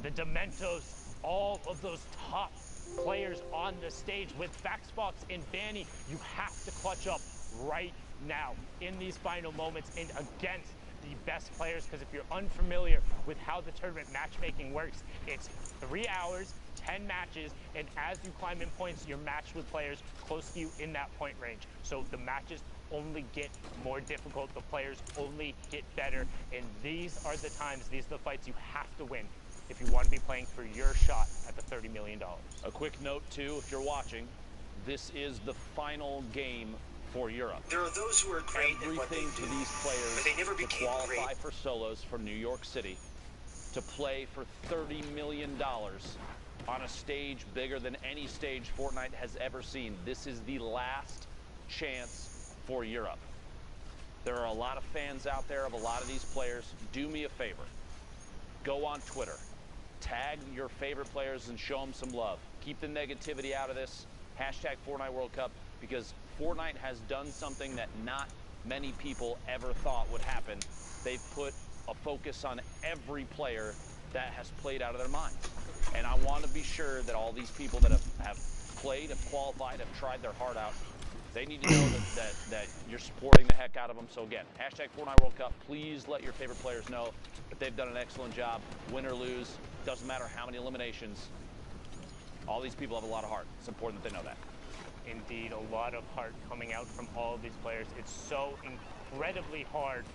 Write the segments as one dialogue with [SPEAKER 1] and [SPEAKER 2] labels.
[SPEAKER 1] the Dementos, all of those top players on the stage with Faxbox and Banny. You have to clutch up right now in these final moments and against the best players, because if you're unfamiliar with how the tournament matchmaking works, it's 3 hours, 10 matches, and as you climb in points, you're matched with players close to you in that point range. So the matches only get more difficult, the players only get better, and these are the times, these are the fights you have to win if you want to be playing for your shot at the $30 million.
[SPEAKER 2] A quick note too, if you're watching, this is the final game for Europe.
[SPEAKER 3] There are those who are great at what they do,
[SPEAKER 2] for these players
[SPEAKER 3] but they never became
[SPEAKER 2] to qualify
[SPEAKER 3] great.
[SPEAKER 2] for solos from New York City, to play for $30 million on a stage bigger than any stage Fortnite has ever seen. This is the last chance for Europe. There are a lot of fans out there of a lot of these players. Do me a favor. Go on Twitter. Tag your favorite players and show them some love. Keep the negativity out of this. Hashtag Fortnite World Cup, because Fortnite has done something that not many people ever thought would happen. They've put a focus on every player that has played out of their minds. And I want to be sure that all these people that have played, have qualified, have tried their heart out, they need to know that you're supporting the heck out of them. So again, hashtag Fortnite World Cup. Please let your favorite players know that they've done an excellent job. Win or lose, doesn't matter how many eliminations. All these people have a lot of heart. It's important that they know that.
[SPEAKER 1] Indeed, a lot of heart coming out from all of these players. It's so incredibly hard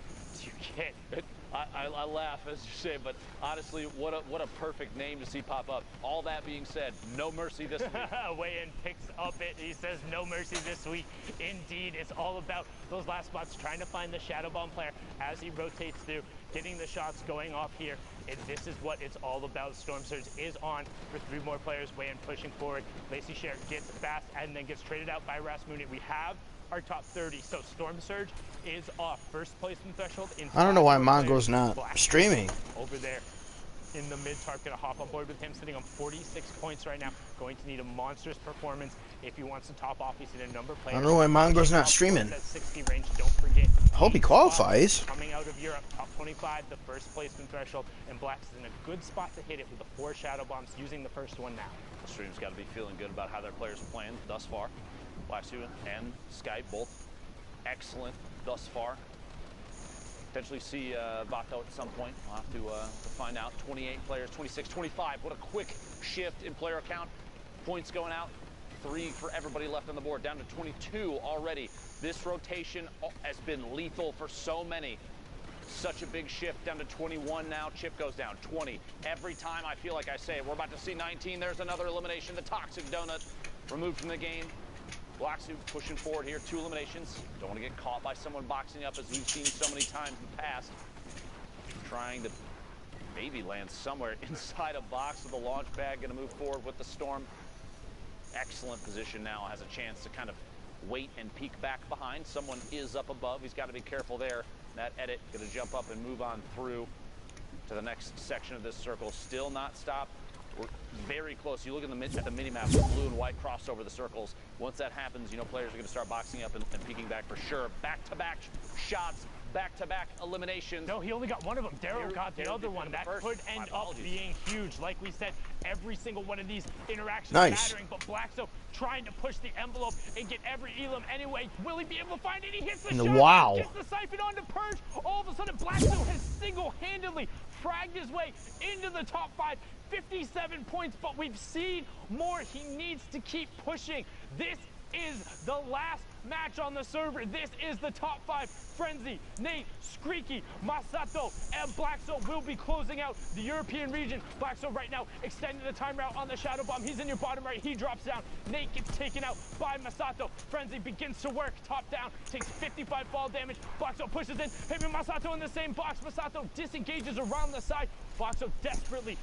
[SPEAKER 1] to get.
[SPEAKER 2] I laugh as you say, but honestly, what a perfect name to see pop up. All that being said, no mercy this week.
[SPEAKER 1] Wayan picks up it. He says no mercy this week. Indeed, it's all about those last spots, trying to find the Shadow Bomb player as he rotates through, getting the shots going off here. And this is what it's all about. Storm Surge is on for 3 more players. Wayan pushing forward. Lacey Sher gets fast and then gets traded out by Rasmussen. We have our top 30. So Storm Surge is off. First placement threshold.
[SPEAKER 4] I don't know why Mongo's not streaming.
[SPEAKER 1] Over there in the mid-tarp, gonna hop on board with him, sitting on 46 points right now. Going to need a monstrous performance if he wants to top off. He's in a number of players.
[SPEAKER 4] I don't know why Mongo's not streaming.
[SPEAKER 1] That 60 range, don't forget.
[SPEAKER 4] I hope he qualifies.
[SPEAKER 1] Coming out of Europe, top 25, the first placement threshold, and Blacks is in a good spot to hit it with the 4 Shadow Bombs, using the first one now.
[SPEAKER 2] The stream's got to be feeling good about how their players are playing thus far. Blacksuit and Skype both excellent thus far. Potentially see Vato at some point. We'll have to find out. 28 players, 26, 25. What a quick shift in player count. Points going out. 3 for everybody left on the board. Down to 22 already. This rotation has been lethal for so many. Such a big shift. Down to 21 now. Chip goes down. 20. Every time I feel like I say it, we're about to see 19. There's another elimination. The Toxic Donut removed from the game. Blacksuit pushing forward here, 2 eliminations. Don't want to get caught by someone boxing up, as we've seen so many times in the past. Trying to maybe land somewhere inside a box with the launch pad. Going to move forward with the Storm. Excellent position now. Has a chance to kind of wait and peek back behind. Someone is up above. He's got to be careful there. That edit going to jump up and move on through to the next section of this circle. Still not stopped. We're very close. You look at the mini-map, the blue and white cross over the circles. Once that happens, you know players are going to start boxing up and peeking back for sure. Back-to-back shots, back-to-back eliminations.
[SPEAKER 1] No, he only got one of them. Daryl got the other one. That could end up being huge. Like we said, every single one of these interactions mattering, but Blackso trying to push the envelope and get every elim anyway. Will he be able to find it? He hits the shot.
[SPEAKER 4] Wow.
[SPEAKER 1] Gets the siphon onto Purge. All of a sudden, Blackso has single-handedly fragged his way into the top 5. 57 points, but we've seen more. He needs to keep pushing. This is the last match on the server. This is the top 5. Frenzy, Nate, Screeky, Masato, and Blackso will be closing out the European region. Blackso right now extending the time route on the Shadow Bomb. He's in your bottom right. He drops down. Nate gets taken out by Masato. Frenzy begins to work. Top down. Takes 55 fall damage. Blackso pushes in. Him and Masato in the same box. Masato disengages around the side. Blackso desperately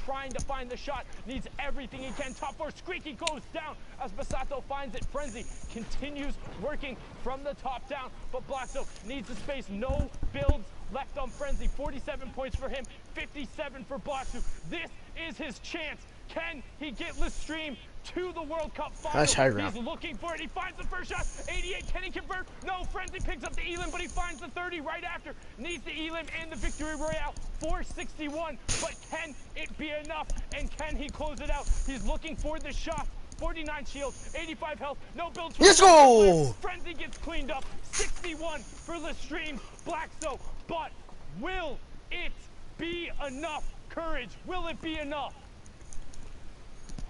[SPEAKER 1] trying to find the shot. Needs everything he can. Top 4. Screeky goes down as Masato finds it. Frenzy continues working from the top down, but Blackso needs the space. No builds left on Frenzy. 47 points for him, 57 for Blackso. This is his chance. Can he get Lestream to the World Cup final?
[SPEAKER 4] Nice high ground.
[SPEAKER 1] He's looking for it. He finds the first shot. 88. Can he convert? No. Frenzy picks up the Elim, but he finds the 30 right after. Needs the Elim and the victory royale. 461. But can it be enough? And can he close it out? He's looking for the shot. 49 shield, 85 health, no builds.
[SPEAKER 4] Let's go!
[SPEAKER 1] Frenzy gets cleaned up. 61 for Lestream Blackstone. But will it be enough? Courage, will it be enough?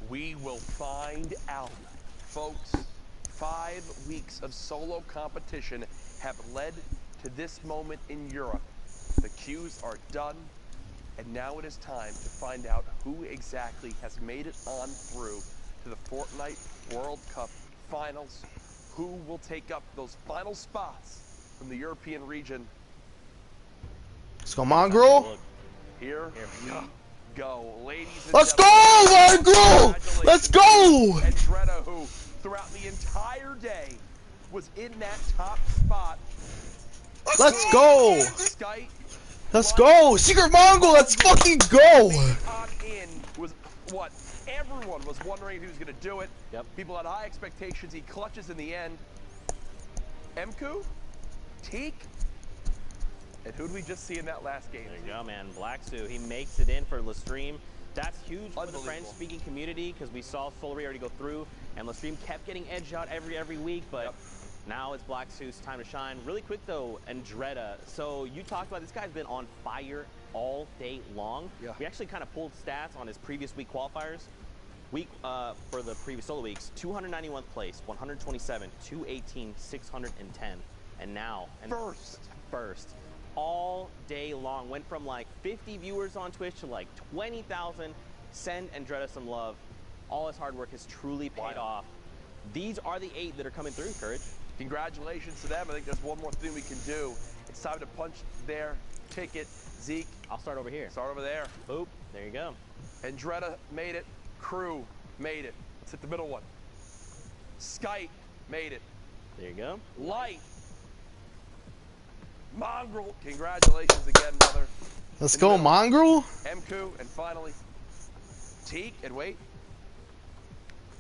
[SPEAKER 5] We will find out, folks. 5 weeks of solo competition have led to this moment in Europe. The queues are done, and now it is time to find out who exactly has made it on through to the Fortnite World Cup Finals. Who will take up those final spots from the European region?
[SPEAKER 4] Let's go, Mongrel.
[SPEAKER 5] Here we go, ladies and
[SPEAKER 4] Let's
[SPEAKER 5] gentlemen.
[SPEAKER 4] go, Mongrel. Let's go.
[SPEAKER 5] And Dretta, who throughout the entire day was in that top spot.
[SPEAKER 4] Let's go.
[SPEAKER 5] Skype.
[SPEAKER 4] Let's go. Secret Mongrel. Let's fucking go.
[SPEAKER 5] On in was what everyone was wondering if he was going to do it.
[SPEAKER 6] Yep.
[SPEAKER 5] People had high expectations. He clutches in the end. Mku, Teak, and who did we just see in that last game?
[SPEAKER 6] There you go, man. Blackstone, he makes it in for Lestream. That's huge for the
[SPEAKER 5] Unbelievable.
[SPEAKER 6] French-speaking community because we saw Solery already go through, and Lestream kept getting edged out every week, but now it's Blackstone's time to shine. Really quick, though, Andretta. So you talked about this guy's been on fire all day long.
[SPEAKER 5] Yeah.
[SPEAKER 6] We actually kind of pulled stats on his previous week qualifiers. For the previous solo weeks, 291th place, 127, 218, 610, and now first. All day long. Went from like 50 viewers on Twitch to like 20,000. Send Andretta some love. All his hard work has truly paid off. These are the 8 that are coming through, Courage.
[SPEAKER 5] Congratulations to them. I think there's one more thing we can do. It's time to punch their ticket. Zeke,
[SPEAKER 6] I'll start over here.
[SPEAKER 5] start over there.
[SPEAKER 6] Boop. There you go.
[SPEAKER 5] Andretta made it. Crew made it. Let's hit the middle one. Skype made it.
[SPEAKER 6] There you go.
[SPEAKER 5] Light. Mongrel. Congratulations again, brother.
[SPEAKER 4] Let's go, Mongrel.
[SPEAKER 5] Mku, and finally, Teak, and wait,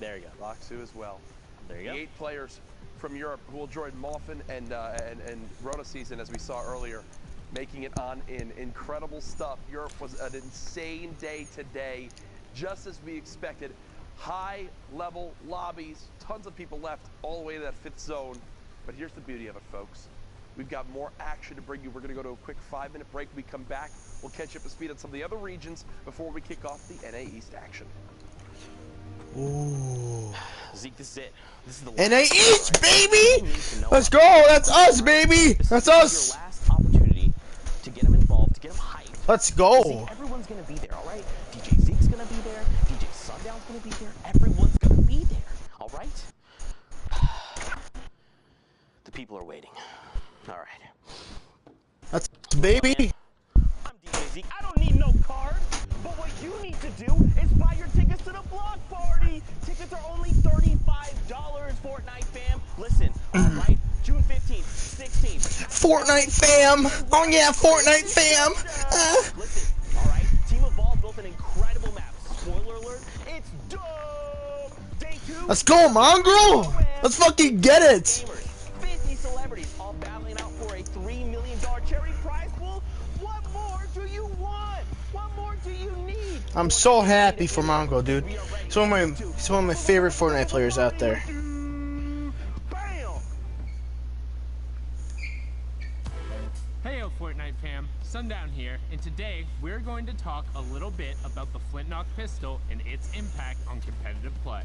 [SPEAKER 6] There you go.
[SPEAKER 5] Laksu as well.
[SPEAKER 6] There you
[SPEAKER 5] The
[SPEAKER 6] go.
[SPEAKER 5] 8 players from Europe who will join Moffin and Rona season, as we saw earlier, making it on in. Incredible stuff. Europe was an insane day today, just as we expected. High-level lobbies, tons of people left all the way to that 5th zone. But here's the beauty of it, folks. We've got more action to bring you. We're going to go to a quick 5-minute break. When we come back, we'll catch you up to speed on some of the other regions before we kick off the NA East action.
[SPEAKER 4] Ooh.
[SPEAKER 6] Zeke, this is it. This is the
[SPEAKER 4] NA
[SPEAKER 6] last
[SPEAKER 4] East,
[SPEAKER 6] one, right?
[SPEAKER 4] baby.
[SPEAKER 6] You need to know
[SPEAKER 4] Let's
[SPEAKER 6] us.
[SPEAKER 4] go. That's us, baby.
[SPEAKER 6] This
[SPEAKER 4] That's
[SPEAKER 6] is
[SPEAKER 4] us.
[SPEAKER 6] your last opportunity to get them involved, to get them hyped.
[SPEAKER 4] Let's
[SPEAKER 6] See,
[SPEAKER 4] go.
[SPEAKER 6] everyone's gonna be there, all right? DJ Zeke's gonna be there. DJ Sundown's gonna be there. Everyone's gonna be there, all right? The people are waiting. All right.
[SPEAKER 4] That's baby.
[SPEAKER 6] I'm DJ Zeke. I don't need no card. But what you need to do is buy your tickets to the block party. Tickets are only $35, Fortnite fam. Listen, all right? June 15th, 16th.
[SPEAKER 4] Fortnite fam. Oh yeah, Fortnite fam.
[SPEAKER 6] Listen, all right? Team Evolve built an incredible map. Spoiler alert, it's dope. Day 2.
[SPEAKER 4] Let's go, Mongrel. Let's fucking get it.
[SPEAKER 6] Gamers, 50 celebrities all battling out for a $3 million charity prize pool. What more do you want? What more do you need?
[SPEAKER 4] I'm so happy for Mongrel, dude. He's one of my favorite Fortnite players out there.
[SPEAKER 6] Bam!
[SPEAKER 1] Hey, Fortnite fam, Sundown here, and today we're going to talk a little bit about the Flintlock pistol and its impact on competitive play.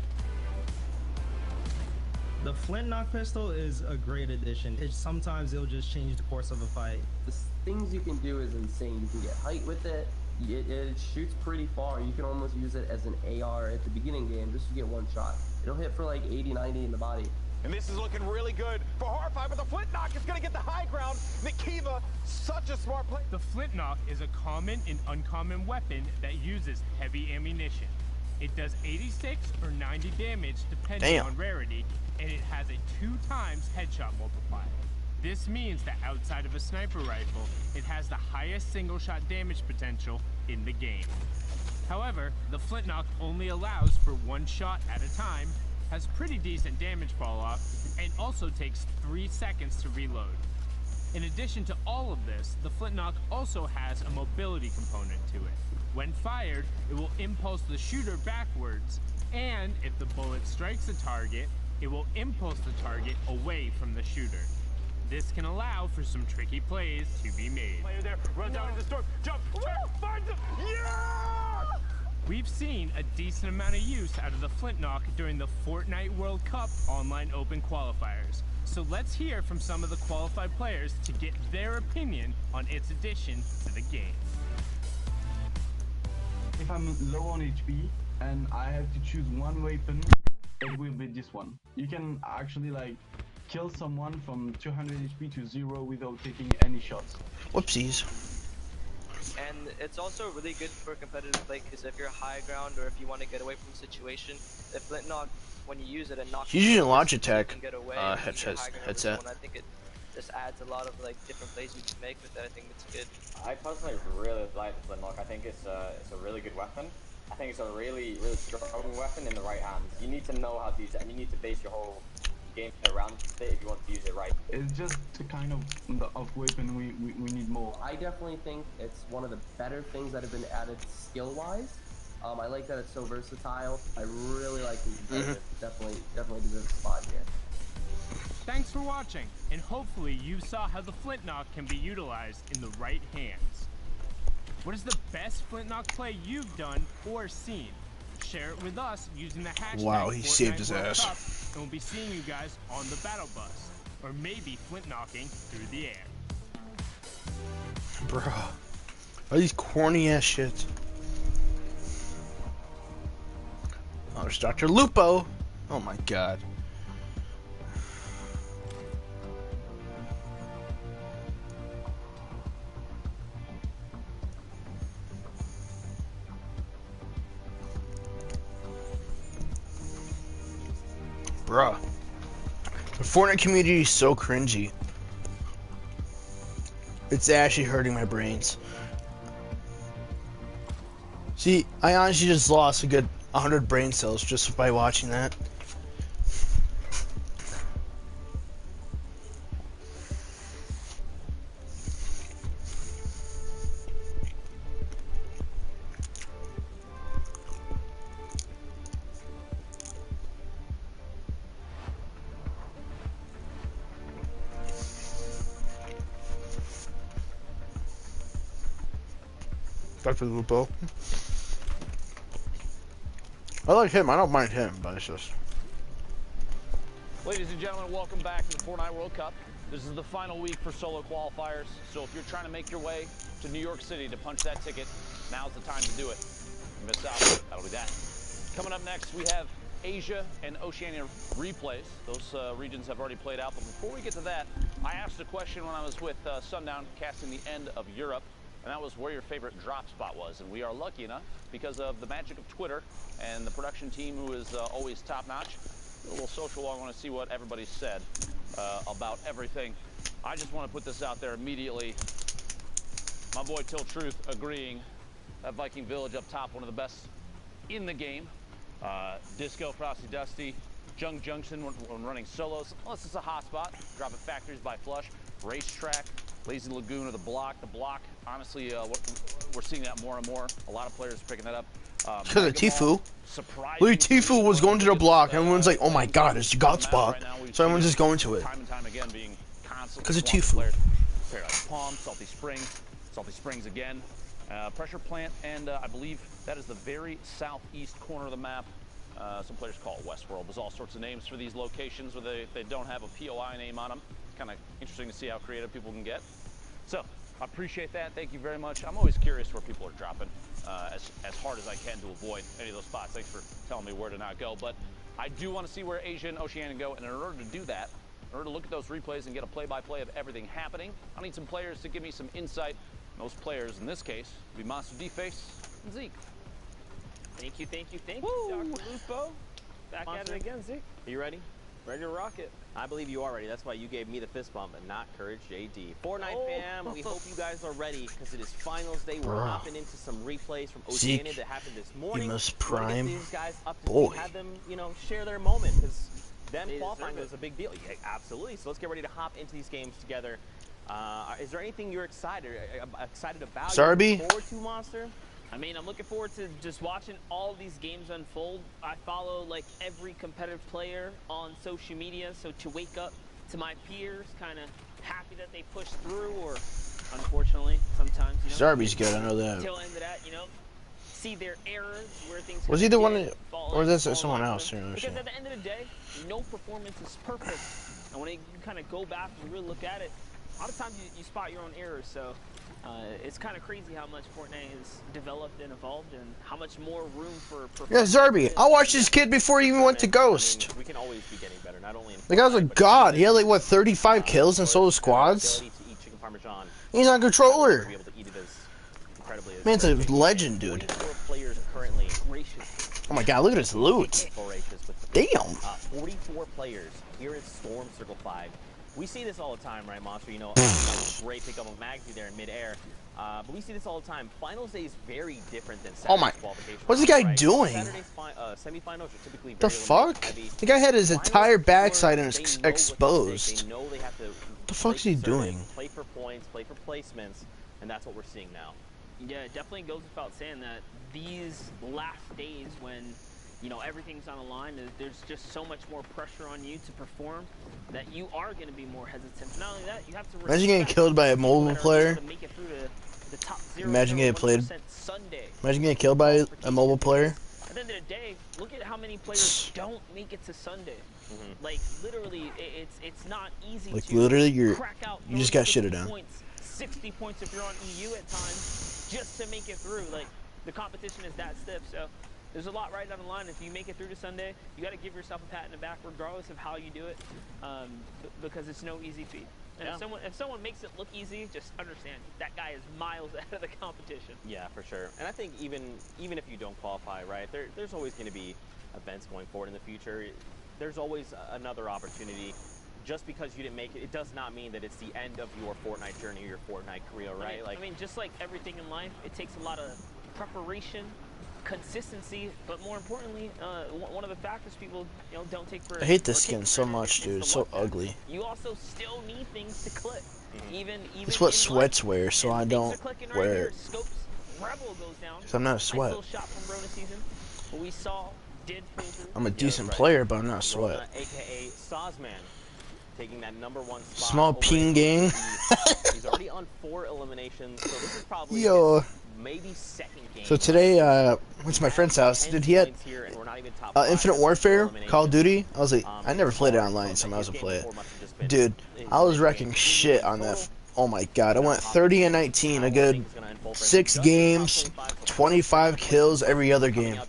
[SPEAKER 7] The Flintlock pistol is a great addition. Sometimes it'll just change the course of a fight.
[SPEAKER 8] The things you can do is insane. You can get height with it. It shoots pretty far. You can almost use it as an AR at the beginning game just to get one shot. It'll hit for like 80, 90 in the body.
[SPEAKER 9] And this is looking really good for Horrify, but the Flintlock is going to get the high ground. Nikiva, such a smart play.
[SPEAKER 1] The Flintlock is a common and uncommon weapon that uses heavy ammunition. It does 86 or 90 damage depending on rarity, and it has a 2x headshot multiplier. This means that outside of a sniper rifle, it has the highest single shot damage potential in the game. However, However, the Flintlock only allows for one shot at a time, has pretty decent damage fall off, and also takes 3 seconds to reload. In addition to all of this, the Flintlock also has a mobility component to it. When fired, it will impulse the shooter backwards, and if the bullet strikes a target, it will impulse the target away from the shooter. This can allow for some tricky plays to be made.
[SPEAKER 9] Player there, runs out into the storm, jump, turn, finds him, yeah!
[SPEAKER 1] We've seen a decent amount of use out of the Flintlock during the Fortnite World Cup Online Open qualifiers. So let's hear from some of the qualified players to get their opinion on its addition to the game.
[SPEAKER 10] If I'm low on HP and I have to choose one weapon, it will be this one. You can actually like kill someone from 200 HP to 0 without taking any shots.
[SPEAKER 4] Whoopsies.
[SPEAKER 11] And it's also really good for competitive play because if you're high ground or if you want to get away from the situation, the Flintlock, when you use it and knock
[SPEAKER 4] He's using Logitech
[SPEAKER 11] headset.
[SPEAKER 4] headset.
[SPEAKER 11] I think it just adds a lot of like different plays you can make with it. I think it's good.
[SPEAKER 12] I personally really like the Flintlock. I think it's a really good weapon. I think it's a really strong weapon in the right hands. You need to know how to use it, and you need to base your whole game around it if you want to use it right.
[SPEAKER 10] It's just the kind of weapon we need more.
[SPEAKER 8] I definitely think it's one of the better things that have been added skill-wise. I like that it's so versatile. I really like it. Definitely deserves a spot here.
[SPEAKER 1] Thanks for watching, and hopefully you saw how the Flintlock can be utilized in the right hands. What is the best Flintlock play you've done or seen? Share it with us using the hashtag
[SPEAKER 4] Wow, he saved his
[SPEAKER 1] World
[SPEAKER 4] ass.
[SPEAKER 1] Cup, and we'll be seeing you guys on the battle bus, or maybe Flintlocking through the air.
[SPEAKER 4] Bruh. Are these corny ass shit? Oh, there's Dr. Lupo. Oh my god. Bruh. The Fortnite community is so cringy. It's actually hurting my brains. See, I honestly just lost a good 100 brain cells just by watching that. Dr. Lupo. I like him. I don't mind him, but it's just.
[SPEAKER 2] Ladies and gentlemen, welcome back to the Fortnite World Cup. This is the final week for solo qualifiers, so if you're trying to make your way to New York City to punch that ticket, now's the time to do it. You miss out, that'll be that. Coming up next, we have Asia and Oceania replays. Those regions have already played out, but before we get to that, I asked a question when I was with Sundown casting the end of Europe, and that was where your favorite drop spot was. And we are lucky enough, because of the magic of Twitter and the production team who is always top-notch, a little social log. I want to see what everybody said about everything. I just want to put this out there immediately. My boy Till Truth agreeing that Viking Village up top, one of the best in the game. Disco, Frosty Dusty, Jung Junction when running solos. Unless it's a hot spot, dropping factories by Flush. Racetrack, Lazy Lagoon or the Block. The Block, honestly, we're seeing that more and more. A lot of players are picking that up.
[SPEAKER 4] Because of Tfue. Look, Tfue was going to the Block. Everyone's like, oh my god, it's a god spot. So everyone's just going to it.
[SPEAKER 2] Time and time again being
[SPEAKER 4] Because of Tfue.
[SPEAKER 2] Paradise Palm, Salty Springs again. Pressure Plant, and I believe that is the very southeast corner of the map. Some players call it Westworld. There's all sorts of names for these locations where they don't have a POI name on them. Kind of interesting to see how creative people can get. So I appreciate that. Thank you very much. I'm always curious where people are dropping as hard as I can to avoid any of those spots. Thanks for telling me where to not go. But I do want to see where Asia and Oceania go. And in order to do that, in order to look at those replays and get a play-by-play of everything happening, I need some players to give me some insight. And those players, in this case, will be Monster D-Face and Zeke.
[SPEAKER 6] Thank you,
[SPEAKER 2] Woo!
[SPEAKER 6] Dr. Lupo. Back at it again, Zeke. Are you ready?
[SPEAKER 11] Ready to rock it.
[SPEAKER 6] I believe you are ready. That's why you gave me the fist bump and not Courage JD. Fortnite fam, we hope you guys are ready because it is finals day. We're hopping into some replays from Oceania that happened this morning.
[SPEAKER 4] Most prime
[SPEAKER 6] these guys up to
[SPEAKER 4] boy.
[SPEAKER 6] have them, you know, share their moment because them qualifying was a big deal. Yeah, absolutely. So let's get ready to hop into these games together. Is there anything you're excited about?
[SPEAKER 4] Zarby?
[SPEAKER 6] Forward to, Monster?
[SPEAKER 13] I mean, I'm looking forward to just watching all these games unfold. I follow like every competitive player on social media, so to wake up to my peers, kind of happy that they pushed through, or unfortunately, sometimes, you know.
[SPEAKER 4] Zarby's good, I know that.
[SPEAKER 13] Tail end of that, you know, see their errors, where things
[SPEAKER 4] Was he the one that, or that's someone else?
[SPEAKER 13] Because at the end of the day, no performance is perfect. And when you kind of go back and really look at it, a lot of times you spot your own errors, so it's kind of crazy how much Fortnite has developed and evolved, and how much more room for.
[SPEAKER 4] Yeah, Zarby. I watched this kid before he even went to Ghost.
[SPEAKER 6] I mean, we can always be getting better, not only in
[SPEAKER 4] The guy's a god. He had like what 35 kills in solo squads. He's on controller. Man's a legend, dude. Oh my god, look at his loot. Damn.
[SPEAKER 6] 44 players here at Storm Circle 5. We see this all the time, right, Monster? You know, great pick up of Magsy there in midair. But we see this all the time. Finals day is very different than Saturday's qualification.
[SPEAKER 4] What's the guy doing?
[SPEAKER 6] Saturday's semifinals are typically
[SPEAKER 4] The fuck? The guy had his entire backside and was exposed.
[SPEAKER 6] They know they have to
[SPEAKER 4] The fuck's he doing?
[SPEAKER 6] Play for points, play for placements, and that's what we're seeing now.
[SPEAKER 13] Yeah, it definitely goes without saying that these last days when, you know, everything's on the line, there's just so much more pressure on you to perform that you are going to be more hesitant. Not only that, you have to
[SPEAKER 4] Imagine getting killed by a mobile player. Imagine getting Imagine getting killed by a mobile player.
[SPEAKER 13] At the end of the day, look at how many players don't make it to Sunday. Like literally, it's not easy.
[SPEAKER 4] Like
[SPEAKER 13] to
[SPEAKER 4] literally, you
[SPEAKER 13] crack out
[SPEAKER 4] just got shitted down.
[SPEAKER 13] 60 points if you're on EU at times, just to make it through. Like the competition is that stiff. So there's a lot right down the line. If you make it through to Sunday, you got to give yourself a pat in the back, regardless of how you do it, because it's no easy feat. And if someone makes it look easy, just understand that guy is miles ahead of the competition.
[SPEAKER 6] Yeah, for sure. And I think even if you don't qualify, right, there's always going to be events going forward in the future. There's always another opportunity. Just because you didn't make it, it does not mean that it's the end of your Fortnite journey or your Fortnite career, right?
[SPEAKER 13] I mean, just like everything in life, it takes a lot of preparation, consistency, but more importantly, one of the factors people don't take for.
[SPEAKER 4] I hate this skin so much, dude. It's so ugly.
[SPEAKER 13] You also still need things to click. Even
[SPEAKER 4] it's what sweats wear, so I don't wear it. Because I'm not a sweat.
[SPEAKER 13] We saw did
[SPEAKER 4] I'm a decent player, but I'm not a sweat.
[SPEAKER 6] AKA Sazman, taking that #1 spot.
[SPEAKER 4] Small ping gang.
[SPEAKER 6] He's already on 4 eliminations, so this is probably maybe second game.
[SPEAKER 4] So today, went to my friend's house. Dude, he had Infinite Warfare, Call of Duty. I was like, I never played it online, so I might as well play it. Dude, I was wrecking shit on that. Oh my god, I went 30 and 19, a good 6 games, 25 kills every other game.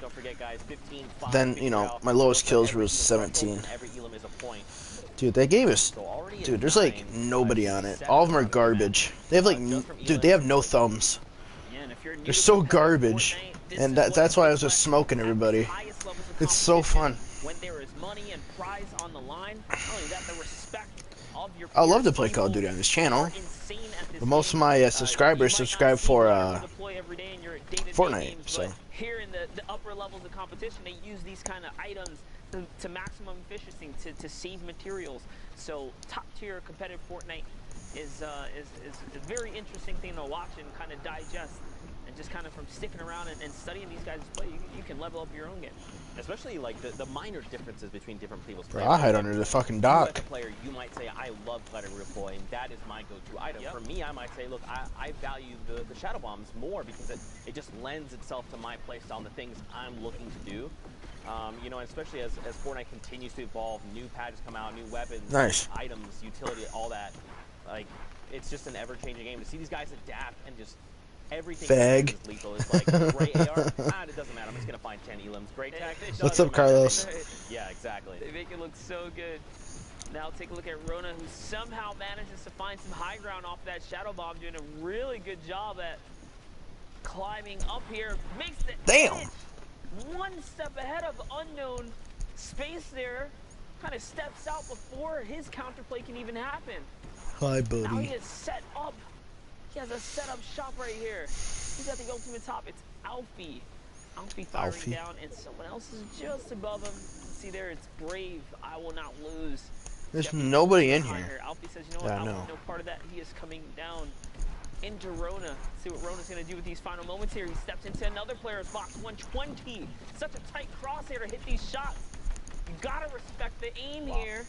[SPEAKER 4] Then, you know, my lowest kills was 17. Dude, that game is... Dude, there's like nobody on it. All of them are garbage. They have like... Dude, they have no thumbs. They're so garbage. And that's why I was just smoking everybody. It's so fun. I love to play Call of Duty on this channel. But most of my subscribers subscribe for Fortnite, so...
[SPEAKER 13] Here in the upper levels of competition, they use these kind of items to maximum efficiency, to save materials. So top tier competitive Fortnite is a very interesting thing to watch and kind of digest. And just kind of from sticking around and studying these guys play, you can level up your own game.
[SPEAKER 6] Especially like the minor differences between different people's
[SPEAKER 4] Bro, I hide under the fucking dock.
[SPEAKER 6] As a player, you might say, I love Glider Redeploy, and that is my go-to item. For me, I might say, look, I value the Shadow Bombs more because it just lends itself to my playstyle and the things I'm looking to do. You know, and especially as Fortnite continues to evolve, new patches come out, new weapons, items, utility, all that. Like, it's just an ever-changing game. To see these guys adapt and just everything is lethal. It's like great AR. It doesn't matter. I'm just gonna find 10 elims. Great tech.
[SPEAKER 4] What's up, Carlos?
[SPEAKER 6] Yeah, exactly.
[SPEAKER 13] They make it look so good. Now take a look at Rona, who somehow manages to find some high ground off that Shadow Bomb, doing a really good job at climbing up here. Makes the
[SPEAKER 4] damn
[SPEAKER 13] edge. One step ahead of Unknown. Space there. kind of steps out before his counterplay can even happen.
[SPEAKER 4] Hi,
[SPEAKER 13] Now he
[SPEAKER 4] buddy.
[SPEAKER 13] is set up. He has a setup shop right here. He's at the ultimate top. It's Alfie. Alfie firing
[SPEAKER 4] Alfie.
[SPEAKER 13] down, and someone else is just above him. See there, it's Brave. I will not lose.
[SPEAKER 4] There's
[SPEAKER 13] Definitely
[SPEAKER 4] nobody in
[SPEAKER 13] behind
[SPEAKER 4] here.
[SPEAKER 13] her. Alfie says, you know what,
[SPEAKER 4] Yeah,
[SPEAKER 13] I
[SPEAKER 4] no.
[SPEAKER 13] want no part of that. He is coming down into Rona. See what Rona's going to do with these final moments here. He steps into another player's box, 120. Such a tight crosshair to hit these shots. You got to respect the aim here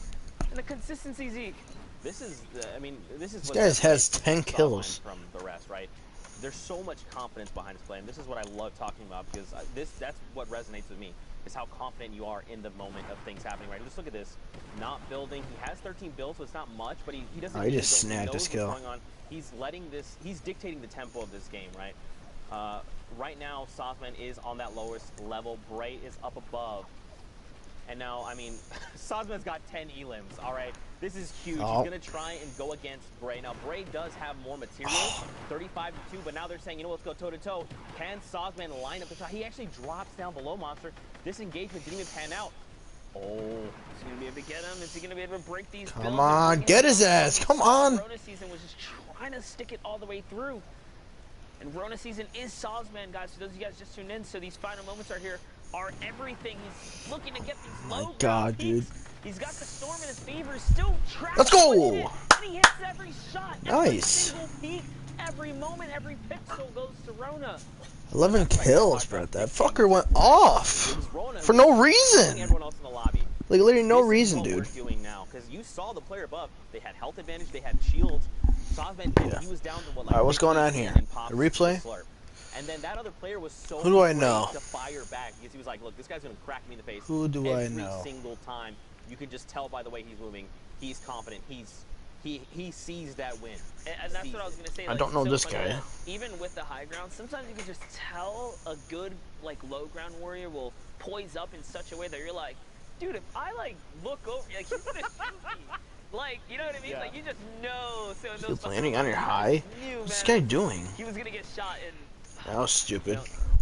[SPEAKER 13] and the consistency, Zeke.
[SPEAKER 6] This is, I mean, this is
[SPEAKER 4] This
[SPEAKER 6] what
[SPEAKER 4] guy
[SPEAKER 6] separates
[SPEAKER 4] has 10
[SPEAKER 6] Softline
[SPEAKER 4] kills.
[SPEAKER 6] from the rest, right? There's so much confidence behind his play, and this is what I love talking about because that's what resonates with me, is how confident you are in the moment of things happening, right? Just look at this, not building. He has 13 builds, so it's not much, but he doesn't.
[SPEAKER 4] Oh, he
[SPEAKER 6] need
[SPEAKER 4] just
[SPEAKER 6] to build. He
[SPEAKER 4] snagged
[SPEAKER 6] knows
[SPEAKER 4] his
[SPEAKER 6] what's
[SPEAKER 4] kill.
[SPEAKER 6] going on. He's letting this. He's dictating the tempo of this game, right? Right now, Softman is on that lowest level. Bray is up above. And now, I mean, Sosman's got 10 elims, all right? This is huge.
[SPEAKER 4] Oh.
[SPEAKER 6] He's going to try and go against Bray. Now, Bray does have more materials, 35-2, but now they're saying, you know, let's go toe-to-toe. Can Sosman line up the shot? He actually drops down below Monster. This engagement didn't even pan out. Oh.
[SPEAKER 13] Is he going to be able to get him? Is he going to be able to break these
[SPEAKER 4] Come
[SPEAKER 13] builds
[SPEAKER 4] on,
[SPEAKER 13] and bring
[SPEAKER 4] get
[SPEAKER 13] him
[SPEAKER 4] his
[SPEAKER 13] down?
[SPEAKER 4] ass, come on.
[SPEAKER 13] Rona Season was just trying to stick it all the way through. And Rona Season is Sosman, guys. For those of you guys just tuned in, so these final moments are here. Are everything. He's looking to get these low
[SPEAKER 4] God, dude.
[SPEAKER 13] He's got the storm in his fever. He's still trapped.
[SPEAKER 4] Let's go!
[SPEAKER 13] with it, and he hits every shot. Every
[SPEAKER 4] Nice.
[SPEAKER 13] single peak, every moment, every pixel goes to Rona.
[SPEAKER 4] 11 kills, bro. That fucker went off for no reason.
[SPEAKER 6] Everyone else in the lobby.
[SPEAKER 4] Like literally no
[SPEAKER 6] This is
[SPEAKER 4] reason,
[SPEAKER 6] what
[SPEAKER 4] dude.
[SPEAKER 6] we're doing now, because you saw the player above. They had health advantage. They had shields. Sosman, he was down to what, like,
[SPEAKER 4] All right, what's going on
[SPEAKER 6] 15
[SPEAKER 4] here?
[SPEAKER 6] and popped
[SPEAKER 4] A replay?
[SPEAKER 6] slurp. And then that other player was so
[SPEAKER 4] Who do I
[SPEAKER 6] afraid
[SPEAKER 4] know?
[SPEAKER 6] to fire back because he was like, look, this guy's going to crack me in the face.
[SPEAKER 4] Who do I
[SPEAKER 6] every
[SPEAKER 4] know?
[SPEAKER 6] single time. You can just tell by the way he's moving. He's confident. He sees that win.
[SPEAKER 13] And that's what I was gonna say.
[SPEAKER 4] I
[SPEAKER 13] Like,
[SPEAKER 4] don't know
[SPEAKER 13] so
[SPEAKER 4] this
[SPEAKER 13] funny
[SPEAKER 4] guy.
[SPEAKER 13] that even with the high ground, sometimes you can just tell a good like low ground warrior will poise up in such a way that you're like, dude, if I like look over, like he's gonna shoot me. Like, you know what I mean?
[SPEAKER 6] Yeah.
[SPEAKER 13] Like you just know. So in
[SPEAKER 4] You're
[SPEAKER 13] those
[SPEAKER 4] planning on your high?
[SPEAKER 13] knew,
[SPEAKER 4] What's this
[SPEAKER 13] man,
[SPEAKER 4] guy doing?
[SPEAKER 13] He was gonna get shot and
[SPEAKER 4] That was stupid.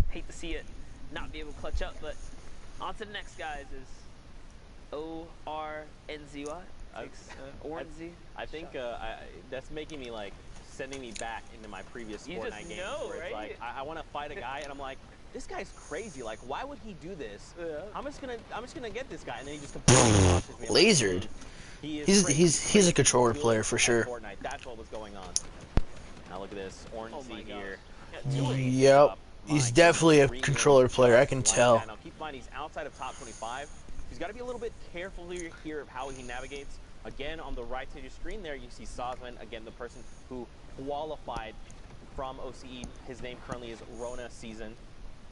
[SPEAKER 13] hate to see it not be able to clutch up. But on to the next guys is ORNZY. Ornzy.
[SPEAKER 6] I think that's making me like sending me back into my previous
[SPEAKER 13] You
[SPEAKER 6] Fortnite
[SPEAKER 13] just
[SPEAKER 6] games
[SPEAKER 13] know,
[SPEAKER 6] where it's
[SPEAKER 13] right?
[SPEAKER 6] like I want to fight a guy and I'm like, this guy's crazy. Like, why would he do this? I'm just gonna get this guy, and then he just completely crushes me.
[SPEAKER 4] Lasered.
[SPEAKER 6] He is
[SPEAKER 4] He's a controller player for sure.
[SPEAKER 6] Fortnite. That's what was going on. Now look at this, Orange
[SPEAKER 13] Oh my
[SPEAKER 6] here.
[SPEAKER 4] Yep. He's definitely a controller player. I can tell.
[SPEAKER 6] Now keep in mind he's outside of top 25. He's got to be a little bit careful here of how he navigates. Again, on the right side of your screen there, you see Sosman, again, the person who qualified from OCE. His name currently is Rona Season,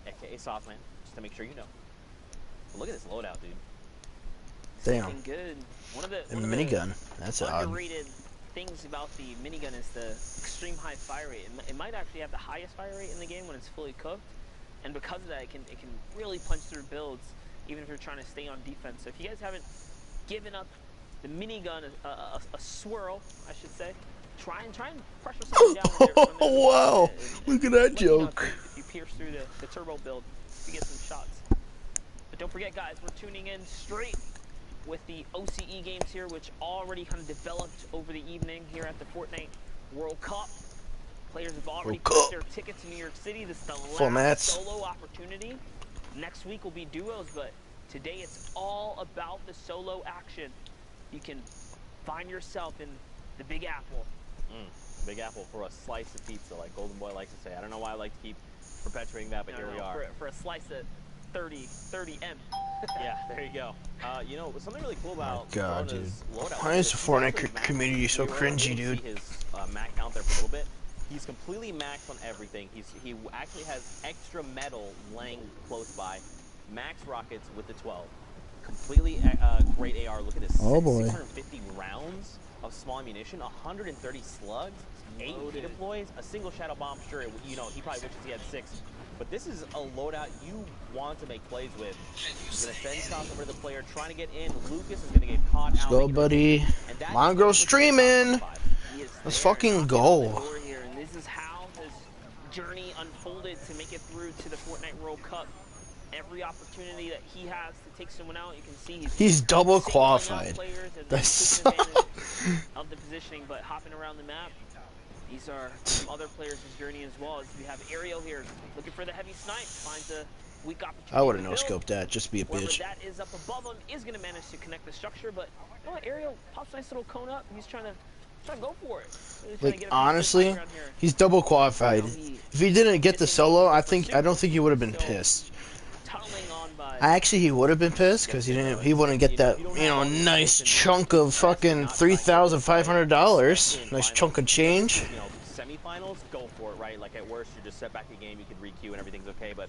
[SPEAKER 6] aka Sosman, just to make sure you know. But look at this loadout, dude.
[SPEAKER 4] Damn.
[SPEAKER 13] Looking good. One of
[SPEAKER 4] The
[SPEAKER 13] the
[SPEAKER 4] minigun. That's odd.
[SPEAKER 13] underrated things about the minigun is the extreme high fire rate. It might actually have the highest fire rate in the game when it's fully cooked, and because of that, it can really punch through builds, even if you're trying to stay on defense. So if you guys haven't given up the minigun a swirl, I should say, try and pressure someone down with their
[SPEAKER 4] Wow! Look at that
[SPEAKER 13] let me know
[SPEAKER 4] joke.
[SPEAKER 13] if you pierce through the turbo build, you get some shots. But don't forget, guys, we're tuning in straight with the OCE games here, which already kind of developed over the evening here at the Fortnite World Cup. Players have already put their tickets to New York City. This is the last
[SPEAKER 4] mats.
[SPEAKER 13] solo opportunity. Next week will be duos, but today it's all about the solo action. You can find yourself in the Big Apple.
[SPEAKER 6] Big Apple for a slice of pizza, like Golden Boy likes to say. I don't know why I like to keep perpetuating that, but here we are.
[SPEAKER 13] For a slice at 30 M.
[SPEAKER 6] Yeah, there you go. You know, something really cool about
[SPEAKER 4] God, dude.
[SPEAKER 6] Rona's loadout
[SPEAKER 4] Why is the
[SPEAKER 6] he's
[SPEAKER 4] Fortnite
[SPEAKER 6] actually maxed.
[SPEAKER 4] community so
[SPEAKER 6] We were able
[SPEAKER 4] cringy,
[SPEAKER 6] to
[SPEAKER 4] dude?
[SPEAKER 6] see his Mac count there for a little bit. He's completely maxed on everything. He actually has extra metal laying close by. Max rockets with the 12. Completely great AR. Look at this.
[SPEAKER 4] Oh, boy.
[SPEAKER 6] 650 rounds of small ammunition, 130 slugs, 8 deploys, a single shadow bomb. Sure, you know, he probably wishes he had 6. But this is a loadout you want to make plays with. He's going to send shots over to the player, trying to get in. Lucas is going to get caught
[SPEAKER 4] Let's
[SPEAKER 6] out.
[SPEAKER 4] go, buddy. Mongrel streaming. Let's fucking go.
[SPEAKER 13] Here, and this is how his journey unfolded to make it through to the Fortnite World Cup. every opportunity that he has to take someone out, you can see
[SPEAKER 4] he's double
[SPEAKER 13] singling out
[SPEAKER 4] qualified.
[SPEAKER 13] players and
[SPEAKER 4] That's
[SPEAKER 13] taking advantage of the positioning, but hopping around the map. These are some other players' journey as well. As we have Ariel here looking for the heavy snipe, finds a weak opportunity.
[SPEAKER 4] I would have no-scoped that, just be a
[SPEAKER 13] Whoever
[SPEAKER 4] bitch.
[SPEAKER 13] that is up above him is going to manage to connect the structure, but you know what? Ariel pops a nice little cone up. He's trying to go for it. He's trying to
[SPEAKER 4] Like,
[SPEAKER 13] get a
[SPEAKER 4] honestly,
[SPEAKER 13] around here.
[SPEAKER 4] he's double qualified. If he didn't get the solo, I don't think he would have been pissed. Actually, he would have been pissed because he wouldn't get that, you know, nice chunk of fucking $3,500. Nice chunk of change.
[SPEAKER 6] You know, semifinals, go for it, right? Like at worst, you just set back a game, you could re-queue and everything's okay. But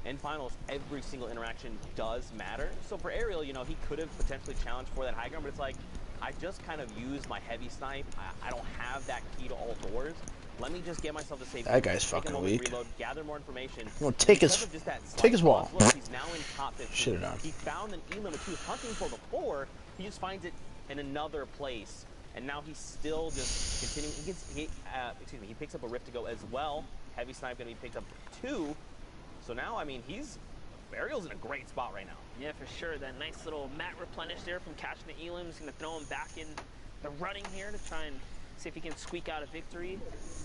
[SPEAKER 6] in finals, every single interaction does matter. So for Ariel, you know, he could have potentially challenged for that high ground, but it's like, I just kind of use my heavy snipe. I don't have that key to all doors. Let me just get myself to safety.
[SPEAKER 4] That guy's fucking weak.
[SPEAKER 6] Reload, gather more information.
[SPEAKER 4] Well, take his wall.
[SPEAKER 6] Look, he's now in top 15.
[SPEAKER 4] Shit it on.
[SPEAKER 6] He found an E limit he was hunting for before. He just finds it in another place, and now he's still just continuing. He picks up a Rift to go as well. Heavy snipe gonna be picked up too. So now, I mean, Ariel's in a great spot right now.
[SPEAKER 13] Yeah, for sure. That nice little mat replenish there from catching the Elim is going to throw him back in the running here to try and see if he can squeak out a victory.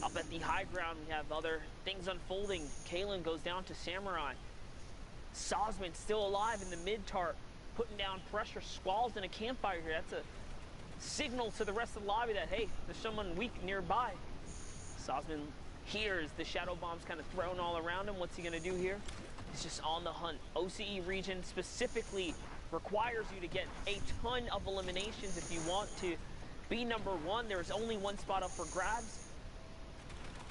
[SPEAKER 13] Up at the high ground, we have other things unfolding. Kalen goes down to Samurai. Sosman still alive in the mid-tart, putting down pressure. Squall's in a campfire here. That's a signal to the rest of the lobby that, hey, there's someone weak nearby. Sosman hears the shadow bombs kind of thrown all around him. What's he going to do here? He's just on the hunt. OCE region specifically requires you to get a ton of eliminations if you want to be number one. There's only one spot up for grabs.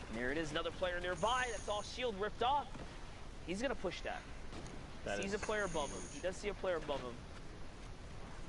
[SPEAKER 13] And there it is, another player nearby. That's all shield ripped off. He's going to push that. Sees a player above him. He does see a player above him.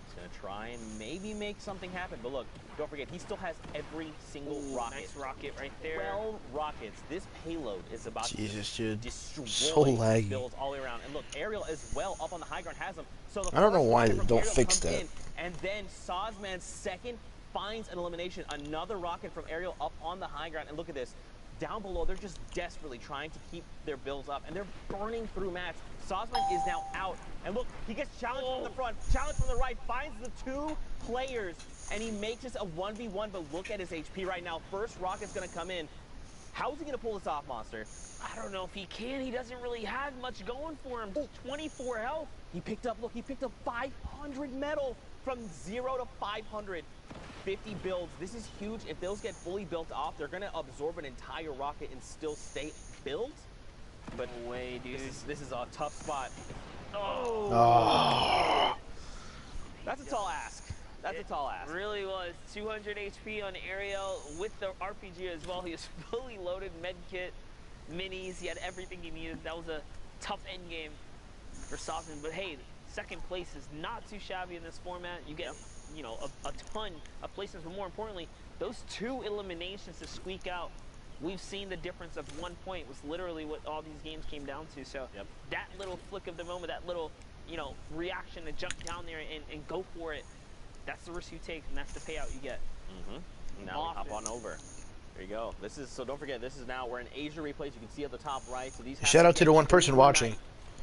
[SPEAKER 6] He's going to try and maybe make something happen. But look, don't forget, he still has every single rocket.
[SPEAKER 13] Nice rocket right there.
[SPEAKER 6] 12 rockets. This payload is about to destroy
[SPEAKER 4] so laggy.
[SPEAKER 6] builds all the way around. And look, Ariel as well up on the high ground has them. So the
[SPEAKER 4] I don't know
[SPEAKER 6] first
[SPEAKER 4] why
[SPEAKER 6] rocket
[SPEAKER 4] they
[SPEAKER 6] from
[SPEAKER 4] don't
[SPEAKER 6] Ariel
[SPEAKER 4] fix
[SPEAKER 6] comes
[SPEAKER 4] that.
[SPEAKER 6] in, and then Sosman's second finds an elimination. Another rocket from Ariel up on the high ground. And look at this. Down below, they're just desperately trying to keep their builds up, and they're burning through mats. Sosman is now out, and look, he gets challenged from the front, challenged from the right, finds the two players, and he makes this a 1v1, but look at his HP right now. First rocket's gonna come in. How is he gonna pull this off, Monster?
[SPEAKER 13] I don't know if he can. He doesn't really have much going for him. 24 health.
[SPEAKER 6] He picked up 500 metal from 0 to 500. 50 builds. This is huge. If those get fully built off, they're going to absorb an entire rocket and still stay built. But
[SPEAKER 13] way, dude.
[SPEAKER 6] This is a tough spot.
[SPEAKER 4] Oh.
[SPEAKER 6] That's a tall ask. That's a tall ask.
[SPEAKER 13] Really was. 200 HP on Ariel with the RPG as well. He was fully loaded, med kit, minis. He had everything he needed. That was a tough end game for Sosman. But hey, second place is not too shabby in this format. You get you know, a ton of placements, but more importantly, those two eliminations to squeak out. We've seen the difference of 1 point was literally what all these games came down to. So that little flick of the moment, that little, you know, reaction to jump down there and go for it, that's the risk you take, and that's the payout you get.
[SPEAKER 6] Now we hop on over. There you go. This is, so don't forget, this is now, we're in Asia replays. You can see at the top right. So these
[SPEAKER 4] shout out to the one person watching.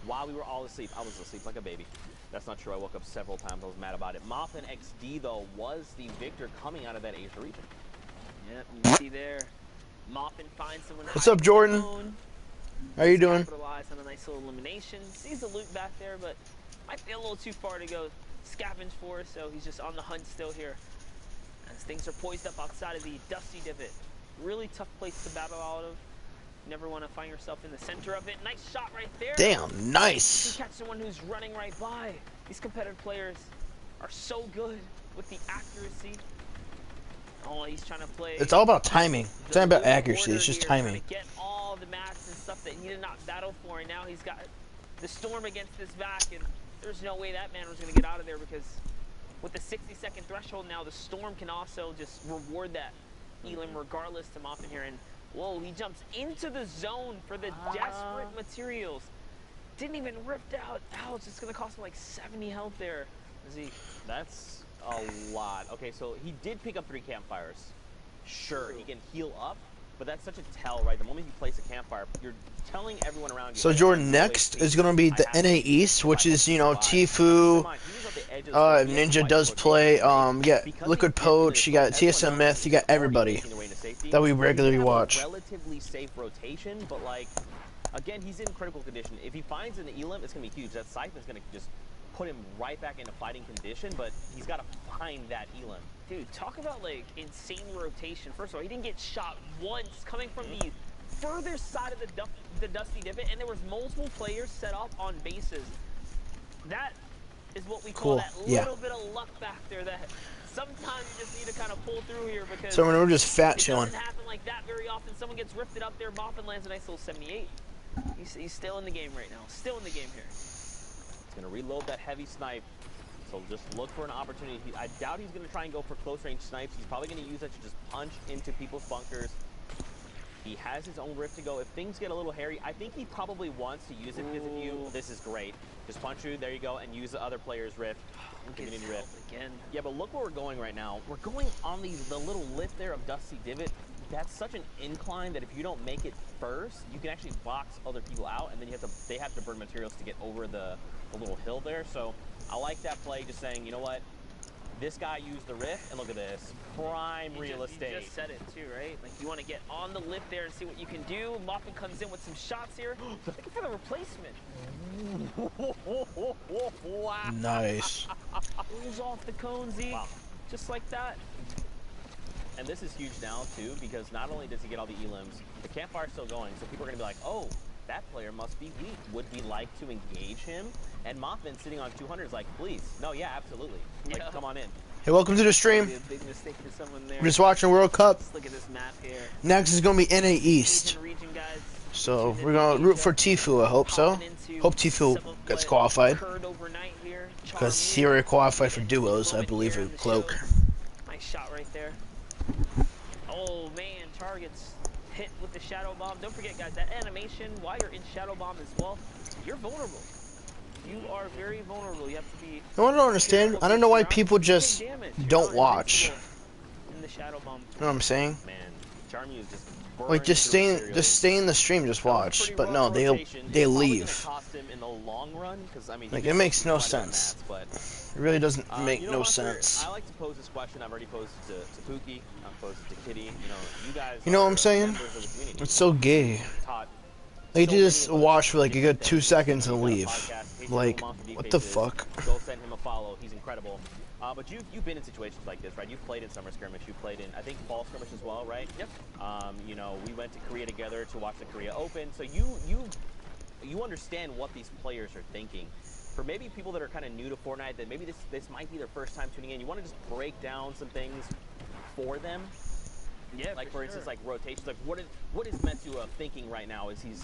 [SPEAKER 6] While we were all asleep. I was asleep like a baby. That's not true. I woke up several times. I was mad about it. Moffin XD, though, was the victor coming out of that Asia region.
[SPEAKER 13] Yep, you see there. Moffin finds someone.
[SPEAKER 4] What's up, Jordan? How you doing?
[SPEAKER 13] Capitalize on a nice little elimination. Sees the loot back there, but might be a little too far to go scavenge for, so he's just on the hunt still here. As things are poised up outside of the Dusty Divot. Really tough place to battle out of. Never want to find yourself in the center of it. Nice shot right there.
[SPEAKER 4] Damn, nice.
[SPEAKER 13] You catch someone who's running right by. These competitive players are so good with the accuracy. Oh, he's trying to play.
[SPEAKER 4] It's all about timing. It's not about accuracy. It's just timing.
[SPEAKER 13] Get all the mats and stuff that he did not battle for, and now he's got the storm against his back, and there's no way that man was going to get out of there because with the 60-second threshold now, the storm can also just reward that Elim regardless to Moffin here. And whoa, he jumps into the zone for the desperate materials. Didn't even rip out. Ouch, it's going to cost him like 70 health there.
[SPEAKER 6] That's a lot. Okay, so he did pick up 3 campfires. Sure, he can heal up, but that's such a tell, right? The moment you place a campfire, you're telling everyone around you.
[SPEAKER 4] So Jordan, next is gonna be the NA East, which is, you know, Tfue. Ninja does play. Yeah, Liquid Poach. You got TSM Myth. You got everybody that we regularly watch.
[SPEAKER 6] Relatively safe rotation, but like, again, he's in critical condition. If he finds an Elim, it's gonna be huge. That Scythe is gonna just put him right back into fighting condition, but he's got to find that Elim.
[SPEAKER 13] Dude, talk about like insane rotation. First of all, he didn't get shot once coming from the further side of the Dusty Divot, and there was multiple players set up on bases. That is what we call that little bit of luck factor that sometimes you just need to kind of pull through here, because
[SPEAKER 4] so we're just fat chilling.
[SPEAKER 13] It doesn't happen like that very often. Someone gets rifted up there, Moffin lands a nice little 78. He's still in the game right now. Still in the game here.
[SPEAKER 6] Gonna reload that heavy snipe, so just look for an opportunity. I doubt he's gonna try and go for close range snipes. He's probably gonna use that to just punch into people's bunkers. He has his own rift to go. If things get a little hairy, I think he probably wants to use it because if you, this is great. Just punch through, there you go, and use the other player's rift. Community rift
[SPEAKER 13] again.
[SPEAKER 6] Yeah, but look where we're going right now. We're going on the little lip there of Dusty Divot. That's such an incline that if you don't make it first, you can actually box other people out, and then they have to burn materials to get over the little hill there. So I like that play, just saying, you know what, this guy used the rift, and look at this, prime real estate.
[SPEAKER 13] You just said it too, right? Like, you want to get on the lip there and see what you can do. Moffin comes in with some shots here, looking for the replacement.
[SPEAKER 6] Wow.
[SPEAKER 4] Nice.
[SPEAKER 13] Pulls off the cone, Zeke, just like that.
[SPEAKER 6] And this is huge now too, because not only does he get all the elims, the campfire's still going, so people are gonna be like, oh, that player must be weak. Would we like to engage him? And Moffin sitting on 200 is like, please. No, yeah, absolutely. Like, come on in.
[SPEAKER 4] Hey, welcome to the stream.
[SPEAKER 13] Big mistake for someone there.
[SPEAKER 4] We're just watching World Cup.
[SPEAKER 13] Let's look at this map here.
[SPEAKER 4] Next is gonna be NA East. So we're gonna root for Tfue. I hope so. Hope Tfue gets qualified, because he already qualified for duos, I believe, with Cloak.
[SPEAKER 13] Nice shot right there. Oh man, targets hit with the Shadow Bomb. Don't forget, guys, that animation while you're in Shadow Bomb as well, you're vulnerable. You are very vulnerable. You have to be.
[SPEAKER 4] I don't understand. I don't know why people just don't watch.
[SPEAKER 13] In the Shadow Bomb.
[SPEAKER 4] You know what I'm saying?
[SPEAKER 6] Man, Charmy is just
[SPEAKER 4] like just stay in the stream, just watch. But no, they leave.
[SPEAKER 6] In the long run, because I mean,
[SPEAKER 4] like, it makes no sense. It really doesn't make no sense.
[SPEAKER 6] I like to pose this question. I've already posed it to Pookie. I've posed it to Kitty. You know, you guys.
[SPEAKER 4] You know what I'm saying? It's so gay. They just watch for like a good 2 seconds and leave. Like, what the fuck?
[SPEAKER 6] Go send him a follow. He's incredible. But you've been in situations like this, right? You've played in Summer Skirmish. You've played in, I think, Fall Skirmish as well, right?
[SPEAKER 13] Yep.
[SPEAKER 6] You know, we went to Korea together to watch the Korea Open. So you understand what these players are thinking. For maybe people that are kind of new to Fortnite, that maybe this might be their first time tuning in, you want to just break down some things for them.
[SPEAKER 13] Yeah,
[SPEAKER 6] like for instance, like rotations. Like what is Metsu thinking right now as he's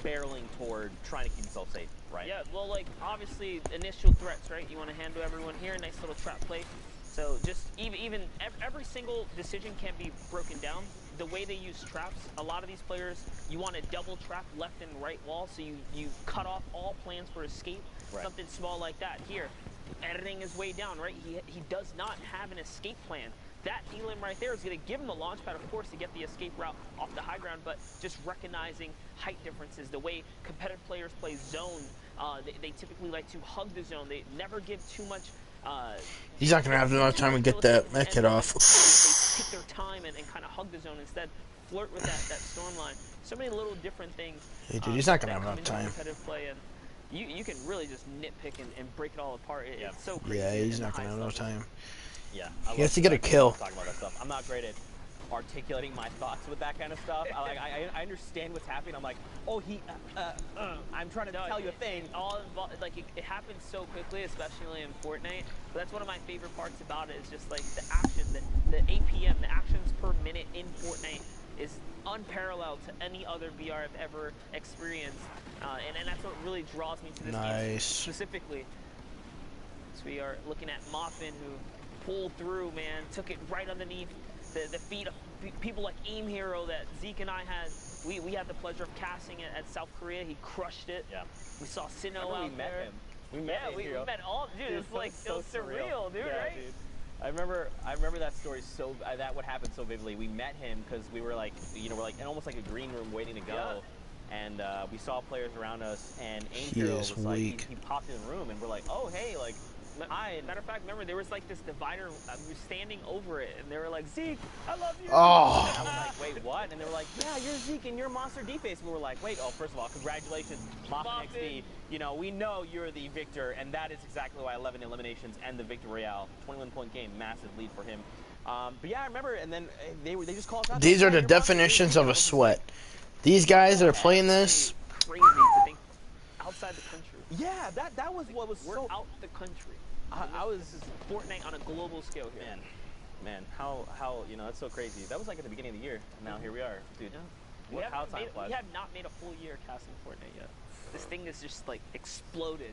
[SPEAKER 6] barreling toward trying to keep himself safe, right?
[SPEAKER 13] Yeah, well, like obviously initial threats, right? You want to handle everyone here. Nice little trap play. So just even every single decision can be broken down. The way they use traps, a lot of these players, you want to double trap left and right wall, so you cut off all plans for escape. Right. Something small like that. Here, editing his way down, right? He does not have an escape plan. That Elim right there is going to give him the launch pad, of course, to get the escape route off the high ground, but just recognizing height differences, the way competitive players play zone, they typically like to hug the zone. They never give too much.
[SPEAKER 4] He's not going to have enough time to get that kid off.
[SPEAKER 13] They take their time and kind of hug the zone instead. Flirt with that storm line. So many little different things.
[SPEAKER 4] Hey, dude, he's not going to have enough time.
[SPEAKER 13] Competitive play, and you can really just nitpick and break it all apart. It's so crazy.
[SPEAKER 4] Yeah, he's not going to have enough time.
[SPEAKER 6] Yeah,
[SPEAKER 4] he has to get a kill.
[SPEAKER 6] Talking about that stuff. I'm not great at articulating my thoughts with that kind of stuff. I understand what's happening. I'm like, oh, I'm trying to tell you a thing.
[SPEAKER 13] Like it happens so quickly, especially in Fortnite. But that's one of my favorite parts about it. Is just like the action, the APM, the actions per minute in Fortnite is unparalleled to any other VR I've ever experienced, and that's what really draws me to this game specifically. So we are looking at Moffin, who pulled through, man, took it right underneath the feet of people like Aim Hero that Zeke and I had. We had the pleasure of casting it at South Korea. He crushed it.
[SPEAKER 6] Yeah.
[SPEAKER 13] We saw Sinnoh out there.
[SPEAKER 6] We met him.
[SPEAKER 13] We met all, dude. It's like so surreal, dude,
[SPEAKER 6] yeah,
[SPEAKER 13] right?
[SPEAKER 6] Dude. I remember that story so that would happen so vividly. We met him because we were like, you know, we're like in almost like a green room waiting to go, and we saw players around us, and Angel was like, he popped in the room, and we're like, oh hey, like, hi.
[SPEAKER 13] Matter of fact, remember there was like this divider. We were standing over it, and they were like, Zeke, I love you.
[SPEAKER 4] Oh.
[SPEAKER 6] And I was like, wait, what? And they were like, yeah, you're Zeke, and you're Monster D-Face. And we were like, wait, oh, first of all, congratulations, Muffin XD. You know, we know you're the victor, and that is exactly why 11 eliminations and the Victor Royale, 21-point game, massive lead for him. But yeah, I remember, and then they just called us out.
[SPEAKER 4] These are the definitions of a sweat. These guys that are playing this.
[SPEAKER 13] Crazy to think outside the country.
[SPEAKER 6] Yeah, that was what was
[SPEAKER 13] so out the country. This is Fortnite on a global scale here.
[SPEAKER 6] Man, how you know, that's so crazy. That was like at the beginning of the year, and now here we are, dude.
[SPEAKER 13] We have not made a full year casting Fortnite yet. This thing is just like exploded.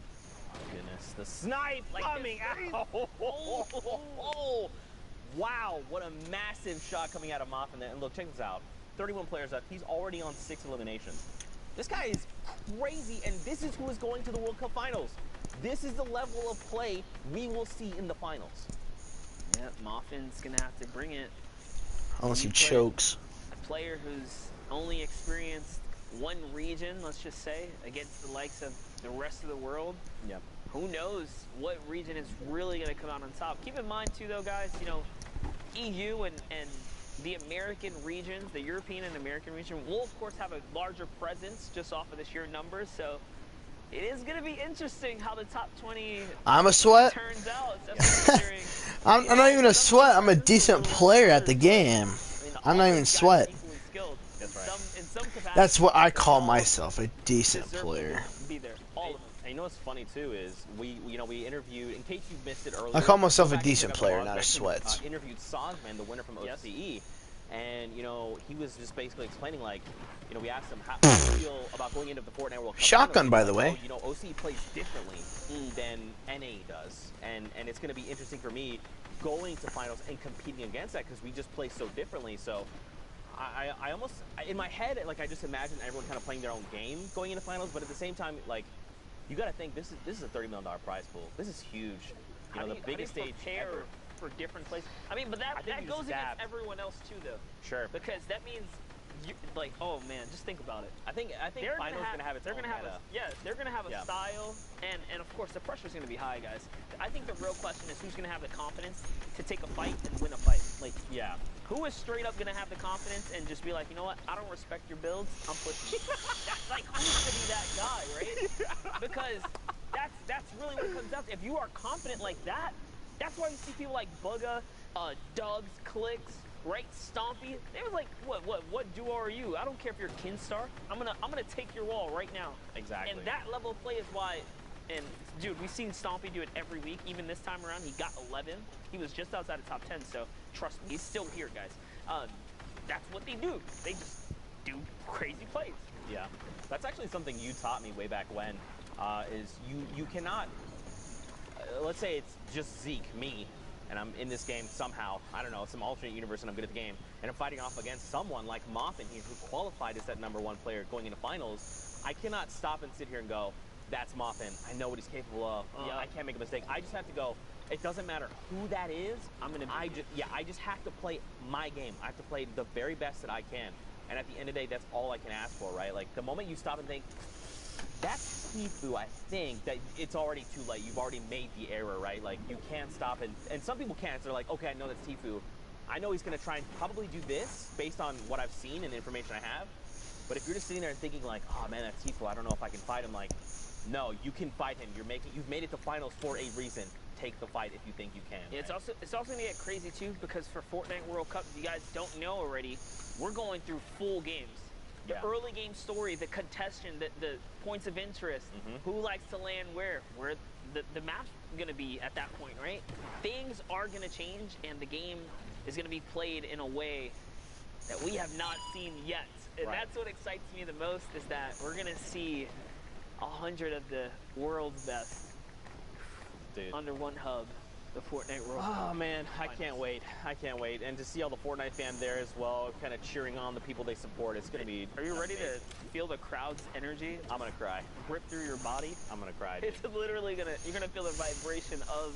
[SPEAKER 6] Oh goodness, the snipe coming out! Oh, wow, what a massive shot coming out of Muffin there. And look, check this out. 31 players left. He's already on 6 eliminations. This guy is crazy, and this is who is going to the World Cup Finals. This is the level of play we will see in the finals.
[SPEAKER 13] Yeah, Muffin's gonna have to bring it.
[SPEAKER 4] Unless he chokes.
[SPEAKER 13] A player who's only experienced one region, let's just say, against the likes of the rest of the world.
[SPEAKER 6] Yep.
[SPEAKER 13] Who knows what region is really gonna come out on top. Keep in mind too though, guys, you know, EU and the American regions, the European and American region, will of course have a larger presence just off of the sheer numbers, so it is going to be interesting how the top 20
[SPEAKER 4] I'm a sweat.
[SPEAKER 13] turns out.
[SPEAKER 4] I'm not even a sweat. I'm a decent player at the game. I'm not even sweat. That's what I call myself, a decent player.
[SPEAKER 13] Be there, all of them.
[SPEAKER 6] And you know what's funny too is we interviewed, in case you missed it earlier.
[SPEAKER 4] I call myself a decent player, not a sweat.
[SPEAKER 6] Interviewed Sogman, the winner from OCE, and you know he was just basically explaining like, you know, we asked him how do you feel about going into the Fortnite World Cup.
[SPEAKER 4] Shotgun, by the way.
[SPEAKER 6] You know, OCE plays differently than NA does, and it's going to be interesting for me going to finals and competing against that because we just play so differently. So I almost in my head like I just imagine everyone kind of playing their own game going into finals, but at the same time like. You got to think this is a $30 million prize pool. This is huge. You know, the biggest stage ever
[SPEAKER 13] for different places. I mean, but that goes against everyone else too, though.
[SPEAKER 6] Sure.
[SPEAKER 13] Because that means, like, oh man, just think about it.
[SPEAKER 6] I think finals gonna have its own meta.
[SPEAKER 13] They're gonna have a style, and of course the pressure's gonna be high, guys. I think the real question is who's gonna have the confidence to take a fight and win a fight. Like, who is straight up gonna have the confidence and just be like, you know what, I don't respect your builds, I'm pushing. That's like who's gonna be that guy, right? Because that's really what it comes down to. If you are confident like that, that's why you see people like Bugga, Dubs, Clicks, right? Stompy. They was like, what duo are you? I don't care if you're Kinstar. I'm gonna take your wall right now.
[SPEAKER 6] Exactly.
[SPEAKER 13] And that level of play is why. And dude, we've seen Stompy do it every week. Even this time around, he got 11. He was just outside of top 10. So trust me, he's still here, guys. That's what they do. They just do crazy plays.
[SPEAKER 6] Yeah, that's actually something you taught me way back when. Is you cannot. Let's say it's just Zeke, me, and I'm in this game somehow. I don't know, some alternate universe, and I'm good at the game, and I'm fighting off against someone like Muffin here, who qualified as that #1 player going into finals. I cannot stop and sit here and go, that's Muffin. I know what he's capable of. I can't make a mistake. I just have to go. It doesn't matter who that is. I just have to play my game. I have to play the very best that I can. And at the end of the day, that's all I can ask for, right? Like the moment you stop and think, that's Tfue, I think that it's already too late. You've already made the error, right? Like you can't stop and some people can't. So they're like, okay, I know that's Tfue. I know he's gonna try and probably do this based on what I've seen and the information I have. But if you're just sitting there and thinking like, oh man, that's Tfue, I don't know if I can fight him, like, no, you can fight him. You've made it to finals for a reason. Take the fight if you think you can.
[SPEAKER 13] Yeah,
[SPEAKER 6] right?
[SPEAKER 13] It's also gonna get crazy too because for Fortnite World Cup, if you guys don't know already, we're going through full games. The early game story, the contestant, the points of interest, who likes to land where the map's gonna be at that point, right? Things are gonna change, and the game is gonna be played in a way that we have not seen yet. And that's what excites me the most is that we're gonna see 100 of the world's best under one hub, the Fortnite World Cup.
[SPEAKER 6] Oh man, I can't wait. I can't wait. And to see all the Fortnite fans there as well, kind of cheering on the people they support, it's gonna be.
[SPEAKER 13] Are you ready to feel the crowd's energy?
[SPEAKER 6] I'm gonna cry.
[SPEAKER 13] Rip through your body.
[SPEAKER 6] I'm gonna cry. Dude.
[SPEAKER 13] It's literally you're gonna feel the vibration of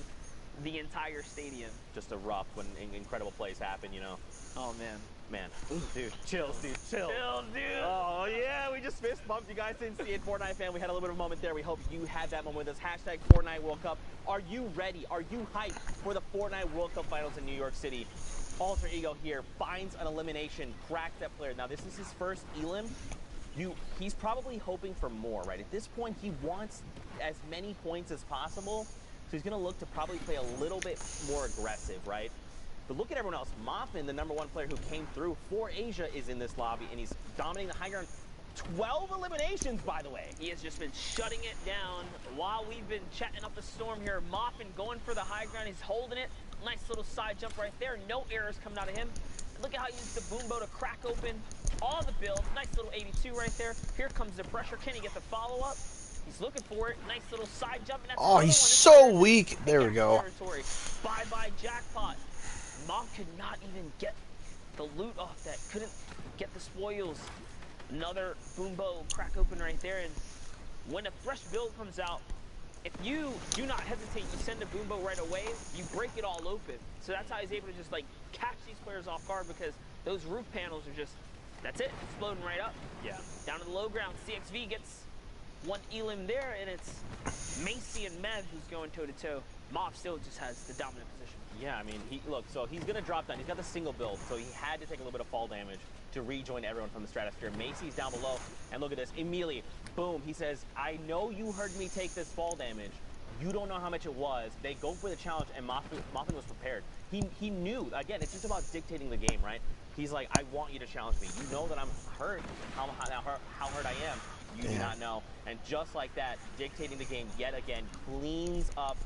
[SPEAKER 13] the entire stadium.
[SPEAKER 6] Just erupt when incredible plays happen, you know.
[SPEAKER 13] Oh man.
[SPEAKER 6] Man, dude, chills, dude, chills.
[SPEAKER 13] Chills, dude.
[SPEAKER 6] Oh yeah, we just fist bumped. You guys didn't see it, Fortnite fan. We had a little bit of a moment there. We hope you had that moment with us. Hashtag Fortnite World Cup. Are you ready? Are you hyped for the Fortnite World Cup Finals in New York City? Alter Ego here finds an elimination, cracks that player. Now this is his first elim. He's probably hoping for more, right? At this point, he wants as many points as possible. So he's gonna look to probably play a little bit more aggressive, right? But look at everyone else. Moffin, the #1 player who came through for Asia, is in this lobby, and he's dominating the high ground. 12 eliminations, by the way.
[SPEAKER 13] He has just been shutting it down while we've been chatting up the storm here. Moffin going for the high ground. He's holding it. Nice little side jump right there. No errors coming out of him. Look at how he used the boom bow to crack open all the builds. Nice little 82 right there. Here comes the pressure. Can he get the follow-up? He's looking for it. Nice little side jump. And that's
[SPEAKER 4] oh, he's so weak. There we go.
[SPEAKER 13] Bye-bye jackpot. Moff could not even get the loot off that. Couldn't get the spoils. Another boom bow crack open right there. And when a fresh build comes out, if you do not hesitate, you send a boom bow right away, you break it all open. So that's how he's able to just like catch these players off guard, because those roof panels are just, that's it, exploding right up.
[SPEAKER 6] Yeah.
[SPEAKER 13] Down to the low ground, CXV gets one elim there, and it's Macy and Mev who's going toe-to-toe. Moff still just has the dominant position.
[SPEAKER 6] Yeah, I mean, look, so he's going to drop down. He's got the single build, so he had to take a little bit of fall damage to rejoin everyone from the stratosphere. Macy's down below, and look at this. Immediately, boom, he says, I know you heard me take this fall damage. You don't know how much it was. They go for the challenge, and Moffin was prepared. He knew. Again, it's just about dictating the game, right? He's like, I want you to challenge me. You know that I'm hurt, how hurt I am. You do not know. And just like that, dictating the game yet again, cleans up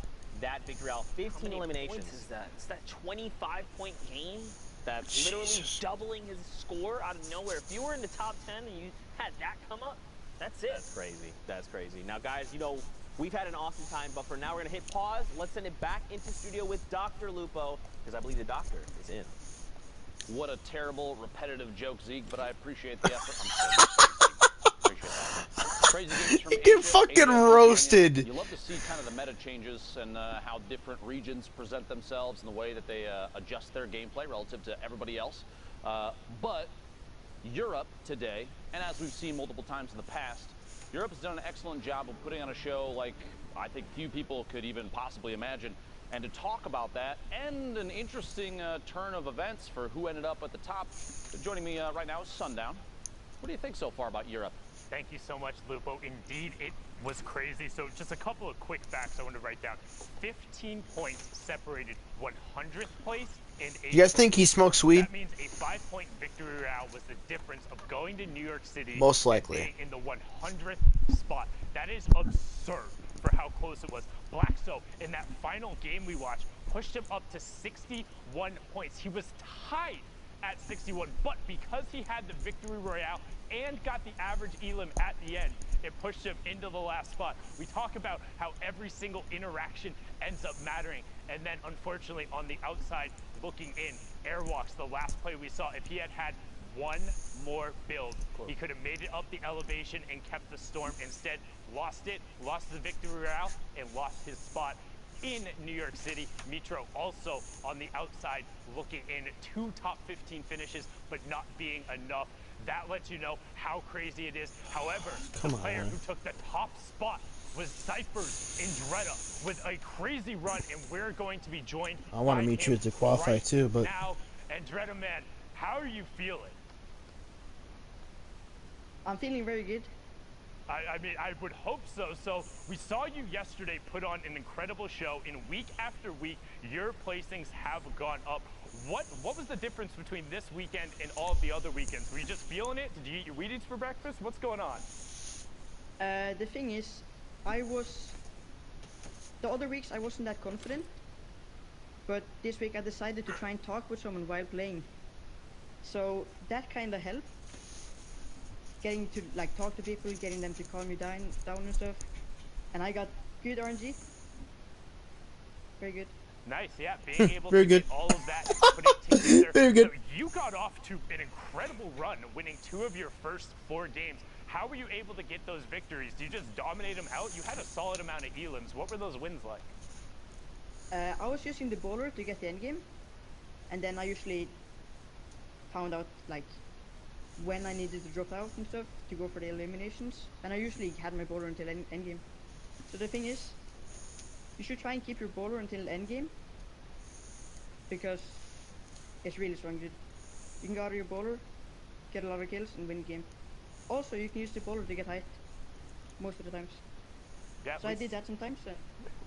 [SPEAKER 6] that victory out. 15 eliminations.
[SPEAKER 13] Points is that? It's that 25-point game. That's literally doubling his score out of nowhere. If you were in the top 10 and you had that come up, that's it.
[SPEAKER 6] That's crazy. That's crazy. Now, guys, you know, we've had an awesome time, but for now, we're going to hit pause. Let's send it back into studio with Dr. Lupo, because I believe the doctor is in.
[SPEAKER 2] What a terrible, repetitive joke, Zeke, but I appreciate the effort. I'm appreciate that. Crazy games from
[SPEAKER 4] you get fucking roasted.
[SPEAKER 2] You love to see kind of the meta changes and how different regions present themselves and the way that they adjust their gameplay relative to everybody else. But Europe today, and as we've seen multiple times in the past, Europe has done an excellent job of putting on a show like I think few people could even possibly imagine. And to talk about that and an interesting turn of events for who ended up at the top, joining me right now is Sundown. What do you think so far about Europe?
[SPEAKER 1] Thank you so much, Lupo. Indeed, it was crazy. So just a couple of quick facts I want to write down. 15 points separated 100th place and 8th.
[SPEAKER 4] You guys think he smokes weed?
[SPEAKER 1] That means a 5-point victory route was the difference of going to New York City.
[SPEAKER 4] Most likely.
[SPEAKER 1] In the 100th spot. That is absurd for how close it was. Blackso, in that final game we watched, pushed him up to 61 points. He was tied at 61, but because he had the victory royale and got the average elim at the end, it pushed him into the last spot. We talk about how every single interaction ends up mattering, and then unfortunately on the outside looking in, Airwalks, the last play we saw, if he had had one more build, he could have made it up the elevation and kept the storm. Instead, lost it, lost the victory royale, and lost his spot in New York City. Mitro also on the outside looking in, 2 top 15 finishes, but not being enough. That lets you know how crazy it is. However, the player who took the top spot was Cyphers in Dreda with a crazy run, and we're going to be joined.
[SPEAKER 4] I want to meet you to qualify too, but
[SPEAKER 1] now, and Dreda man, how are you feeling?
[SPEAKER 14] I'm feeling very good.
[SPEAKER 1] I mean, I would hope so. So we saw you yesterday put on an incredible show. In week after week, your placings have gone up. What was the difference between this weekend and all of the other weekends? Were you just feeling it? Did you eat your Wheaties for breakfast? What's going on?
[SPEAKER 14] The thing is, the other weeks I wasn't that confident, but this week I decided to try and talk with someone while playing. So that kind of helped. Getting to like talk to people, getting them to calm me down and stuff. And I got good RNG. Very good.
[SPEAKER 1] Nice, yeah, being able to get all of that and put it together.
[SPEAKER 4] Very good.
[SPEAKER 1] So you got off to an incredible run, winning 2 of your first 4 games. How were you able to get those victories? Did you just dominate them out? You had a solid amount of elims. What were those wins like?
[SPEAKER 14] I was using the bowler to get the end game, and then I usually found out like when I needed to drop out and stuff to go for the eliminations, and I usually had my bowler until end game. So the thing is, you should try and keep your bowler until end game, because it's really strong, dude. You can go out of your bowler, get a lot of kills, and win the game. Also, you can use the bowler to get height most of the times.
[SPEAKER 1] Yeah,
[SPEAKER 14] so I did that sometimes.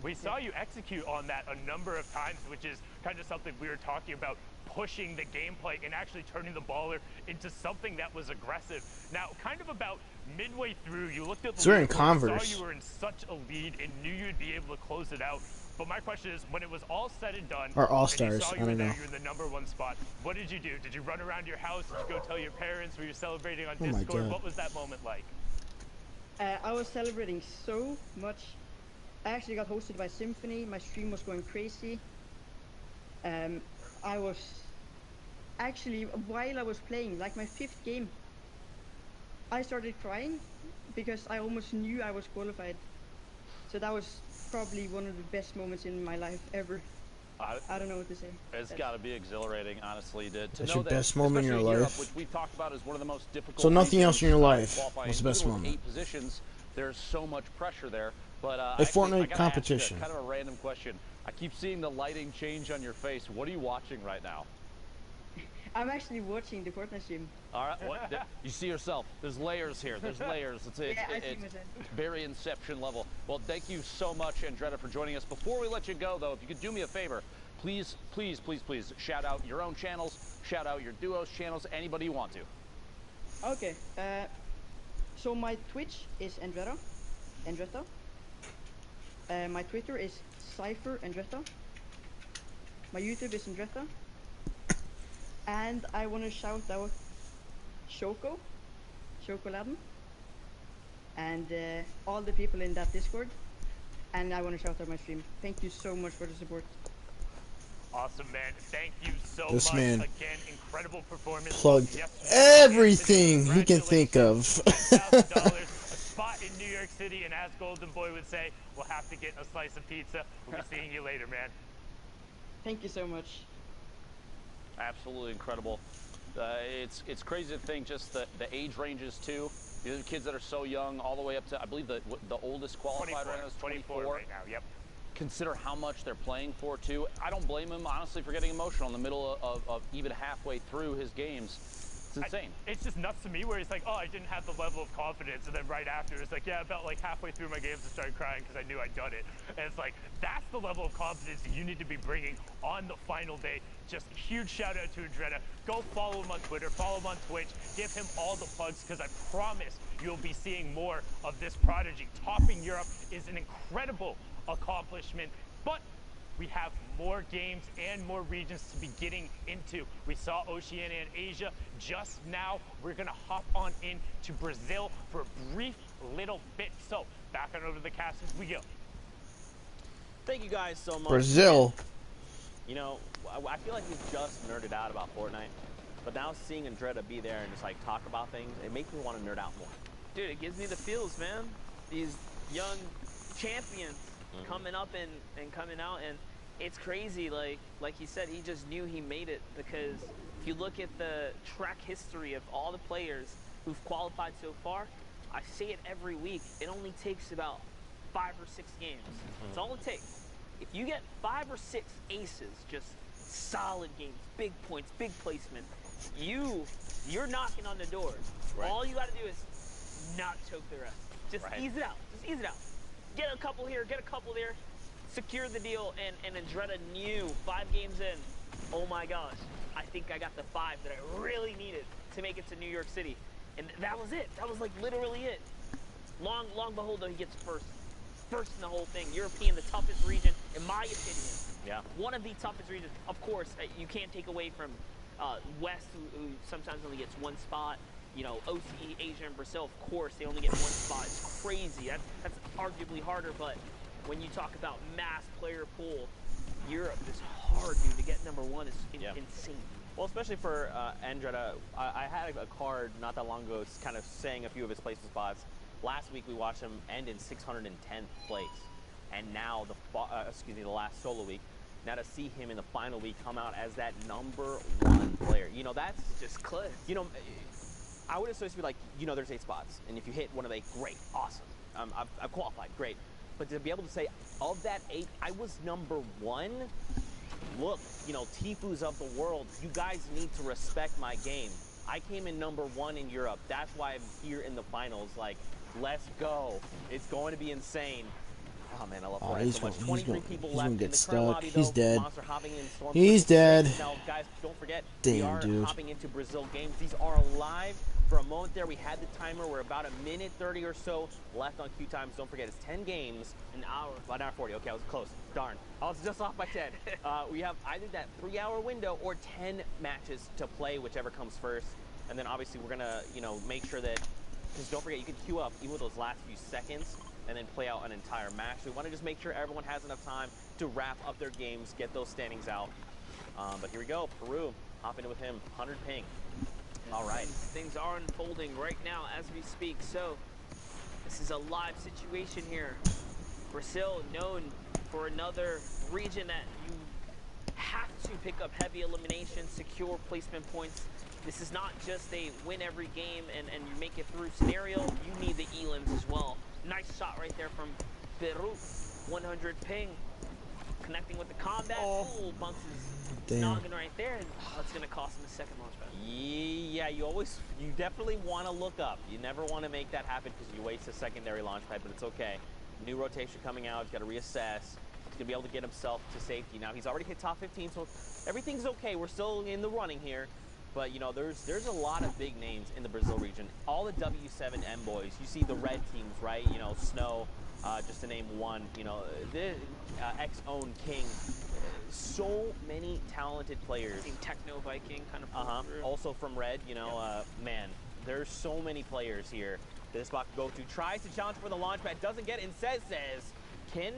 [SPEAKER 1] We saw you execute on that a number of times, which is kind of something we were talking about, pushing the gameplay and actually turning the baller into something that was aggressive. Now, kind of about midway through, you looked at the
[SPEAKER 4] we're in
[SPEAKER 1] leaderboard,
[SPEAKER 4] Converse.
[SPEAKER 1] saw you were in such a lead and knew you'd be able to close it out. But my question is, when it was all said and done,
[SPEAKER 4] Or All
[SPEAKER 1] and you
[SPEAKER 4] Stars,
[SPEAKER 1] saw
[SPEAKER 4] I
[SPEAKER 1] you were
[SPEAKER 4] don't
[SPEAKER 1] there,
[SPEAKER 4] know.
[SPEAKER 1] you were in the #1 spot, what did you do? Did you run around your house? Did you go tell your parents? Were you celebrating on
[SPEAKER 4] Oh my
[SPEAKER 1] Discord?
[SPEAKER 4] God.
[SPEAKER 1] What was that moment like?
[SPEAKER 14] I was celebrating so much. I actually got hosted by Symphony. My stream was going crazy. I was actually, while I was playing, like my 5th game, I started crying because I almost knew I was qualified. So that was probably one of the best moments in my life ever. I don't know what to say.
[SPEAKER 2] It's got to be exhilarating, honestly, to
[SPEAKER 4] That's
[SPEAKER 2] know
[SPEAKER 4] your
[SPEAKER 2] that,
[SPEAKER 4] best moment in your
[SPEAKER 2] especially Europe,
[SPEAKER 4] life?
[SPEAKER 2] which we've talked about as one of the most difficult.
[SPEAKER 4] So nothing else in your
[SPEAKER 2] regions,
[SPEAKER 4] life
[SPEAKER 2] qualifying.
[SPEAKER 4] was the best
[SPEAKER 2] Even with
[SPEAKER 4] moment?
[SPEAKER 2] 8 positions, there's so much pressure there. But
[SPEAKER 4] A
[SPEAKER 2] actually,
[SPEAKER 4] Fortnite
[SPEAKER 2] I gotta
[SPEAKER 4] competition.
[SPEAKER 2] ask you kind of a random question. I keep seeing the lighting change on your face. What are you watching right now?
[SPEAKER 14] I'm actually watching the Fortnite stream.
[SPEAKER 2] All right, what, you see yourself. There's layers here. There's layers. It's very Inception level. Well, thank you so much, Andretta, for joining us. Before we let you go, though, if you could do me a favor, please, please, please, please shout out your own channels, shout out your duos channels, anybody you want to.
[SPEAKER 14] Okay. So my Twitch is Andretta. My Twitter is Cypher Andretta. My YouTube is Andretta. And I want to shout out Shoko Laden, and all the people in that Discord. And I want to shout out my stream. Thank you so much for the support.
[SPEAKER 1] Awesome, man. Thank you so
[SPEAKER 4] This
[SPEAKER 1] much.
[SPEAKER 4] man
[SPEAKER 1] Again, incredible performance.
[SPEAKER 4] plugged
[SPEAKER 1] Yesterday.
[SPEAKER 4] everything he can think of.
[SPEAKER 1] $10,000, a spot in New York City, and as Golden Boy would say, we'll have to get a slice of pizza. We'll be seeing you later, man.
[SPEAKER 14] Thank you so much.
[SPEAKER 2] Absolutely incredible. It's crazy to think just the age ranges too. These are kids that are so young, all the way up to, I believe the oldest qualified right now is 24
[SPEAKER 1] right now. Yep.
[SPEAKER 2] Consider how much they're playing for too. I don't blame him honestly for getting emotional in the middle of even halfway through his games. It's insane.
[SPEAKER 1] It's just nuts to me where he's like, oh, I didn't have the level of confidence, and then right after it's like, yeah, about like halfway through my games I started crying because I knew I'd done it. And it's like, that's the level of confidence that you need to be bringing on the final day. Just huge shout out to Andretta. Go follow him on Twitter, follow him on Twitch, give him all the plugs, because I promise you'll be seeing more of this prodigy. Topping Europe is an incredible accomplishment, but we have more games and more regions to be getting into. We saw Oceania and Asia. Just now, we're gonna hop on in to Brazil for a brief little bit. So, back on over to the cast as we go.
[SPEAKER 6] Thank you guys so much.
[SPEAKER 4] Brazil.
[SPEAKER 6] You know, I feel like we've just nerded out about Fortnite, but now seeing Andretta be there and just like talk about things, it makes me want to nerd out more.
[SPEAKER 13] Dude, it gives me the feels, man. These young champions coming up and coming out, and it's crazy. Like he said, he just knew he made it, because if you look at the track history of all the players who've qualified so far, I say it every week, it only takes about 5 or 6 games. That's all it takes. If you get 5 or 6 aces, just solid games, big points, big placement, you're knocking on the doors. Right. All you got to do is not choke the rest. Just ease it out. Just ease it out. Get a couple here, get a couple there, secure the deal, and Andretta knew 5 games in, oh my gosh, I think I got the 5 that I really needed to make it to New York City. And that was it. That was like literally it. Long behold, though, he gets first in the whole thing. European, the toughest region, in my opinion.
[SPEAKER 6] Yeah.
[SPEAKER 13] One of the toughest regions. Of course, you can't take away from West, who sometimes only gets 1 spot. You know, OCE, Asia, and Brazil, of course, they only get 1 spot. It's crazy. That's arguably harder, but when you talk about mass player pool, Europe is hard, dude. To get #1 is insane.
[SPEAKER 6] Well, especially for Andretta, I had a card not that long ago kind of saying a few of his placement spots. Last week we watched him end in 610th place, and now the last solo week Now to see him in the final week come out as that #1 player, you know, that's
[SPEAKER 13] just clip.
[SPEAKER 6] You know, I would associate like, you know, there's 8 spots, and if you hit one of 8, great, awesome. I've qualified, great. But to be able to say, of that 8, I was #1. Look, you know, Tifus of the world, you guys need to respect my game. I came in #1 in Europe. That's why I'm here in the finals. Like, let's go. It's going to be insane. Oh man, I love Fortnite so much. 23 people left in the current lobby, though.
[SPEAKER 4] He's dead.
[SPEAKER 6] Monster hopping in Storm
[SPEAKER 4] He's dead.
[SPEAKER 6] Now, guys, don't forget,
[SPEAKER 4] Damn,
[SPEAKER 6] we are
[SPEAKER 4] dude.
[SPEAKER 6] hopping into Brazil games. These are live. For a moment there, we had the timer. We're about 1:30 or so left on queue times. Don't forget, it's 10 games.
[SPEAKER 13] An hour.
[SPEAKER 6] About an hour 40. Okay, I was close. Darn. I was just off by 10. We have either that 3-hour window or 10 matches to play, whichever comes first. And then obviously we're gonna, you know, make sure that, because don't forget, you can queue up even with those last few seconds and then play out an entire match. We want to just make sure everyone has enough time to wrap up their games, get those standings out. But here we go, Peru, hop into with him, 100 ping. All right.
[SPEAKER 13] Things are unfolding right now as we speak. So this is a live situation here. Brazil, known for another region that you have to pick up heavy elimination, secure placement points. This is not just a win every game and you make it through scenario. You need the elims as well. Nice shot right there from Peru. 100 ping. Connecting with the combat. Oh, bunks his noggin right there. And that's going to cost him a second launch pad.
[SPEAKER 6] Yeah, you definitely want to look up. You never want to make that happen because you waste a secondary launch pad, but it's okay. New rotation coming out. He's got to reassess. He's going to be able to get himself to safety. Now, he's already hit top 15, so everything's okay. We're still in the running here. But, you know, there's a lot of big names in the Brazil region. All the W7M boys. You see the red teams, right? You know, Snow, just to name one. You know, the X-Own King. So many talented players.
[SPEAKER 13] Team Techno Viking kind of.
[SPEAKER 6] Also from Red, you know, man, there's so many players here that this bot can go to. Tries to challenge for the launch pad, doesn't get it, and says, Kin,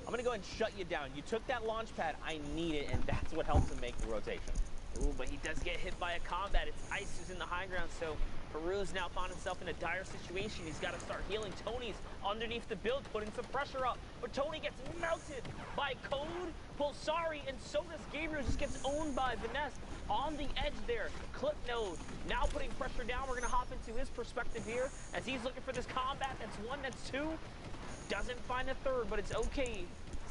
[SPEAKER 6] I'm gonna go ahead and shut you down. You took that launch pad, I need it, and that's what helps him make the rotation.
[SPEAKER 13] Ooh, but he does get hit by a combat. It's Ice who's in the high ground, so Peru's now found himself in a dire situation. He's got to start healing. Tony's underneath the build, putting some pressure up, but Tony gets melted by Code, Pulsari, and so does Gabriel. Just gets owned by Vanessa on the edge there. Clipnode now putting pressure down. We're going to hop into his perspective here as he's looking for this combat. That's 1, that's 2. Doesn't find a 3rd, but it's okay.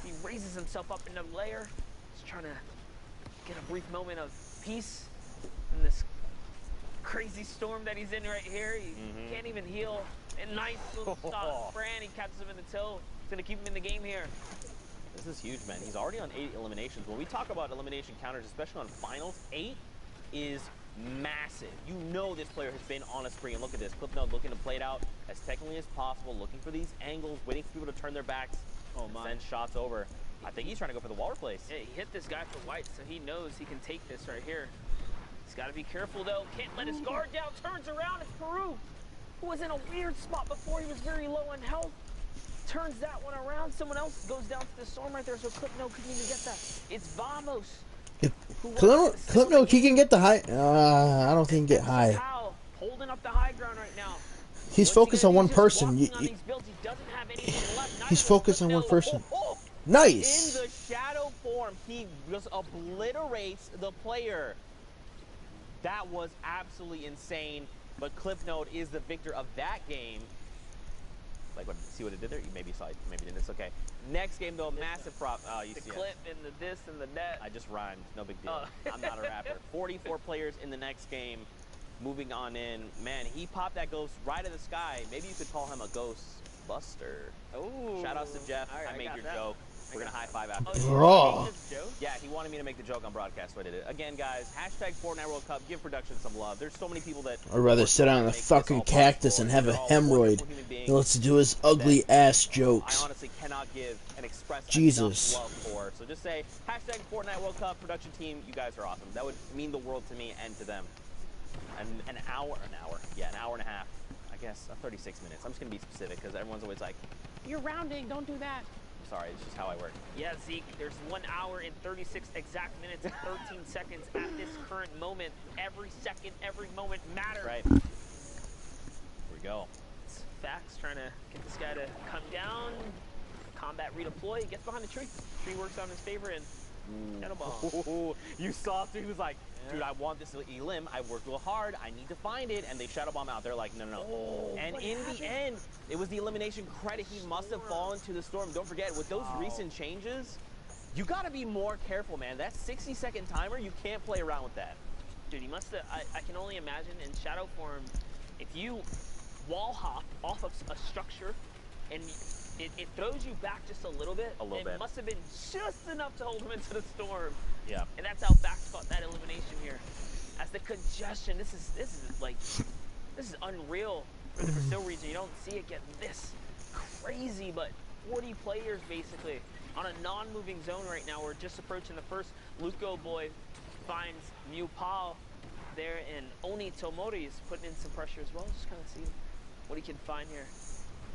[SPEAKER 13] He raises himself up in the layer. He's trying to get a brief moment of peace in this crazy storm that he's in right here. He can't even heal. And nice little stop. Fran, he catches him in the toe. He's going to keep him in the game here.
[SPEAKER 6] This is huge, man. He's already on 8 eliminations. When we talk about elimination counters, especially on finals, 8 is massive. You know this player has been on a spree. And look at this. Clipnode looking to play it out as technically as possible, looking for these angles, waiting for people to turn their backs. Oh, my. Send shots over. I think he's trying to go for the wall replace.
[SPEAKER 13] Yeah, he hit this guy for white, so he knows he can take this right here. He's got to be careful, though. Can't let his guard down. Turns around. It's Peru, who was in a weird spot before. He was very low on health. Turns that one around. Someone else goes down to the storm right there, so Clipnode couldn't even get that. It's Vamos.
[SPEAKER 4] Clipnode, he can get the high. I don't think he can get high.
[SPEAKER 13] Holding up the high ground right now.
[SPEAKER 4] He's focused on one person. He's focused on one person. Nice.
[SPEAKER 6] In the shadow form, he just obliterates the player. That was absolutely insane. But Clipnode is the victor of that game. Like, what? See what it did there? You maybe saw it. Maybe didn't. It's okay. Next game though, massive prop. Oh, you see
[SPEAKER 13] the clip and the this and the net.
[SPEAKER 6] I just rhymed. No big deal. I'm not a rapper. 44 players in the next game. Moving on in. Man, he popped that ghost right in the sky. Maybe you could call him a ghost buster.
[SPEAKER 13] Oh.
[SPEAKER 6] Shout outs to Jeff.
[SPEAKER 13] Right,
[SPEAKER 6] I made your joke. We're gonna high five after. Yeah, he wanted me to make the joke on broadcast, so I did it. Again, guys, hashtag Fortnite World Cup. Give production some love. There's so many people that.
[SPEAKER 4] I'd rather sit on a fucking cactus and have a hemorrhoid than let's do his ugly ass jokes.
[SPEAKER 6] I honestly cannot give and express
[SPEAKER 4] Jesus.
[SPEAKER 6] enough love for. So just say hashtag Fortnite World Cup production team. You guys are awesome. That would mean the world to me and to them. And an hour and a half. I guess 36 minutes. I'm just gonna be specific because everyone's always like,
[SPEAKER 13] "You're rounding. Don't do that."
[SPEAKER 6] Sorry, it's just how I work.
[SPEAKER 13] Yeah, Zeke, there's 1 hour and 36 exact minutes and 13 seconds at this current moment. Every second, every moment matters.
[SPEAKER 6] Right. Here we go.
[SPEAKER 13] It's Fax trying to get this guy to come down. Combat redeploy. He gets behind the tree. Tree works on his favor, and
[SPEAKER 6] Ooh. You saw, dude, he was like, dude, I want this elim. I worked real hard. I need to find it. And they shadow bomb out. They're like, no, no, no.
[SPEAKER 13] Oh,
[SPEAKER 6] and in the end, it was the elimination credit. He must have fallen to the storm. Don't forget, with those recent changes, you got to be more careful, man. That 60-second timer, you can't play around with that.
[SPEAKER 13] Dude, he must have, I can only imagine in shadow form, if you wall hop off of a structure and it throws you back just a little bit. It must have been just enough to hold him into the storm.
[SPEAKER 6] Yeah.
[SPEAKER 13] And that's how Fax caught that elimination here. As the congestion, this is unreal for the Brazil region. You don't see it get this crazy, but 40 players basically on a non-moving zone right now. We're just approaching the first. Luco boy finds Mew Pao there, and Oni Tomori is putting in some pressure as well. Just kind of see what he can find here.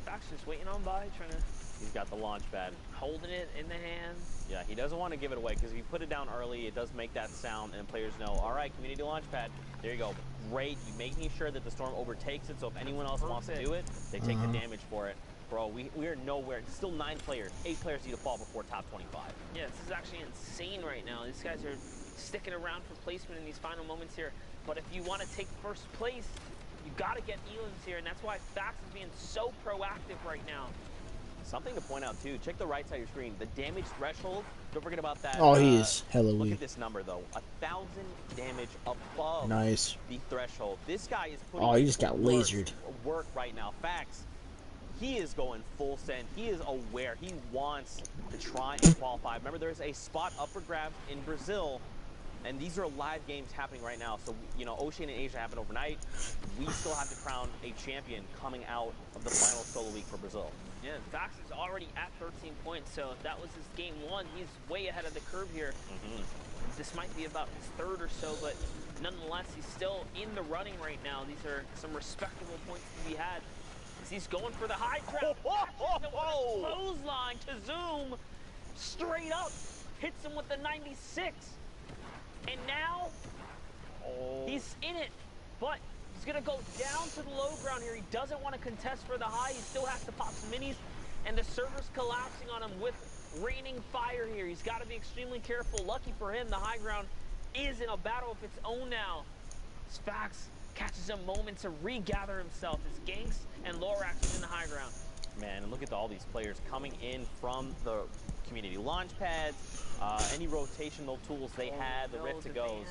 [SPEAKER 13] Fax just waiting on by, trying to...
[SPEAKER 6] He's got the launch pad.
[SPEAKER 13] Holding it in the hand.
[SPEAKER 6] Yeah, he doesn't want to give it away, because if you put it down early, it does make that sound, and players know, all right, community launch pad, there you go. Great, you making sure that the storm overtakes it, so if anyone else wants to do it, they take the damage for it. Bro, we are nowhere. Still 9 players. 8 players need to fall before top 25.
[SPEAKER 13] Yeah, this is actually insane right now. These guys are sticking around for placement in these final moments here. But if you want to take first place, you got to get elims here, and that's why Fax is being so proactive right now.
[SPEAKER 6] Something to point out too, check the right side of your screen. The damage threshold, don't forget about that.
[SPEAKER 4] Oh, he is hella
[SPEAKER 6] Look
[SPEAKER 4] weak.
[SPEAKER 6] at this number though, 1,000 damage above the threshold. This guy is putting
[SPEAKER 4] he just got lasered.
[SPEAKER 6] Work right now. Fax, he is going full send. He is aware. He wants to try and qualify. Remember, there's a spot up for grabs in Brazil, and these are live games happening right now. So, you know, Oceania and Asia happened overnight. We still have to crown a champion coming out of the final solo week for Brazil.
[SPEAKER 13] Yeah, Fax is already at 13 points, so if that was his game 1, he's way ahead of the curve here. This might be about his 3rd or so, but nonetheless, he's still in the running right now. These are some respectable points to be had. As he's going for the high ground. Clothesline to Zoom. Straight up. Hits him with the 96. And now, he's in it. But he's going to go down to the low ground here. He doesn't want to contest for the high. He still has to pop some minis. And the server's collapsing on him with raining fire here. He's got to be extremely careful. Lucky for him, the high ground is in a battle of its own now. Fax catches a moment to regather himself as Ganks and Lorax is in the high ground.
[SPEAKER 6] Man, and look at all these players coming in from the community launch pads, any rotational tools they had, the Rift to goes.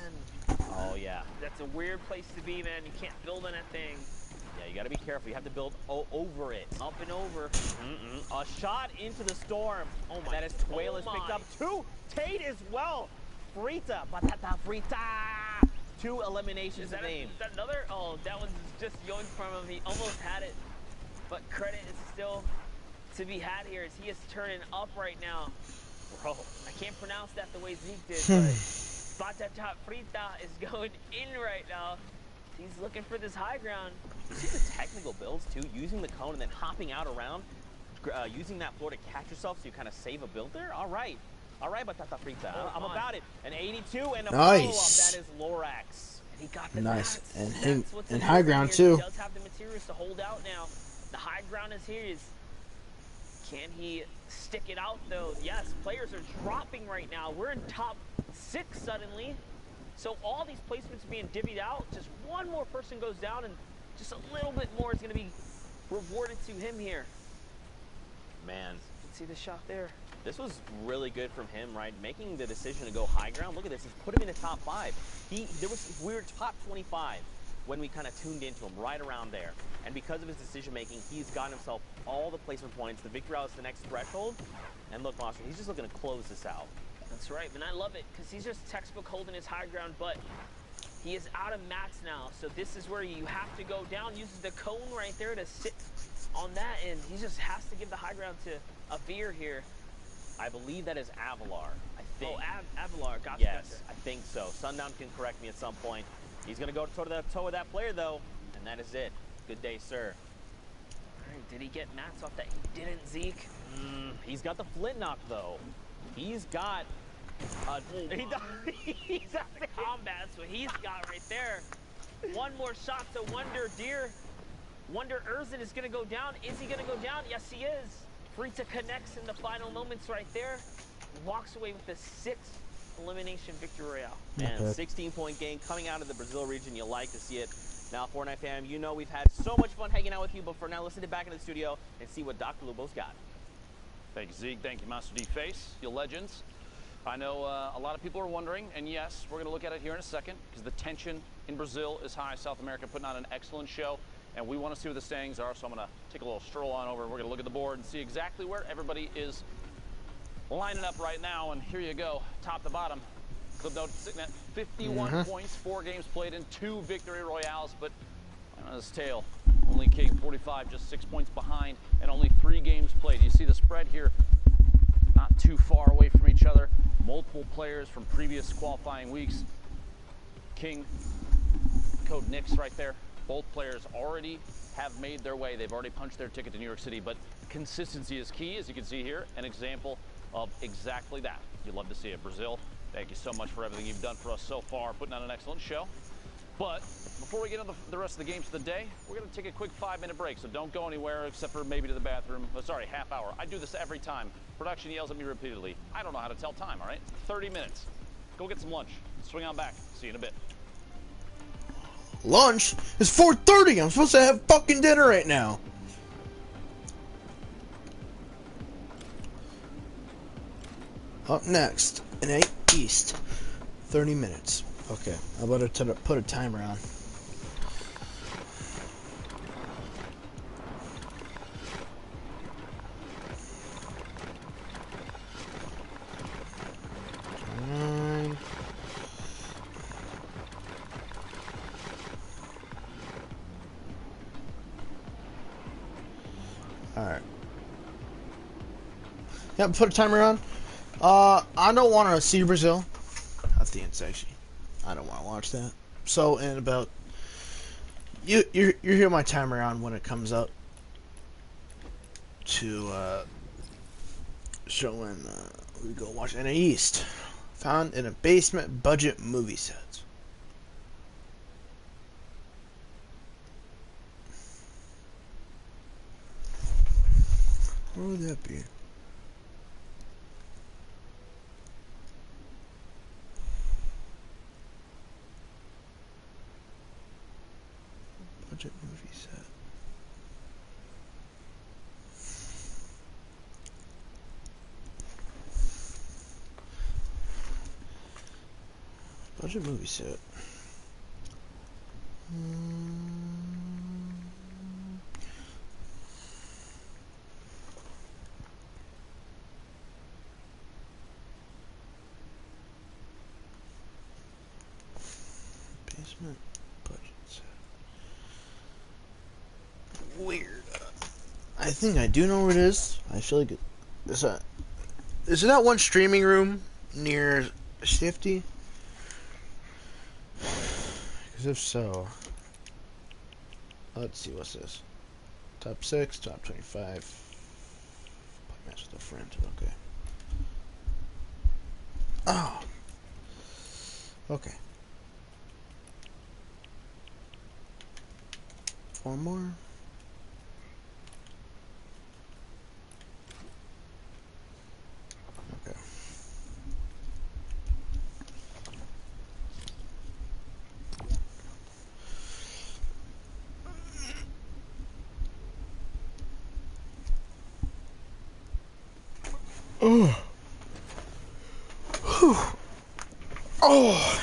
[SPEAKER 6] Oh yeah.
[SPEAKER 13] That's a weird place to be, man. You can't build on that thing.
[SPEAKER 6] Yeah, you gotta be careful. You have to build over it.
[SPEAKER 13] Up and over.
[SPEAKER 6] A shot into the storm. Oh my. That is Tuela is picked up. 2. Tate as well. Frita. Batata Frita. 2 eliminations of aim.
[SPEAKER 13] Is that another? Oh, that one's just yoinked from him. He almost had it. But credit is still to be had here as he is turning up right now. Bro, I can't pronounce that the way Zeke did, but Batata Frita is going in right now. He's looking for this high ground.
[SPEAKER 6] You see the technical builds too, using the cone and then hopping out around, using that floor to catch yourself so you kind of save a build there. All right, Batata Frita. I'm about it. An 82 and a follow-up. That is Lorax.
[SPEAKER 13] And he got the
[SPEAKER 4] nice.
[SPEAKER 13] Mats.
[SPEAKER 4] And high ground too.
[SPEAKER 13] He does have the materials to hold out now. The high ground is his. Can he stick it out though? Yes, players are dropping right now. We're in top 6 suddenly. So all these placements being divvied out. Just one more person goes down and just a little bit more is going to be rewarded to him here.
[SPEAKER 6] Man.
[SPEAKER 13] You can see the shot there.
[SPEAKER 6] This was really good from him, right? Making the decision to go high ground. Look at this. He's put him in the top 5. We were top 25 when we kind of tuned into him, right around there. And because of his decision making, he's gotten himself all the placement points. The victory route is the next threshold. And look, Monster, he's just looking to close this out.
[SPEAKER 13] That's right, and I love it because he's just textbook holding his high ground, but he is out of mats now. So this is where you have to go down, uses the cone right there to sit on that, and he just has to give the high ground to Avir here.
[SPEAKER 6] I believe that is Avalar, I think.
[SPEAKER 13] Oh, Avalar, gotcha.
[SPEAKER 6] Yes, I think so. Sundown can correct me at some point. He's going to go toe-to-toe with that player, though, and that is it. Good day, sir.
[SPEAKER 13] All right, did he get mats off that? He didn't, Zeke.
[SPEAKER 6] He's got the flint knock, though. He's got...
[SPEAKER 13] he's got the combat, so he's got right there. One more shot to Wonder Deer. Wonder Urzen is going to go down. Is he going to go down? Yes, he is. Frita connects in the final moments right there. Walks away with the 6th elimination victory royale.
[SPEAKER 6] And
[SPEAKER 4] Okay.
[SPEAKER 6] 16-point game coming out of the Brazil region. You like to see it. Now, Fortnite fam, you know we've had so much fun hanging out with you, but for now, let's sit back in the studio and see what Dr. Lubo's got.
[SPEAKER 2] Thank you, Zeke. Thank you, Master D Face, you legends. I know a lot of people are wondering, and yes, we're going to look at it here in a second, because the tension in Brazil is high. South America putting on an excellent show, and we want to see what the standings are, so I'm going to take a little stroll on over. We're going to look at the board and see exactly where everybody is lining up right now, and here you go, top to bottom. Clipnote sitting at 51 points, 4 games played in 2 victory royales, but on his tail, only King 45, just 6 points behind, and only 3 games played. You see the spread here, not too far away from each other. Multiple players from previous qualifying weeks. King, Code Nix right there. Both players already have made their way. They've already punched their ticket to New York City, but consistency is key, as you can see here, an example of exactly that. You'd love to see it. Brazil, thank you so much for everything you've done for us so far, putting on an excellent show. But before we get into the rest of the games of the day, we're going to take a quick 5-minute break, so don't go anywhere except for maybe to the bathroom. Oh, sorry, half hour. I do this every time. Production yells at me repeatedly. I don't know how to tell time, all right? 30 minutes. Go get some lunch. Swing on back. See you in a bit.
[SPEAKER 4] Lunch? It's 4:30. I'm supposed to have fucking dinner right now. Up next, NA East. 30 minutes. Okay, I better put a timer on. Alright. Yeah, put a timer on. I don't want to see Brazil. That's the end section. I don't want to watch that. So, in about... You hear my timer on when it comes up to show when we go watch NA East. Found in a basement budget movie set. Where would that be? Budget movie set. Budget movie set. Basement budget set. Weird. I think I do know where it is. I feel like is it that one streaming room near Shifty? Because if so, let's see, what's this? Top 6, top 25. Match with a friend. Okay. Oh. Okay. 4 more. Okay. Oh. Whew. Oh.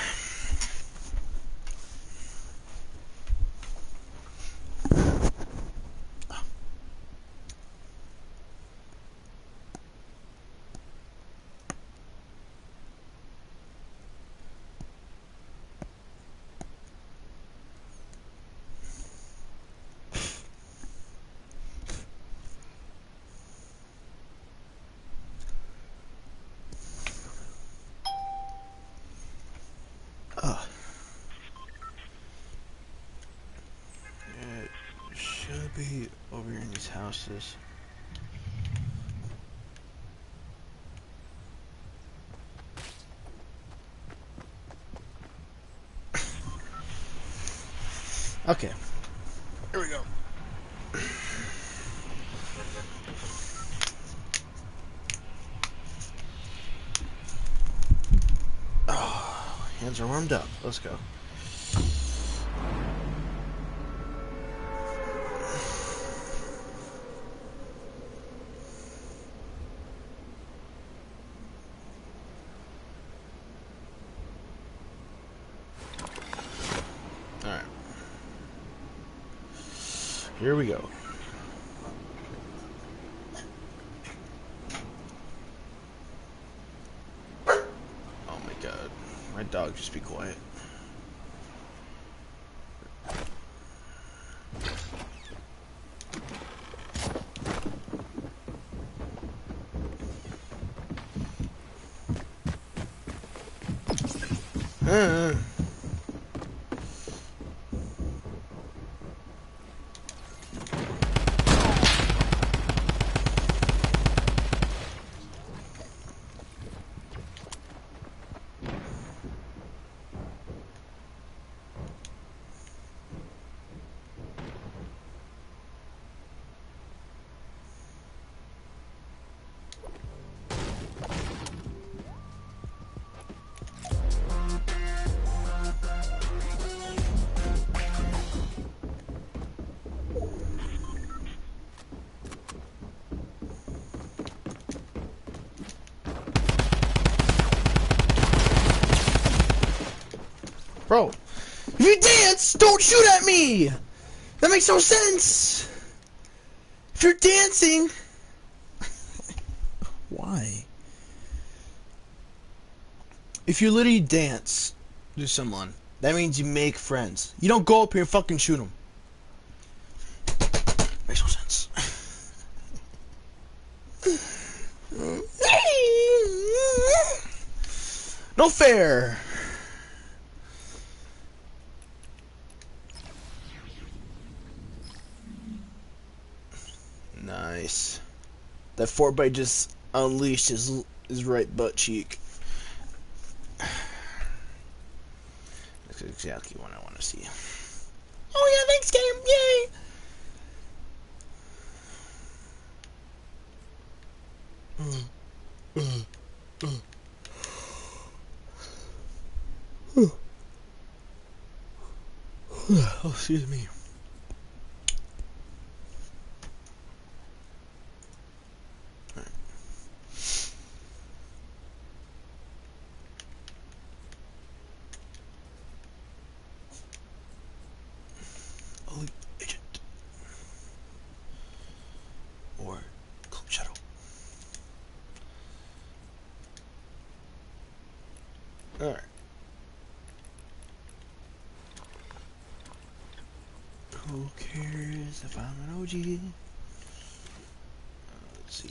[SPEAKER 4] It should be over here in these houses. Okay. Here we go. Fans are warmed up. Let's go. Alright. Here we go. My dog, just be quiet. Bro, if you dance, don't shoot at me! That makes no sense! If you're dancing... Why? If you literally dance to someone, that means you make friends. You don't go up here and fucking shoot them. Makes no sense. No fair! Nice. That 4x just unleashed his right butt cheek. That's exactly what I want to see. Oh yeah, thanks game, yay! Oh, excuse me. Or Cloak Shadow. Alright. Who cares if I'm an OG? Let's see.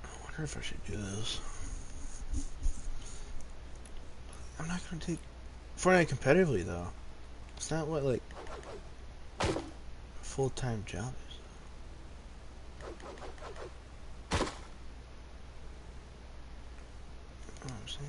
[SPEAKER 4] I wonder if I should do this. I'm not gonna take Fortnite competitively though. It's not what like a full-time job is. You know what I'm saying?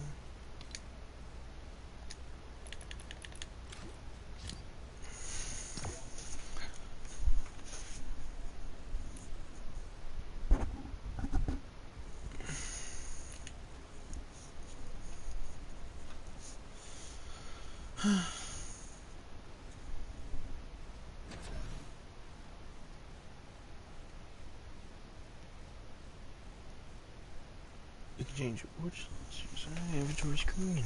[SPEAKER 4] You can change which inventory screen.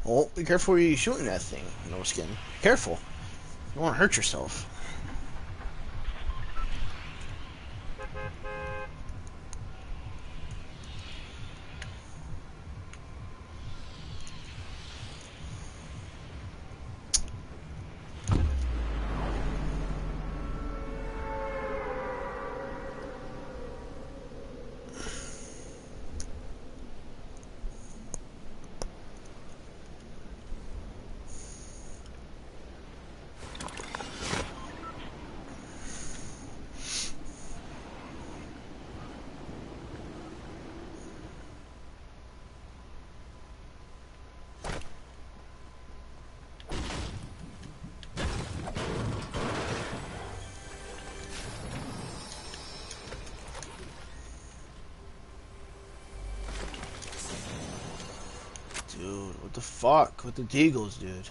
[SPEAKER 4] Oh, be careful where you're shooting that thing, no skin. Careful. You don't want to hurt yourself. Dude, what the fuck with the Deagles, dude?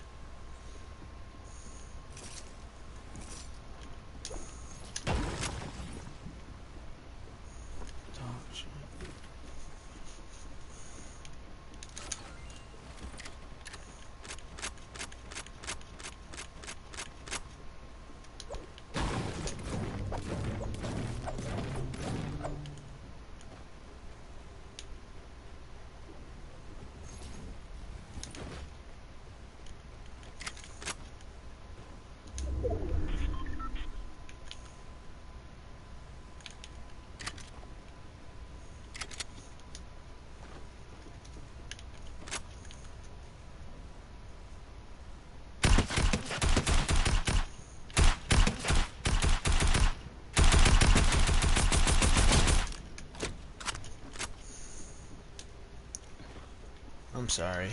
[SPEAKER 4] I'm sorry.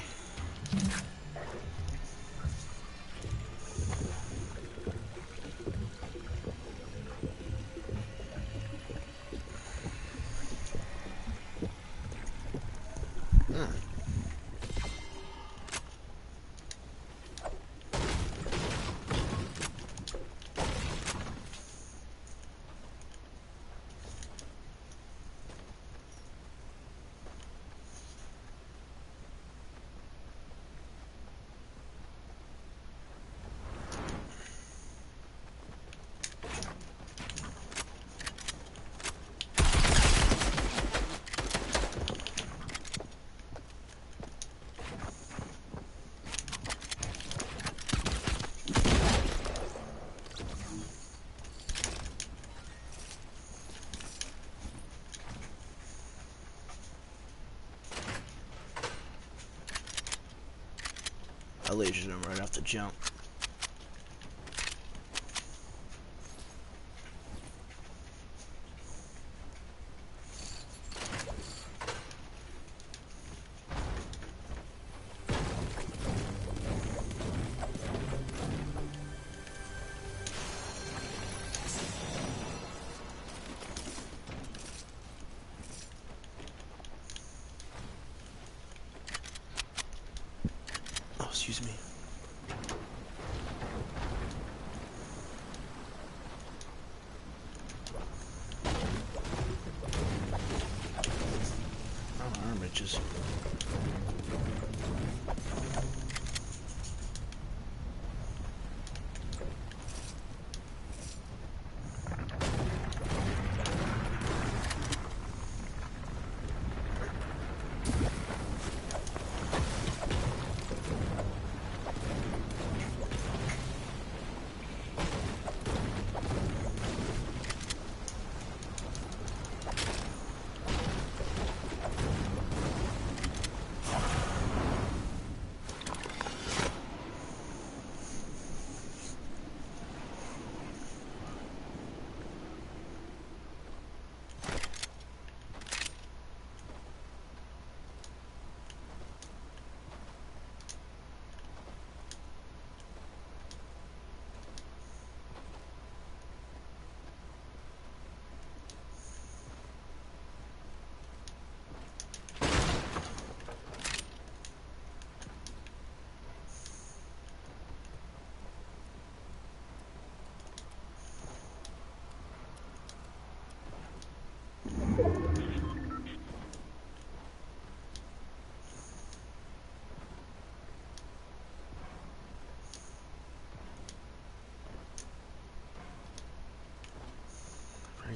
[SPEAKER 4] I lasered him right off the jump. Oh, excuse me.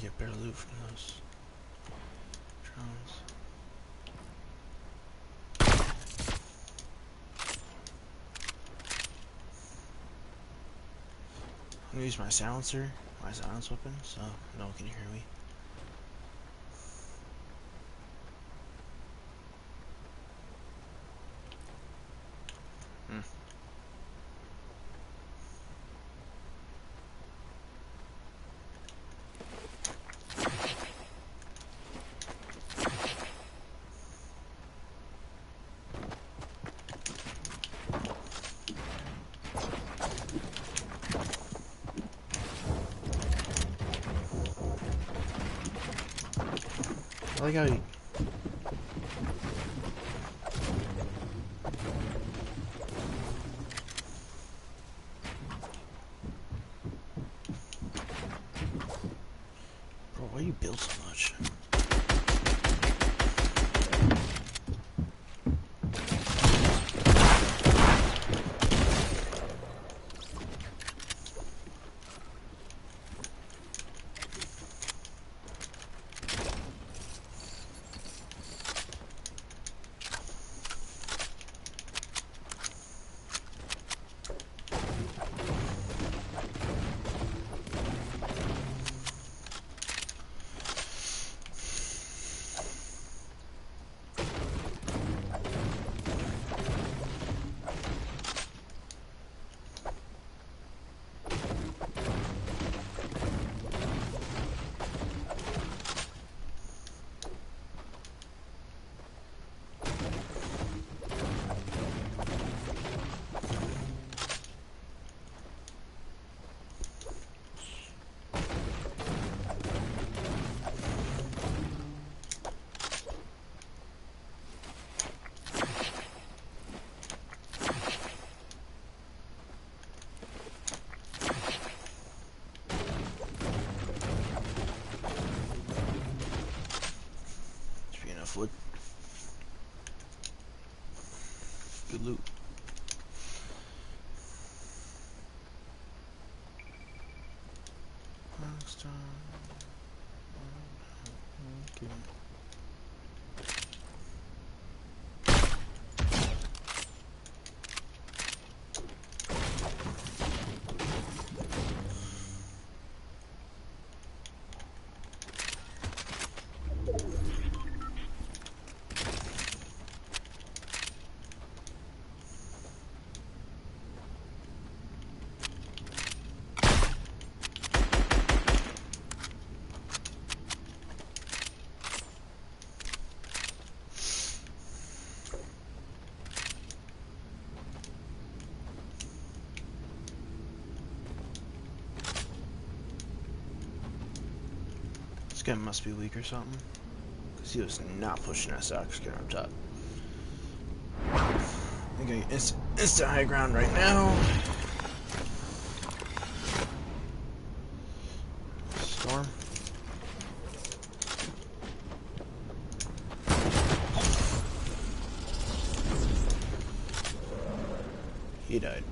[SPEAKER 4] get better loot from those drones. I'm gonna use my silencer, my silence weapon, so no one can hear me. I like how he... Bro, why you build so much? Wood. Good loot. Okay. This guy must be weak or something, because he was not pushing us out. Just getting up top. I think I instant high ground right now. Storm. He died.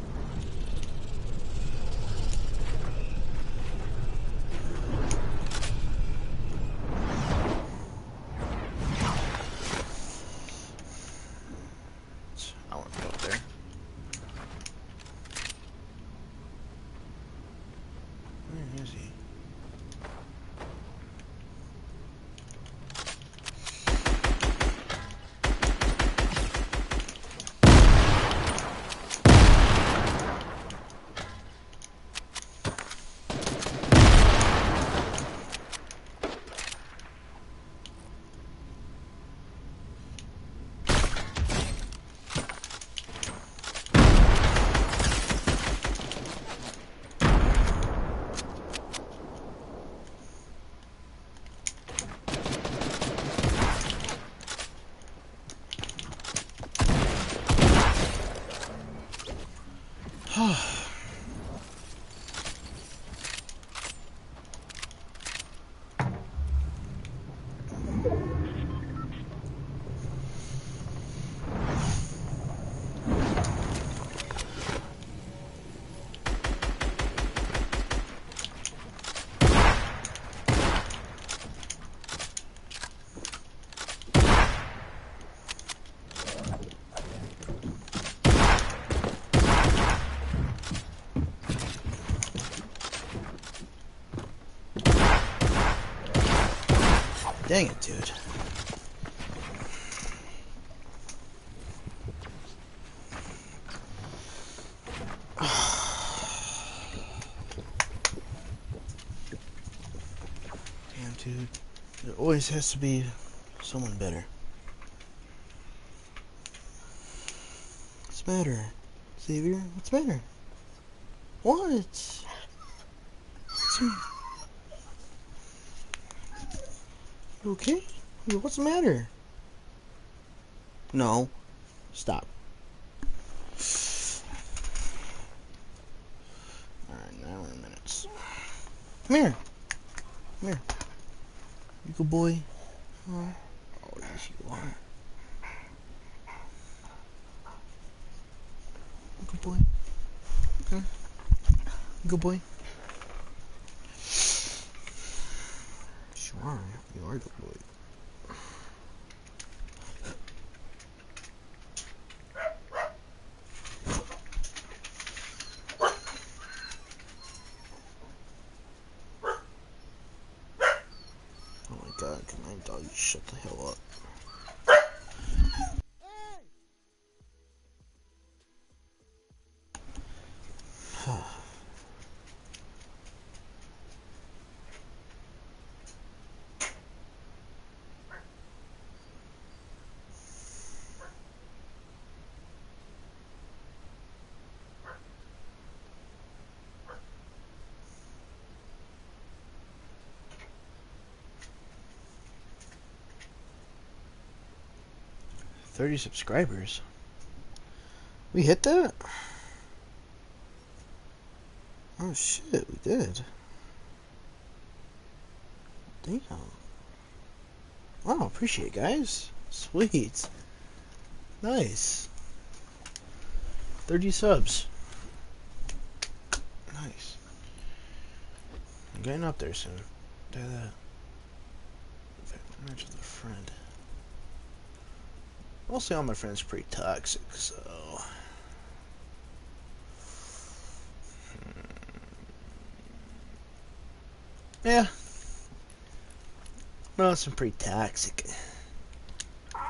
[SPEAKER 4] Dang it, dude. Damn, dude. There always has to be someone better. What's the matter? Xavier? What's the matter? What? You okay? What's the matter? No. Stop. Alright, now we're in minutes. Come here. Come here. You good boy? Oh, yes you are. Good boy. Huh? Good boy. Sure, you are a good boy. Oh my god, can my dog shut the hell up? $30 subscribers. We hit that? Oh shit, we did. Damn. Wow, appreciate it, guys. Sweet. Nice. 30 subs. Nice. I'm getting up there soon. Do that. In fact, match with a friend. Mostly all my friends are pretty toxic, so... Yeah. No, some pretty toxic. I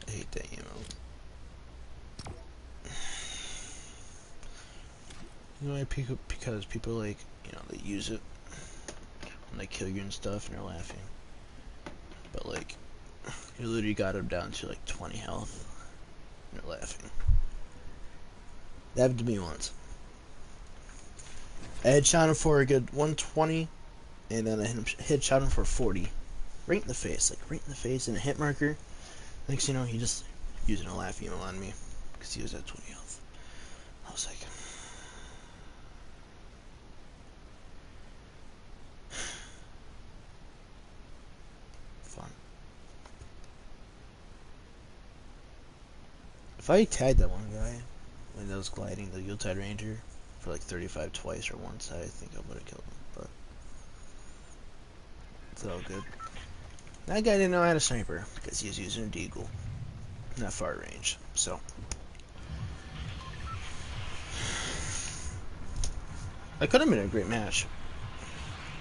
[SPEAKER 4] hate that emote. You know why? Because people, like, you know, they use it when they kill you and stuff, and they're laughing. But, like, you literally got them down to, like, 20 health, and they're laughing. That happened to me once. I headshot him for a good 120, and then I headshot him for 40. Right in the face, like, right in the face, and a hit marker. Next thing you know, he just using a laugh emo on me, because he was at 20 health. I was like... If I tagged that one guy when I was gliding the Yuletide Ranger for like 35 twice or once, I think I would have killed him, but it's all good. That guy didn't know I had a sniper because he was using a deagle, not far range, so. That could have been a great match.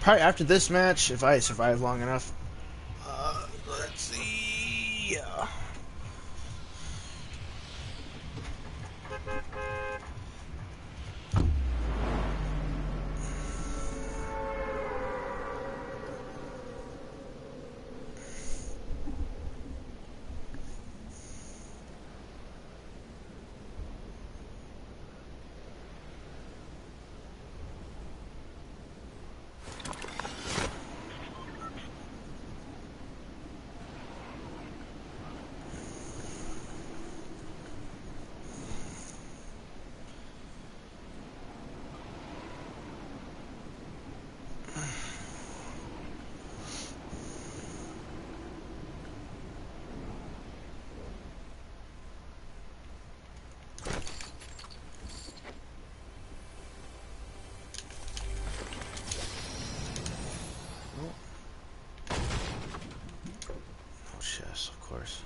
[SPEAKER 4] Probably after this match, if I survive long enough. Let's see. Yeah. Chest, of course.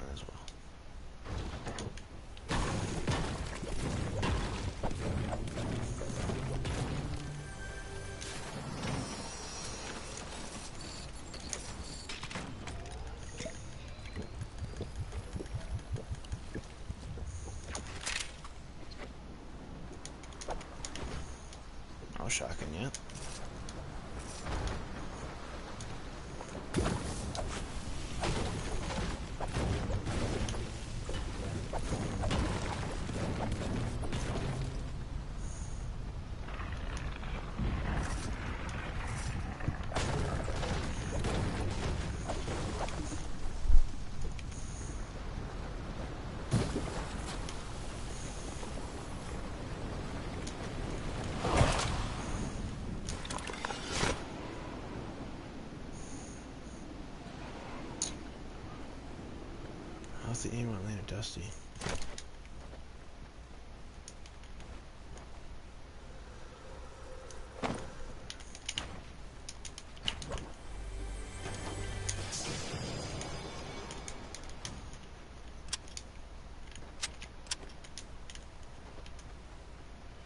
[SPEAKER 4] might as well. No shocking yet. How's the aim on Lane of Dusty?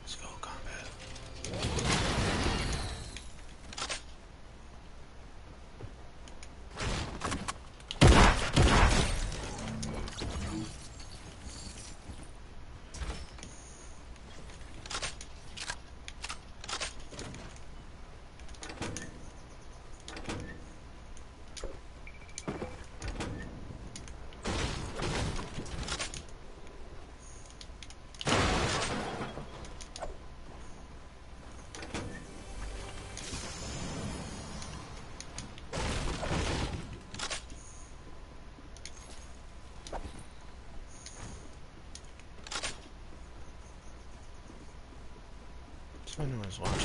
[SPEAKER 4] Let's go, combat. I knew I was watching it.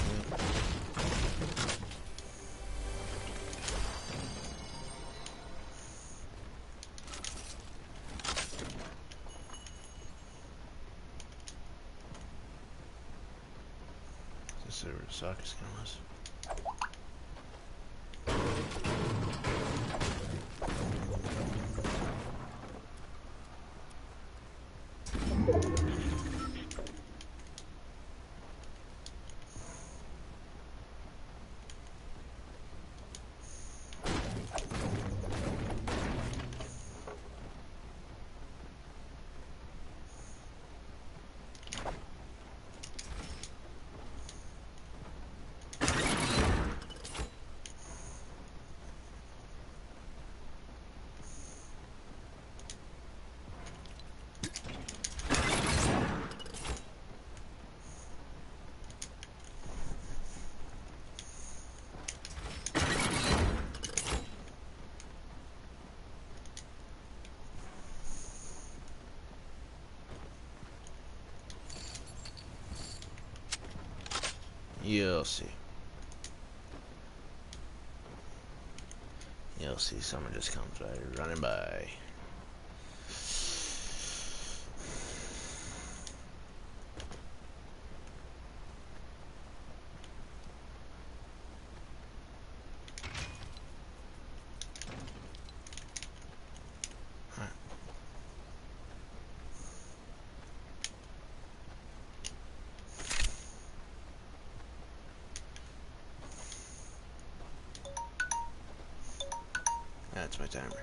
[SPEAKER 4] This is where the soccer skin was. You'll see. You'll see someone just comes right running by. That's my timer.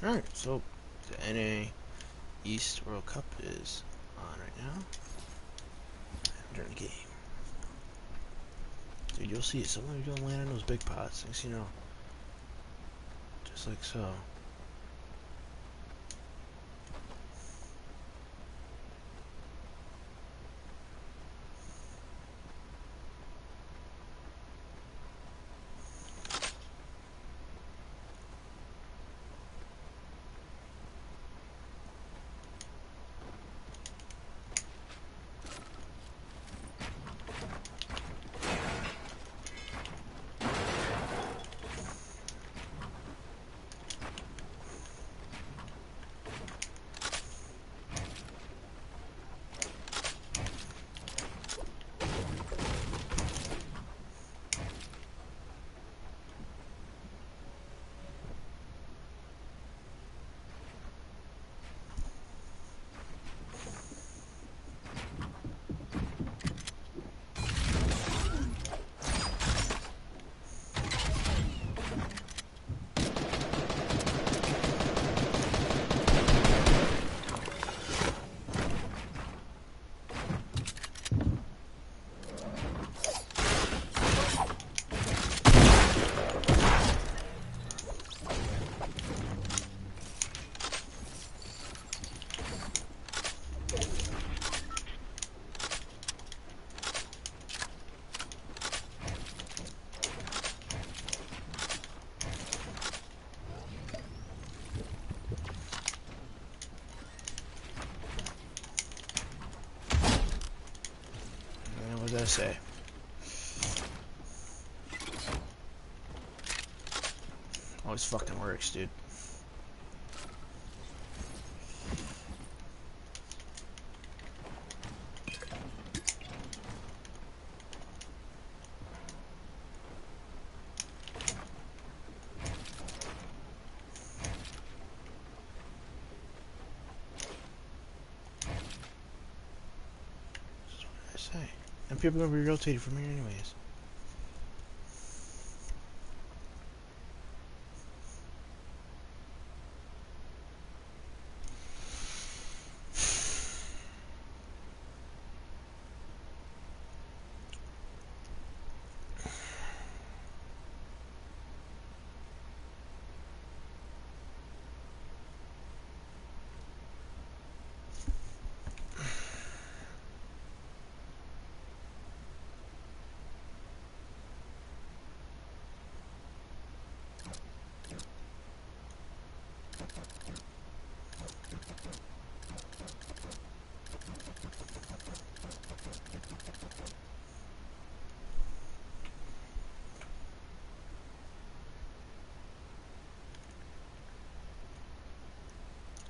[SPEAKER 4] Alright, so the NA East World Cup is on right now. During the game. Dude, you'll see some of you don't land on those big pots, next you know. Just like so. I say? Always fucking works, dude. And people are gonna be rotated from here anyways.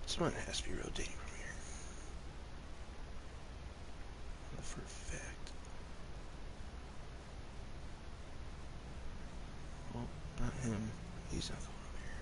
[SPEAKER 4] Someone has to be rotating from here. For a fact. Well, not him. He's not going over here.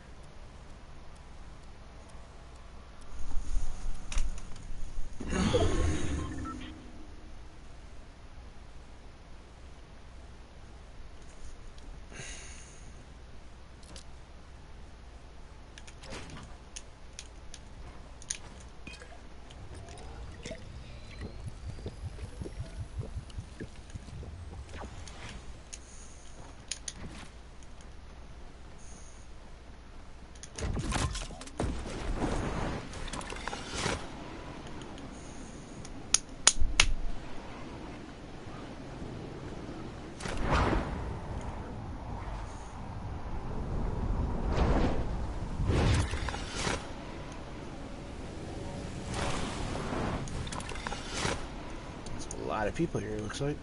[SPEAKER 4] A lot of people here, it looks like.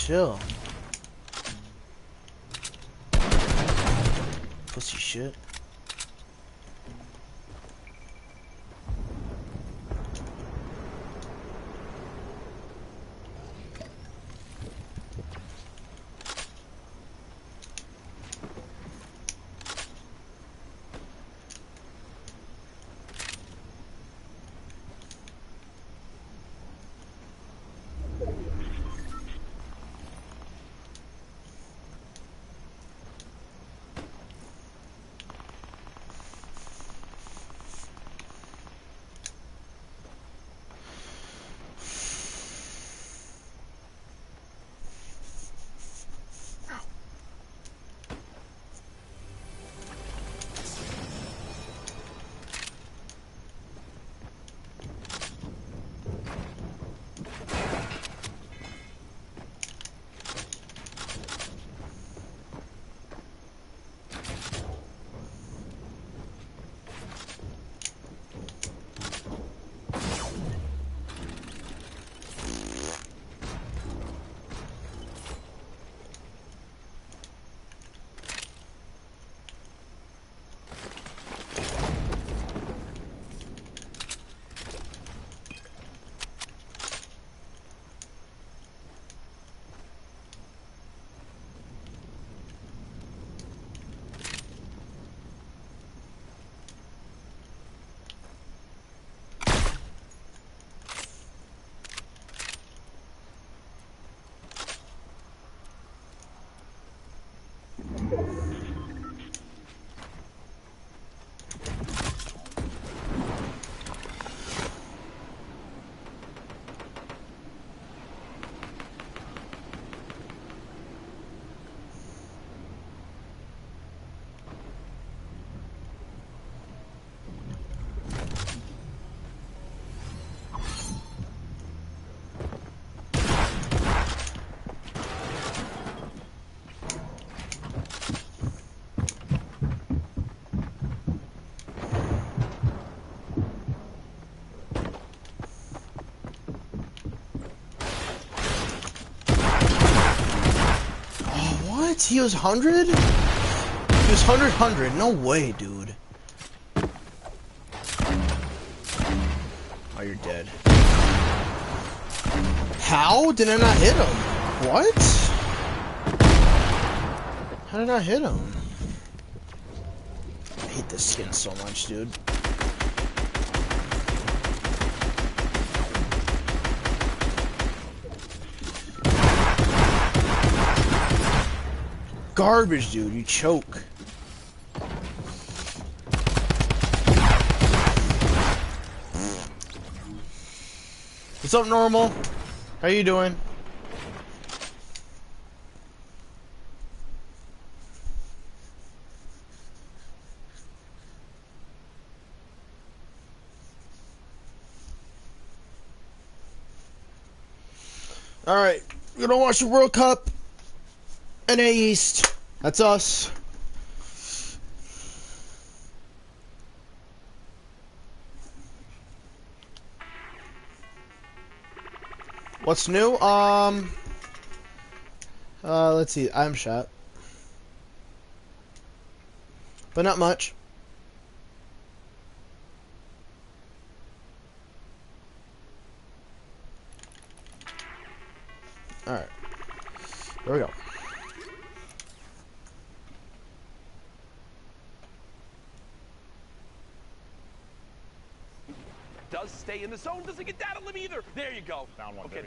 [SPEAKER 4] Chill. Pussy shit. What? He was 100? He was 100. No way, dude. Oh, you're dead. How did I not hit him? What? How did I hit him? I hate this skin so much, dude. Garbage, dude. You choke. What's up, normal? How you doing? All right, we're gonna watch the World Cup. NA East. That's us. What's new? Let's see. I'm shot. But not much. Alright. Here we go.
[SPEAKER 5] Does stay in the zone, doesn't get down to limb either. There you go.
[SPEAKER 2] Found one.
[SPEAKER 5] Okay,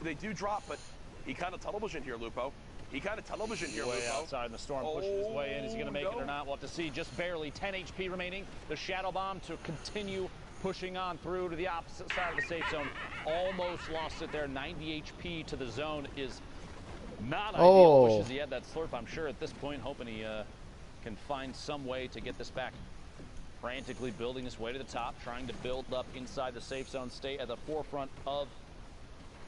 [SPEAKER 5] they do drop, but he kind of tunnel vision here, Lupo. He kind of tunnel vision here,
[SPEAKER 2] Way
[SPEAKER 5] Lupo.
[SPEAKER 2] outside, and the Storm pushes his way in. Is he going to make it or not? We'll have to see. Just barely 10 HP remaining. The Shadow Bomb to continue pushing on through to the opposite side of the safe zone. Almost lost it there. 90 HP to the zone is not ideal. Wishes he had that slurp, I'm sure, at this point, hoping he can find some way to get this back. Frantically building his way to the top, trying to build up inside the safe zone, stay at the forefront of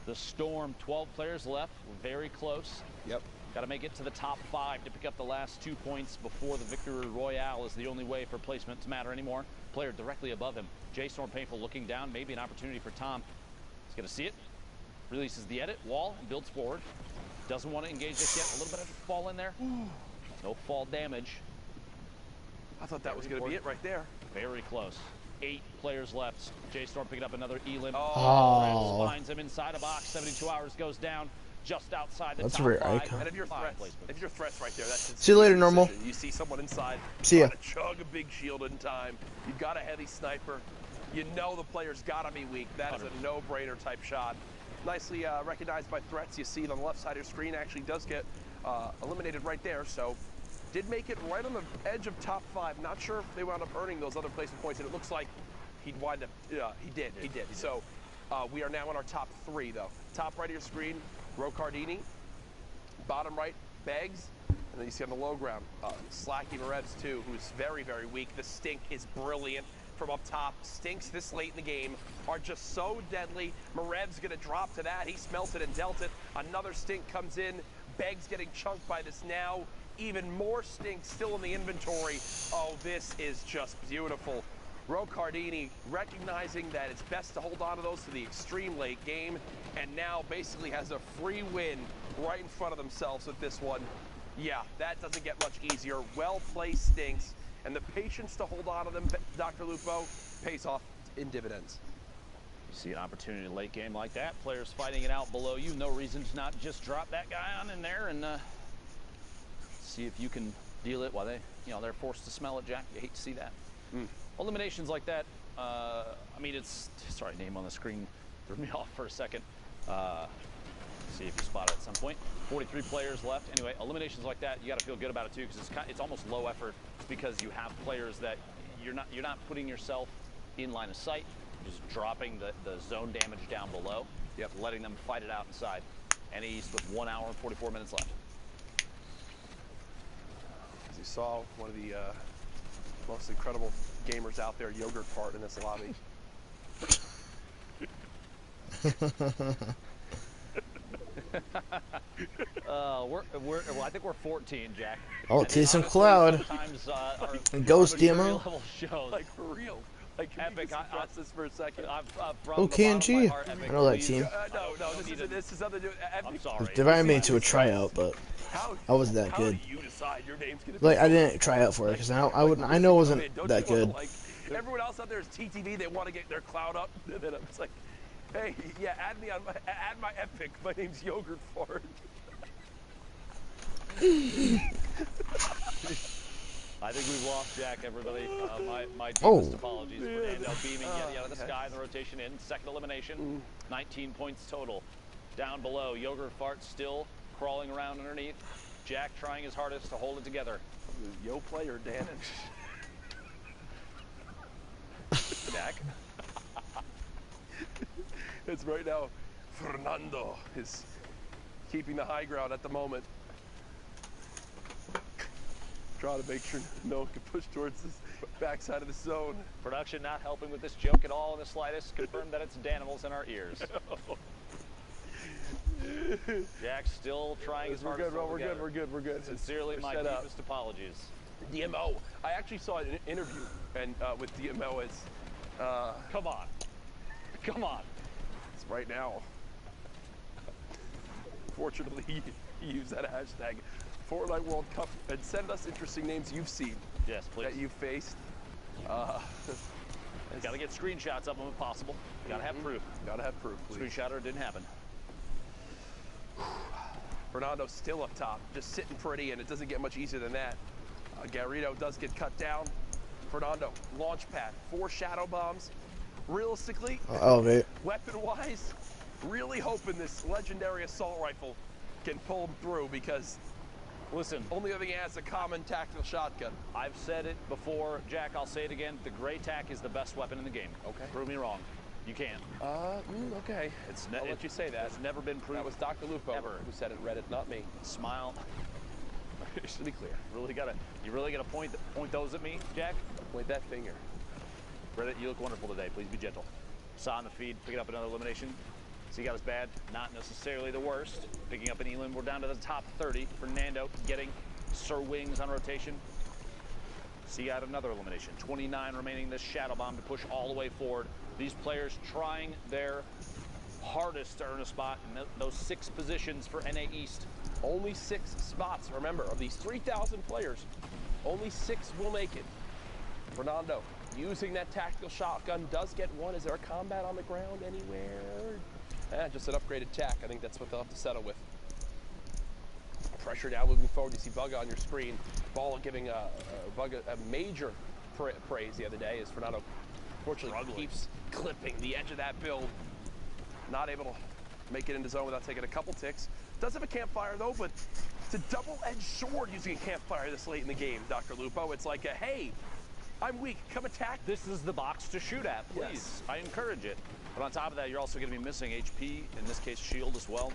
[SPEAKER 2] the Storm. 12 players left, we're very close.
[SPEAKER 5] Yep.
[SPEAKER 2] Got to make it to the top 5 to pick up the last 2 points before the Victory Royale is the only way for placement to matter anymore. Player directly above him, J Storm Painful looking down, maybe an opportunity for Tom. He's going to see it, releases the edit, wall, and builds forward. Doesn't want to engage this yet, a little bit of a fall in there. No fall damage.
[SPEAKER 5] I thought that was going to be it right there.
[SPEAKER 2] Very close. 8 players left. J Storm picking up another elim.
[SPEAKER 4] Oh.
[SPEAKER 2] Finds him inside a box. 72 hours goes down just outside the
[SPEAKER 4] That's
[SPEAKER 2] top
[SPEAKER 4] a rare
[SPEAKER 2] 5.
[SPEAKER 4] icon.
[SPEAKER 5] And if you're threats right there, that's
[SPEAKER 4] See you later, normal.
[SPEAKER 5] You see someone inside.
[SPEAKER 4] See ya.
[SPEAKER 5] Trying to chug a big shield in time. You've got a heavy sniper. You know the player's got to be weak. That is a no-brainer type shot. Nicely recognized by threats. You see it on the left side of your screen. Actually does get eliminated right there. So did make it right on the edge of top 5. Not sure if they wound up earning those other placement points, and it looks like he'd wind up. He did. So we are now in our top 3, though. Top right of your screen, Rocardini. Bottom right, Beggs. And then you see on the low ground, Slacky Marevs too, who's very, very weak. The Stink is brilliant from up top. Stinks this late in the game are just so deadly. Marev's gonna drop to that. He smelt it and dealt it. Another Stink comes in. Beggs getting chunked by this now. Even more Stink still in the inventory. Oh, this is just beautiful. Rocardini recognizing that it's best to hold on to those to the extreme late game, and now basically has a free win right in front of themselves with this one. Yeah, that doesn't get much easier. Well-placed Stinks, and the patience to hold on to them, Dr. Lupo, pays off in dividends.
[SPEAKER 2] You see an opportunity late game like that, players fighting it out below you, no reason to not just drop that guy on in there and see if you can deal it while they're forced to smell it, Jack. You hate to see that. Eliminations like that, I mean, it's, sorry, name on the screen threw me off for a second. See if you spot it at some point. 43 players left. Anyway, eliminations like that, you got to feel good about it too, because it's almost low effort because you have players that you're not putting yourself in line of sight, just dropping the zone damage down below. Yep. Letting them fight it out inside. NA East with 1 hour and 44 minutes left.
[SPEAKER 5] As you saw, one of the most incredible gamers out there, Yogurt Fart, in this lobby.
[SPEAKER 2] Well, I think we're 14, Jack.
[SPEAKER 4] Oh, T-Some Cloud. Ghost DMO.
[SPEAKER 5] Like, for real. Like, Epic, I watched this for a second.
[SPEAKER 4] Oh, KNG. I know that team.
[SPEAKER 5] No, this is other.
[SPEAKER 2] I'm sorry.
[SPEAKER 4] They invited me to a tryout, but I wasn't that good.
[SPEAKER 5] How do you decide your name's gonna
[SPEAKER 4] Like, I didn't try out for it because I know it wasn't that good.
[SPEAKER 5] Like, everyone else out there is TTV. They want to get their cloud up, and then I'm just like, hey, yeah, add me on add my Epic. My name's Yogurt Fart.
[SPEAKER 2] I think we've lost Jack, everybody. My deepest apologies for Dando beaming Yeti out of the sky in the rotation in. Second elimination, 19 points total. Down below, Yogurt Fart still crawling around underneath. Jack trying his hardest to hold it together.
[SPEAKER 5] Yo player, Dan.
[SPEAKER 2] Jack.
[SPEAKER 5] It's right now, Fernando is keeping the high ground at the moment. Trying to make sure no one can push towards this backside of the zone.
[SPEAKER 2] Production not helping with this joke at all in the slightest. Confirm that it's Danimals in our ears. Jack still trying his hardest.
[SPEAKER 5] We're good.
[SPEAKER 2] Sincerely, my deepest apologies.
[SPEAKER 5] DMO. I actually saw an interview and with DMO as.
[SPEAKER 2] Come on.
[SPEAKER 5] It's right now. Fortunately, he used that hashtag. Fortnite World Cup, and send us interesting names you've seen.
[SPEAKER 2] Yes, please.
[SPEAKER 5] That you've faced.
[SPEAKER 2] Gotta get screenshots of them if possible. Gotta have proof.
[SPEAKER 5] Gotta have proof, please.
[SPEAKER 2] Screenshotter didn't happen.
[SPEAKER 5] Fernando still up top, just sitting pretty, and it doesn't get much easier than that. Garrido does get cut down. Fernando, launch pad, 4 shadow bombs. Realistically,
[SPEAKER 4] elevate.
[SPEAKER 5] Weapon-wise, really hoping this legendary assault rifle can pull him through, because
[SPEAKER 2] listen,
[SPEAKER 5] only other thing he has is a common tactical shotgun.
[SPEAKER 2] I've said it before, Jack, I'll say it again. The Gray Tac is the best weapon in the game.
[SPEAKER 5] Okay.
[SPEAKER 2] Prove me wrong. You can't.
[SPEAKER 5] Okay. I'll let you say that.
[SPEAKER 2] It's never been proven.
[SPEAKER 5] That was Dr. Lupo who said it, Reddit, not me.
[SPEAKER 2] Smile. Just to be clear, you really gotta point those at me, Jack?
[SPEAKER 5] Point that finger.
[SPEAKER 2] Reddit, you look wonderful today. Please be gentle. Saw in the feed, picking up another elimination. So you got his bad, not necessarily the worst. Picking up an Elim, we're down to the top 30. Fernando getting Sir Wings on rotation. See out another elimination. 29 remaining this shadow bomb to push all the way forward. These players trying their hardest to earn a spot in those 6 positions for NA East.
[SPEAKER 5] Only 6 spots, remember, of these 3,000 players, only 6 will make it. Fernando using that tactical shotgun does get 1. Is there a combat on the ground anywhere? Just an upgraded tac. I think that's what they'll have to settle with. Pressure now moving forward. You see Bugga on your screen. Ball giving Bugga a major praise the other day as Fernando unfortunately keeps clipping the edge of that build. Not able to make it into zone without taking a couple ticks. Does have a campfire though, but it's a double-edged sword using a campfire this late in the game, Dr. Lupo. It's like a, hey, I'm weak, come attack.
[SPEAKER 2] This is the box to shoot at, please.
[SPEAKER 5] Yes.
[SPEAKER 2] I encourage it. But on top of that, you're also going to be missing HP, in this case shield as well.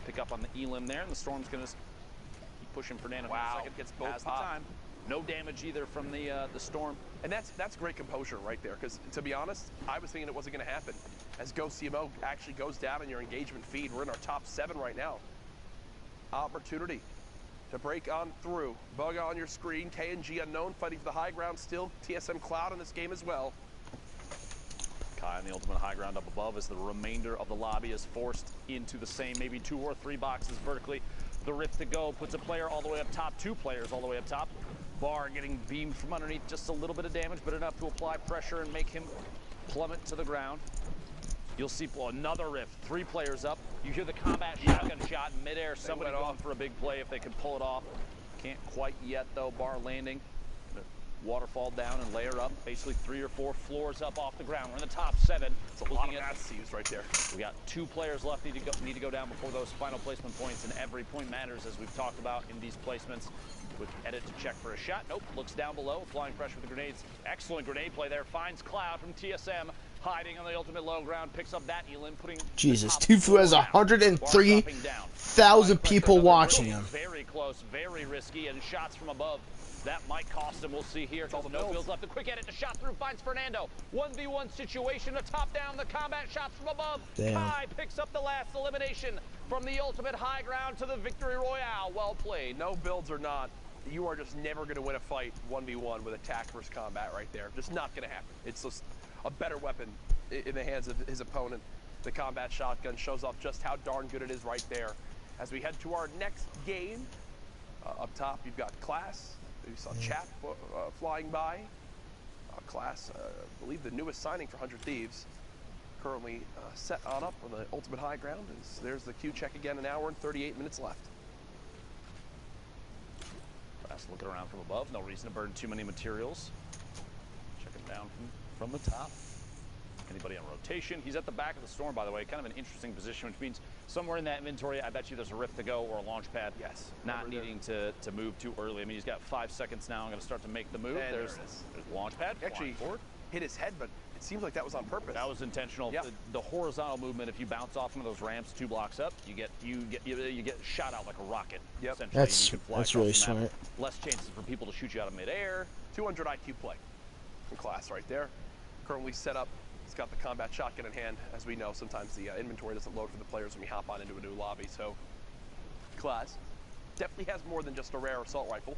[SPEAKER 2] Pick up on the Elim there, and the Storm's going to keep pushing Fernando.
[SPEAKER 5] Wow,
[SPEAKER 2] second.
[SPEAKER 5] gets both
[SPEAKER 2] has the time. No damage either from the Storm.
[SPEAKER 5] And that's great composure right there, because to be honest, I was thinking it wasn't going to happen. As Ghost CMO actually goes down in your engagement feed, we're in our top 7 right now. Opportunity to break on through. Bugga on your screen, KNG unknown, fighting for the high ground still. TSM Cloud in this game as well.
[SPEAKER 2] Kai on the ultimate high ground up above as the remainder of the lobby is forced into the same maybe 2 or 3 boxes vertically. The Rift to go puts a player all the way up top, 2 players all the way up top. Bar getting beamed from underneath, just a little bit of damage, but enough to apply pressure and make him plummet to the ground. You'll see another Rift, 3 players up. You hear the combat shotgun shot in midair. Somebody going for a big play if they can pull it off. Can't quite yet though. Bar landing. Waterfall down and layer up. Basically 3 or 4 floors up off the ground. We're in the top 7.
[SPEAKER 5] It's a lot of mass used right there.
[SPEAKER 2] We got 2 players left need to go down before those final placement points, and every point matters as we've talked about in these placements. With edit to check for a shot. Nope, looks down below, applying pressure with the grenades. Excellent grenade play there. Finds Cloud from TSM, hiding on the ultimate low ground. Picks up that Elim, putting
[SPEAKER 4] Jesus, Tufu has 103,000 people watching him.
[SPEAKER 2] Very close, very risky, and shots from above. That might cost him. We'll see here. No builds left. A quick edit to shot through finds Fernando. 1v1 situation. A top down. The combat shots from above.
[SPEAKER 4] Damn.
[SPEAKER 2] Kai picks up the last elimination from the ultimate high ground to the victory royale. Well played.
[SPEAKER 5] No builds or not, you are just never going to win a fight 1v1 with attack versus combat right there. Just not going to happen. It's just a better weapon in the hands of his opponent. The combat shotgun shows off just how darn good it is right there. As we head to our next game, up top you've got Class. You saw Chat flying by. Class, I believe the newest signing for 100 Thieves. Currently set on up on the ultimate high ground. There's the Q check again, 1 hour and 38 minutes left.
[SPEAKER 2] Class looking around from above. No reason to burn too many materials. Checking down from the top. Anybody on rotation? He's at the back of the Storm, by the way. Kind of an interesting position, which means somewhere in that inventory, I bet you there's a Rift to go or a launch pad.
[SPEAKER 5] Yes.
[SPEAKER 2] Not needing to move too early. I mean, he's got 5 seconds now. I'm going to start to make the move.
[SPEAKER 5] And
[SPEAKER 2] there's launch pad.
[SPEAKER 5] Actually hit his head, but it seems like that was on purpose.
[SPEAKER 2] That was intentional.
[SPEAKER 5] Yep.
[SPEAKER 2] The horizontal movement, if you bounce off one of those ramps 2 blocks up, you get shot out like a rocket.
[SPEAKER 5] Yep.
[SPEAKER 2] That's
[SPEAKER 4] really smart.
[SPEAKER 2] Less chances for people to shoot you out of midair.
[SPEAKER 5] 200 IQ play from Class right there. Currently set up. He's got the combat shotgun in hand. As we know, sometimes the inventory doesn't load for the players when we hop on into a new lobby. So Class definitely has more than just a rare assault rifle.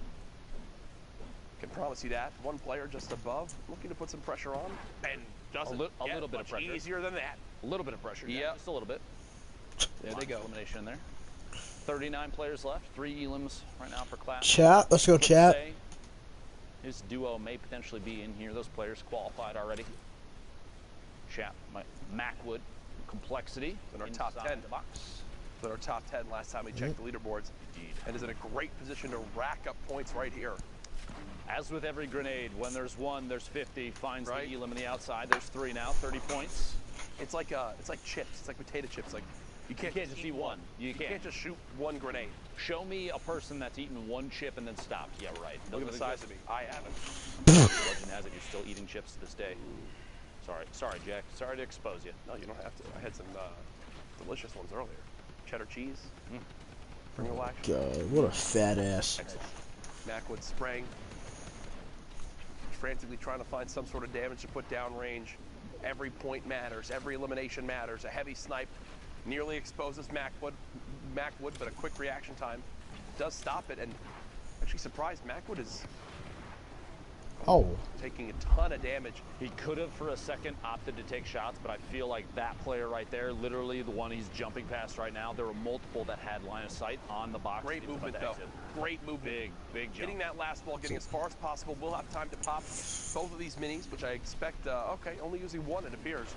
[SPEAKER 5] Can promise you that. 1 player just above, looking to put some pressure on, and doesn't
[SPEAKER 2] a little bit of
[SPEAKER 5] much
[SPEAKER 2] pressure.
[SPEAKER 5] easier than that.
[SPEAKER 2] A little bit of pressure.
[SPEAKER 5] Yeah,
[SPEAKER 2] just a little bit. There they go. Elimination in there. 39 players left. 3 Elims right now for Class.
[SPEAKER 4] Chat, let's go chat.
[SPEAKER 2] His duo may potentially be in here. Those players qualified already. Chat, Macwood, Complexity
[SPEAKER 5] in our top 10.
[SPEAKER 2] The box.
[SPEAKER 5] They're our top 10 last time we checked the leaderboards.
[SPEAKER 2] Indeed.
[SPEAKER 5] And is in a great position to rack up points right here.
[SPEAKER 2] As with every grenade, when there's one, there's 50. Finds the elim on the outside. There's 3 now, 30 points.
[SPEAKER 5] It's like chips. It's like potato chips. Like you can't
[SPEAKER 2] just eat one. You
[SPEAKER 5] can't just shoot one grenade.
[SPEAKER 2] Show me a person that's eaten one chip and then stopped. Yeah, right.
[SPEAKER 5] Look at the size of me. I haven't.
[SPEAKER 2] Legend has it you're still eating chips to this day. Sorry, Jack. Sorry to expose you.
[SPEAKER 5] No, you don't have to. I had some delicious ones earlier. Cheddar cheese. Bring relax.
[SPEAKER 4] God, what a fat ass.
[SPEAKER 5] Mackwood spraying. Frantically trying to find some sort of damage to put down range. Every point matters. Every elimination matters. A heavy snipe nearly exposes Mackwood, but a quick reaction time does stop it. And actually surprised, Mackwood is taking a ton of damage.
[SPEAKER 2] He could have for a second opted to take shots, but I feel like that player right there, literally the one he's jumping past right now, there were multiple that had line of sight on the box.
[SPEAKER 5] Great movement though. Great movement.
[SPEAKER 2] Big jump.
[SPEAKER 5] Hitting that last ball, getting as far as possible. We'll have time to pop both of these minis, which I expect, okay, only using one it appears.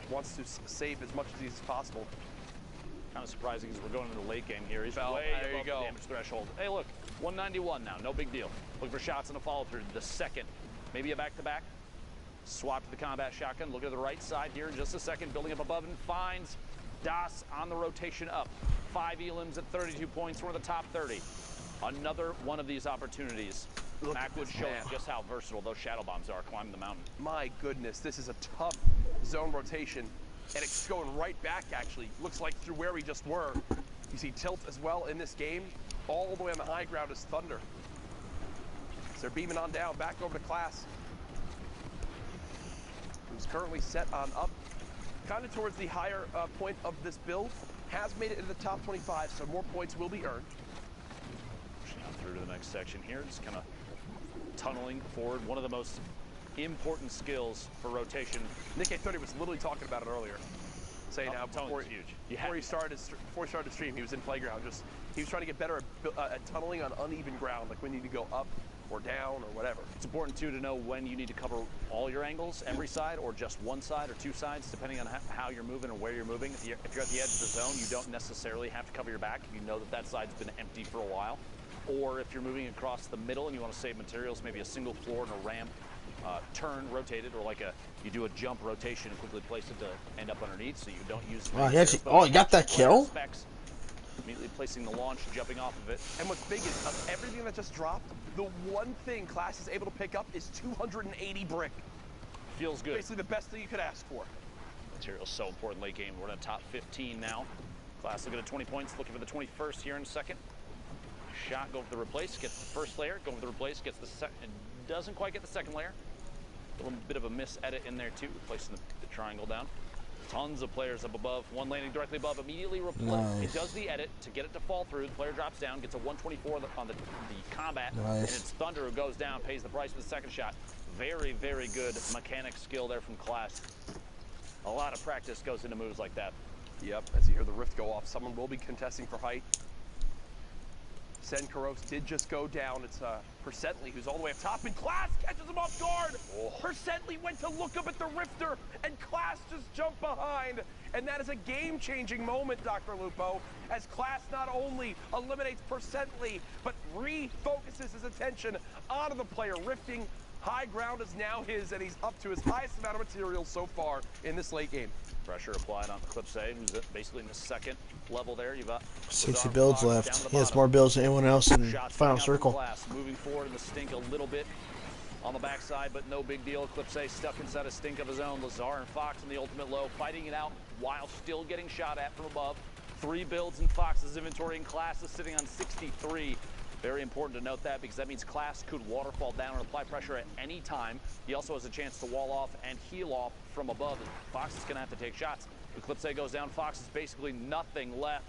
[SPEAKER 5] Wants to save as much of these as possible.
[SPEAKER 2] Kind of surprising because we're going into the late game here. He's
[SPEAKER 5] Fell.
[SPEAKER 2] way
[SPEAKER 5] There you
[SPEAKER 2] above
[SPEAKER 5] go.
[SPEAKER 2] the damage threshold. Hey, look, 191 now, no big deal. Looking for shots in the follow-through. The second, maybe a back-to-back. Swap to the combat shotgun. Look at the right side here in just a second. Building up above and finds Das on the rotation up. 5 elims at 32 points. We're in the top 30. Another one of these opportunities. Mackwood showing just how versatile those shadow bombs are climbing the mountain.
[SPEAKER 5] My goodness, this is a tough zone rotation. And it's going right back, actually. Looks like through where we just were. You see Tilt as well in this game. All the way on the high ground is Thunder. So they're beaming on down, back over to Class, who's currently set on up, kind of towards the higher point of this build. Has made it into the top 25, so more points will be earned.
[SPEAKER 2] Pushing on through to the next section here. Just kind of tunneling forward. One of the most important skills for rotation.
[SPEAKER 5] Nick A30 was literally talking about it earlier, saying how before he started to stream, he was in Playground. He was trying to get better at tunneling on uneven ground, like when you need to go up or down or whatever.
[SPEAKER 2] It's important too to know when you need to cover all your angles, every side, or just one side or 2 sides, depending on how you're moving and where you're moving. If you're at the edge of the zone, you don't necessarily have to cover your back. You know that side's been empty for a while. Or if you're moving across the middle and you want to save materials, maybe a single floor and a ramp. Turn rotated, or like you do a jump rotation and quickly place it to end up underneath, so you don't use.
[SPEAKER 4] Wow, he actually, he got that kill.
[SPEAKER 2] Immediately placing the launch, jumping off of it.
[SPEAKER 5] And what's big is of everything that just dropped, the one thing Class is able to pick up is 280 brick.
[SPEAKER 2] Feels good.
[SPEAKER 5] Basically the best thing you could ask for.
[SPEAKER 2] Material's so important late game. We're in the top 15 now. Class looking at 20 points, looking for the 21st here in a second. Shot, go for the replace, gets the first layer, go for the replace, gets the second, doesn't quite get the second layer. A little bit of a mis-edit in there too, placing the triangle down. Tons of players up above, one landing directly above, immediately replace.
[SPEAKER 4] Nice.
[SPEAKER 2] It does the edit to get it to fall through. The player drops down, gets a 124 on the combat,
[SPEAKER 4] nice.
[SPEAKER 2] and it's Thunder who goes down, pays the price for the second shot. Very, very good mechanic skill there from Class. A lot of practice goes into moves like that.
[SPEAKER 5] Yep, as you hear the rift go off, someone will be contesting for height. Senkaros did just go down. It's Percently who's all the way up top, and Class catches him off guard. Percently went to look up at the Rifter, and Class just jumped behind. And that is a game-changing moment, Dr. Lupo, as Class not only eliminates Percently, but refocuses his attention onto the player. Rifting high ground is now his, and he's up to his highest amount of material so far in this late game.
[SPEAKER 2] Pressure applied on Eclipse, who's basically in the second level there. You've got
[SPEAKER 4] 60 builds left. He has more builds than anyone else in Final Circle.
[SPEAKER 2] Class, moving forward in the stink a little bit on the backside, but no big deal. Eclipse stuck inside a stink of his own. Lazar and Fox in the ultimate low, fighting it out while still getting shot at from above. 3 builds in Fox's inventory, and Class is sitting on 63. Very important to note that, because that means Class could waterfall down and apply pressure at any time. He also has a chance to wall off and heal off from above. Fox is going to have to take shots. Eclipse goes down. Fox is basically nothing left.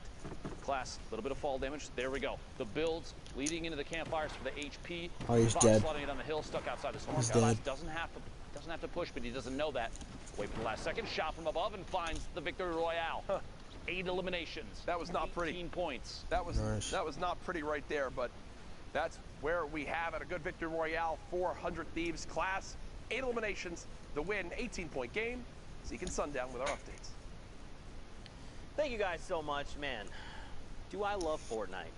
[SPEAKER 2] Class, a little bit of fall damage. There we go. The builds leading into the campfires for the HP.
[SPEAKER 4] Oh, he's
[SPEAKER 2] Fox
[SPEAKER 4] dead.
[SPEAKER 2] sliding it on the hill, stuck outside the storm.
[SPEAKER 4] He's
[SPEAKER 2] Class
[SPEAKER 4] dead.
[SPEAKER 2] doesn't have to push, but he doesn't know that. Wait for the last second. Shot from above and finds the victory royale. 8 eliminations.
[SPEAKER 5] That was not pretty.
[SPEAKER 2] 18 points.
[SPEAKER 5] That was
[SPEAKER 4] Nice.
[SPEAKER 5] that was not pretty right there, but that's where we have it. A good victory royale, 400 Thieves. Class, 8 eliminations, the win, 18-point game. Zeke and Sundown with our updates.
[SPEAKER 6] Thank you guys so much, man. do I love Fortnite?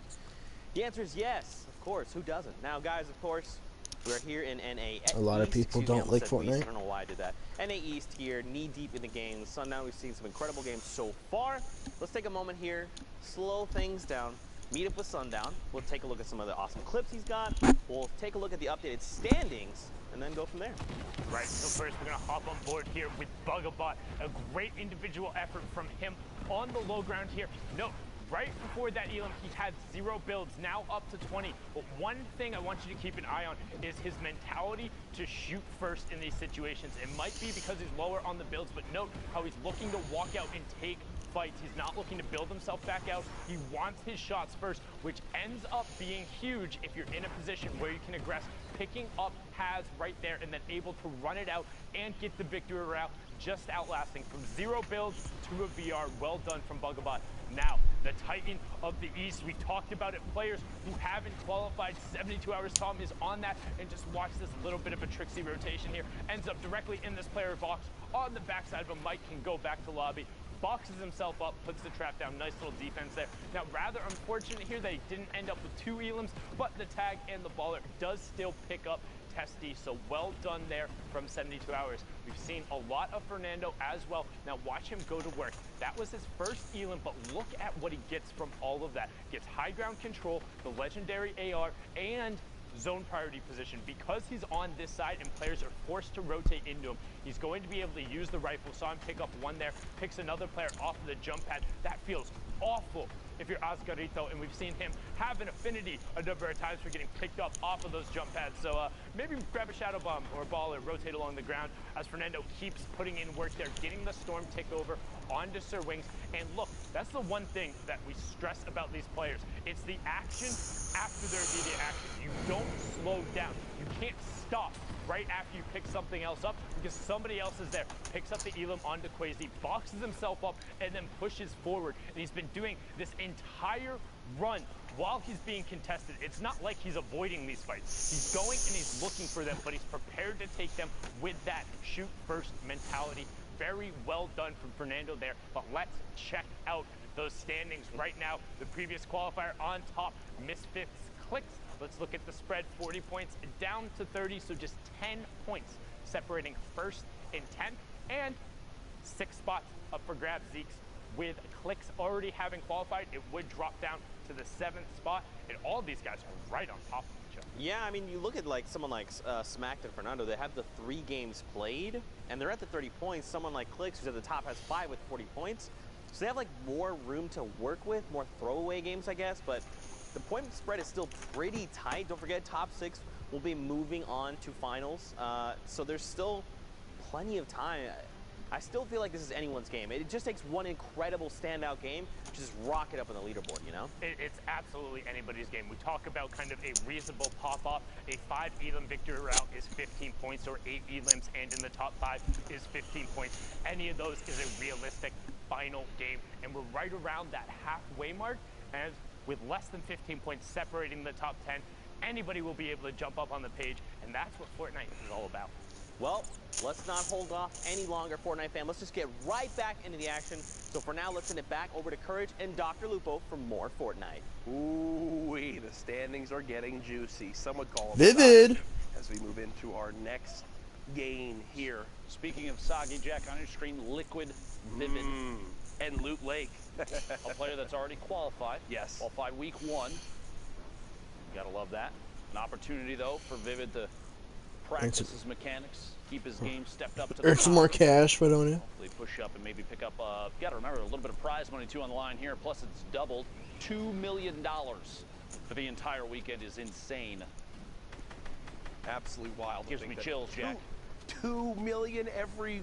[SPEAKER 6] The answer is yes, of course. Who doesn't? Now, guys, of course, we're here in NA East.
[SPEAKER 4] A lot of people don't like Fortnite.
[SPEAKER 6] I don't know why I did that. NA East here, knee deep in the game. Sundown, we've seen some incredible games so far. Let's take a moment here, slow things down, meet up with Sundown. We'll take a look at some of the awesome clips he's got. We'll take a look at the updated standings, and then go from there.
[SPEAKER 1] Right, so first we're gonna hop on board here with Bugabot. A great individual effort from him on the low ground here. No, right before that Elam, he had 0 builds, now up to 20. But one thing I want you to keep an eye on is his mentality to shoot first in these situations. It might be because he's lower on the builds, but note how he's looking to walk out and take fights. He's not looking to build himself back out. He wants his shots first, which ends up being huge if you're in a position where you can aggress. Picking up Has right there and then able to run it out and get the victory route, just outlasting from 0 builds to a VR. Well done from Bugabot. Now, the Titan of the East, we talked about it. Players who haven't qualified 72 hours. Tom is on that, and just watch this little bit of a tricksy rotation here. Ends up directly in this player box on the backside of a Mike, can go back to lobby. Boxes himself up, puts the trap down. Nice little defense there. Now, rather unfortunate here that he didn't end up with 2 Elams, but the tag and the baller does still pick up Testy, so well done there from 72 hours. We've seen a lot of Fernando as well. Now watch him go to work. That was his first Elam, but look at what he gets from all of that. Gets high ground control, the legendary AR, and zone priority position. Because he's on this side and players are forced to rotate into him, he's going to be able to use the rifle. Saw him pick up one there, picks another player off of the jump pad. That feels awful if you're Oscarito, and we've seen him have an affinity a number of times for getting picked up off of those jump pads. So maybe grab a shadow bomb or a ball and rotate along the ground as Fernando keeps putting in work there, getting the storm tick over onto Sir Wings. And look, that's the one thing that we stress about these players. It's the action after their immediate action. You don't slow down. You can't stop right after you pick something else up because somebody else is there. Picks up the Elam onto Quasi, boxes himself up, and then pushes forward. And he's been doing this entire run while he's being contested. It's not like he's avoiding these fights. He's going and he's looking for them, but he's prepared to take them with that shoot first mentality. Very well done from Fernando there, but let's check out those standings right now. The previous qualifier on top, Misfits Clicks. Let's look at the spread, 40 points down to 30, so just 10 points separating first and 10th, and 6 spots up for grabs. Zeke's with Clicks already having qualified, it would drop down to the 7th spot, and all these guys are right on top of each other.
[SPEAKER 6] Yeah, I mean, you look at like someone like Smacked and Fernando, they have the 3 games played, and they're at the 30 points. Someone like Clicks, who's at the top, has 5 with 40 points. So they have like more room to work with, more throwaway games, I guess, but the point spread is still pretty tight. Don't forget, top 6 will be moving on to finals. So there's still plenty of time. I still feel like this is anyone's game. It just takes one incredible standout game to just rocket up on the leaderboard, you know?
[SPEAKER 1] It's absolutely anybody's game. We talk about kind of a reasonable pop-off. A 5 Elam victory route is 15 points, or 8 Elams, and in the top 5 is 15 points. Any of those is a realistic final game. And we're right around that halfway mark, and with less than 15 points separating the top 10, anybody will be able to jump up on the page, and that's what Fortnite is all about.
[SPEAKER 6] Well, let's not hold off any longer, Fortnite fam. Let's just get right back into the action. So for now, let's send it back over to Courage and Dr. Lupo for more Fortnite.
[SPEAKER 5] Ooh-wee, the standings are getting juicy. Some would call it
[SPEAKER 4] vivid
[SPEAKER 5] as we move into our next game here.
[SPEAKER 2] Speaking of soggy, Jack, on your screen, Liquid Vivid.
[SPEAKER 5] And Loot Lake.
[SPEAKER 2] A player that's already qualified.
[SPEAKER 5] Yes.
[SPEAKER 2] Qualified week 1. Gotta love that. An opportunity, though, for Vivid to practice his mechanics, keep his game stepped up to the
[SPEAKER 4] earn some more cash, but don't you?
[SPEAKER 2] Hopefully push up and maybe pick up, gotta remember, a little bit of prize money, too, on the line here. Plus, it's doubled. $2 million for the entire weekend is insane.
[SPEAKER 5] Absolutely wild.
[SPEAKER 2] Gives me chills, Jack.
[SPEAKER 5] $2 million every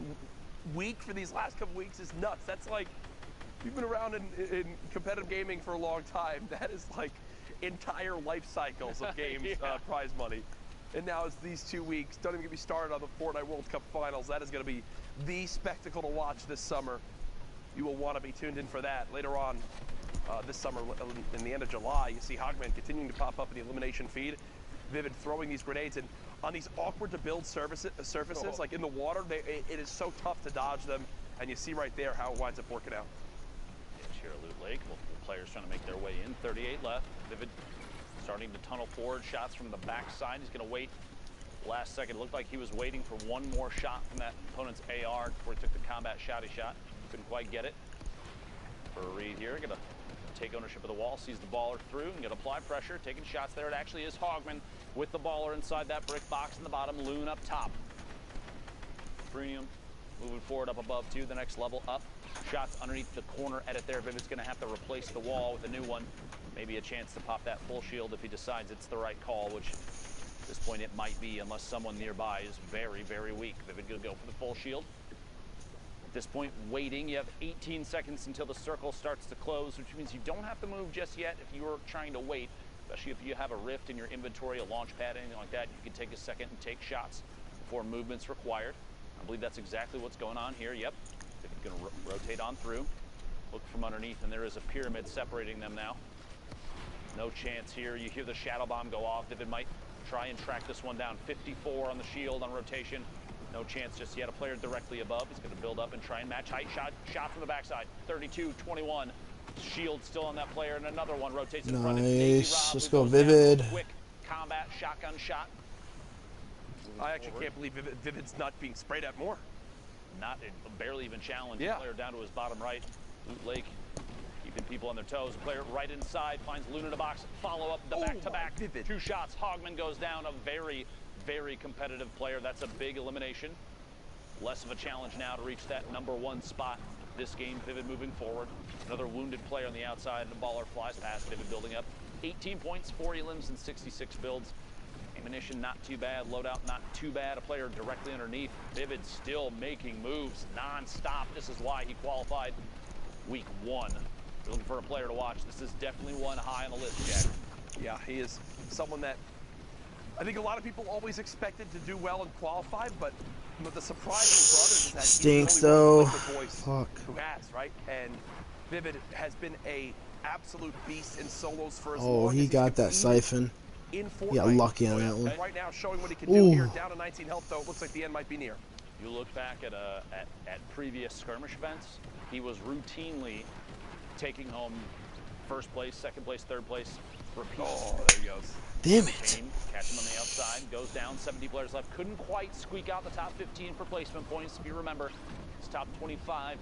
[SPEAKER 5] week for these last couple weeks is nuts. That's like, you've been around in competitive gaming for a long time. That is like entire life cycles of games, prize money. And now it's these 2 weeks. Don't even get me started on the Fortnite World Cup Finals. That is going to be the spectacle to watch this summer. You will want to be tuned in for that. Later on this summer, in the end of July, you see Hogman continuing to pop up in the elimination feed. Vivid throwing these grenades, and on these awkward to build surfaces, like in the water, it is so tough to dodge them, and you see right there how it winds up working out.
[SPEAKER 2] here at Loot Lake. Multiple players trying to make their way in. 38 left. Vivid starting to tunnel forward. Shots from the backside. He's going to wait. Last second, it looked like he was waiting for one more shot from that opponent's AR before he took the combat shotty shot. Couldn't quite get it. For Reed here, gonna take ownership of the wall, sees the baller through, and gonna apply pressure, taking shots there. It actually is Hogman with the baller inside that brick box in the bottom, Loon up top. Premium moving forward up above to the next level up. Shots underneath the corner edit there. Vivid's gonna have to replace the wall with a new one. Maybe a chance to pop that full shield if he decides it's the right call, which at this point it might be, unless someone nearby is very, very weak. Vivid gonna go for the full shield. At this point, waiting. You have 18 seconds until the circle starts to close, which means you don't have to move just yet if you're trying to wait, especially if you have a rift in your inventory, a launch pad, anything like that. You can take a second and take shots before movement's required. I believe that's exactly what's going on here. Yep. They're going to rotate on through. Look from underneath, and there is a pyramid separating them now. No chance here. You hear the shadow bomb go off. Vivid might try and track this one down. 54 on the shield on rotation. No chance just yet. A player directly above is going to build up and try and match height. Shot from the backside. 32-21. Shield still on that player, and another one rotates in front.
[SPEAKER 4] Nice. Let's go, Vivid.
[SPEAKER 2] Quick combat shotgun shot.
[SPEAKER 5] I actually can't believe Vivid's not being sprayed at more.
[SPEAKER 2] Not barely even challenged.
[SPEAKER 5] Yeah.
[SPEAKER 2] Player down to his bottom right. Loot Lake keeping people on their toes. Player right inside finds Loon in a box. Follow up the back-to-back. Two shots. Hogman goes down. A very, very competitive player. That's a big elimination. Less of a challenge now to reach that #1 spot this game. Vivid moving forward. Another wounded player on the outside. The baller flies past. Vivid building up. 18 points, 4 elims, and 66 builds. Ammunition not too bad. Loadout not too bad. A player directly underneath. Vivid still making moves non-stop. This is why he qualified week 1. You're looking for a player to watch. This is definitely one high on the list, Jack.
[SPEAKER 5] Yeah, he is someone that I think a lot of people always expected to do well and qualify, but the surprise for others is that
[SPEAKER 4] stinks
[SPEAKER 5] he's the only
[SPEAKER 4] though.
[SPEAKER 5] one voice
[SPEAKER 4] Fuck.
[SPEAKER 5] who has, right? And Vivid has been a absolute beast in solos for as
[SPEAKER 4] Oh,
[SPEAKER 5] long
[SPEAKER 4] he
[SPEAKER 5] as
[SPEAKER 4] got that siphon.
[SPEAKER 5] in Fortnite.
[SPEAKER 4] He got lucky on that one.
[SPEAKER 5] Right now, showing what he can do here. Down to 19 health, though. It looks like the end might be near.
[SPEAKER 2] You look back at previous skirmish events, he was routinely taking home first place, second place, third place. Repeat.
[SPEAKER 5] Oh, there he goes.
[SPEAKER 4] Damn it.
[SPEAKER 2] Catch him on the outside, goes down, 70 players left. Couldn't quite squeak out the top 15 for placement points. If you remember, it's top 25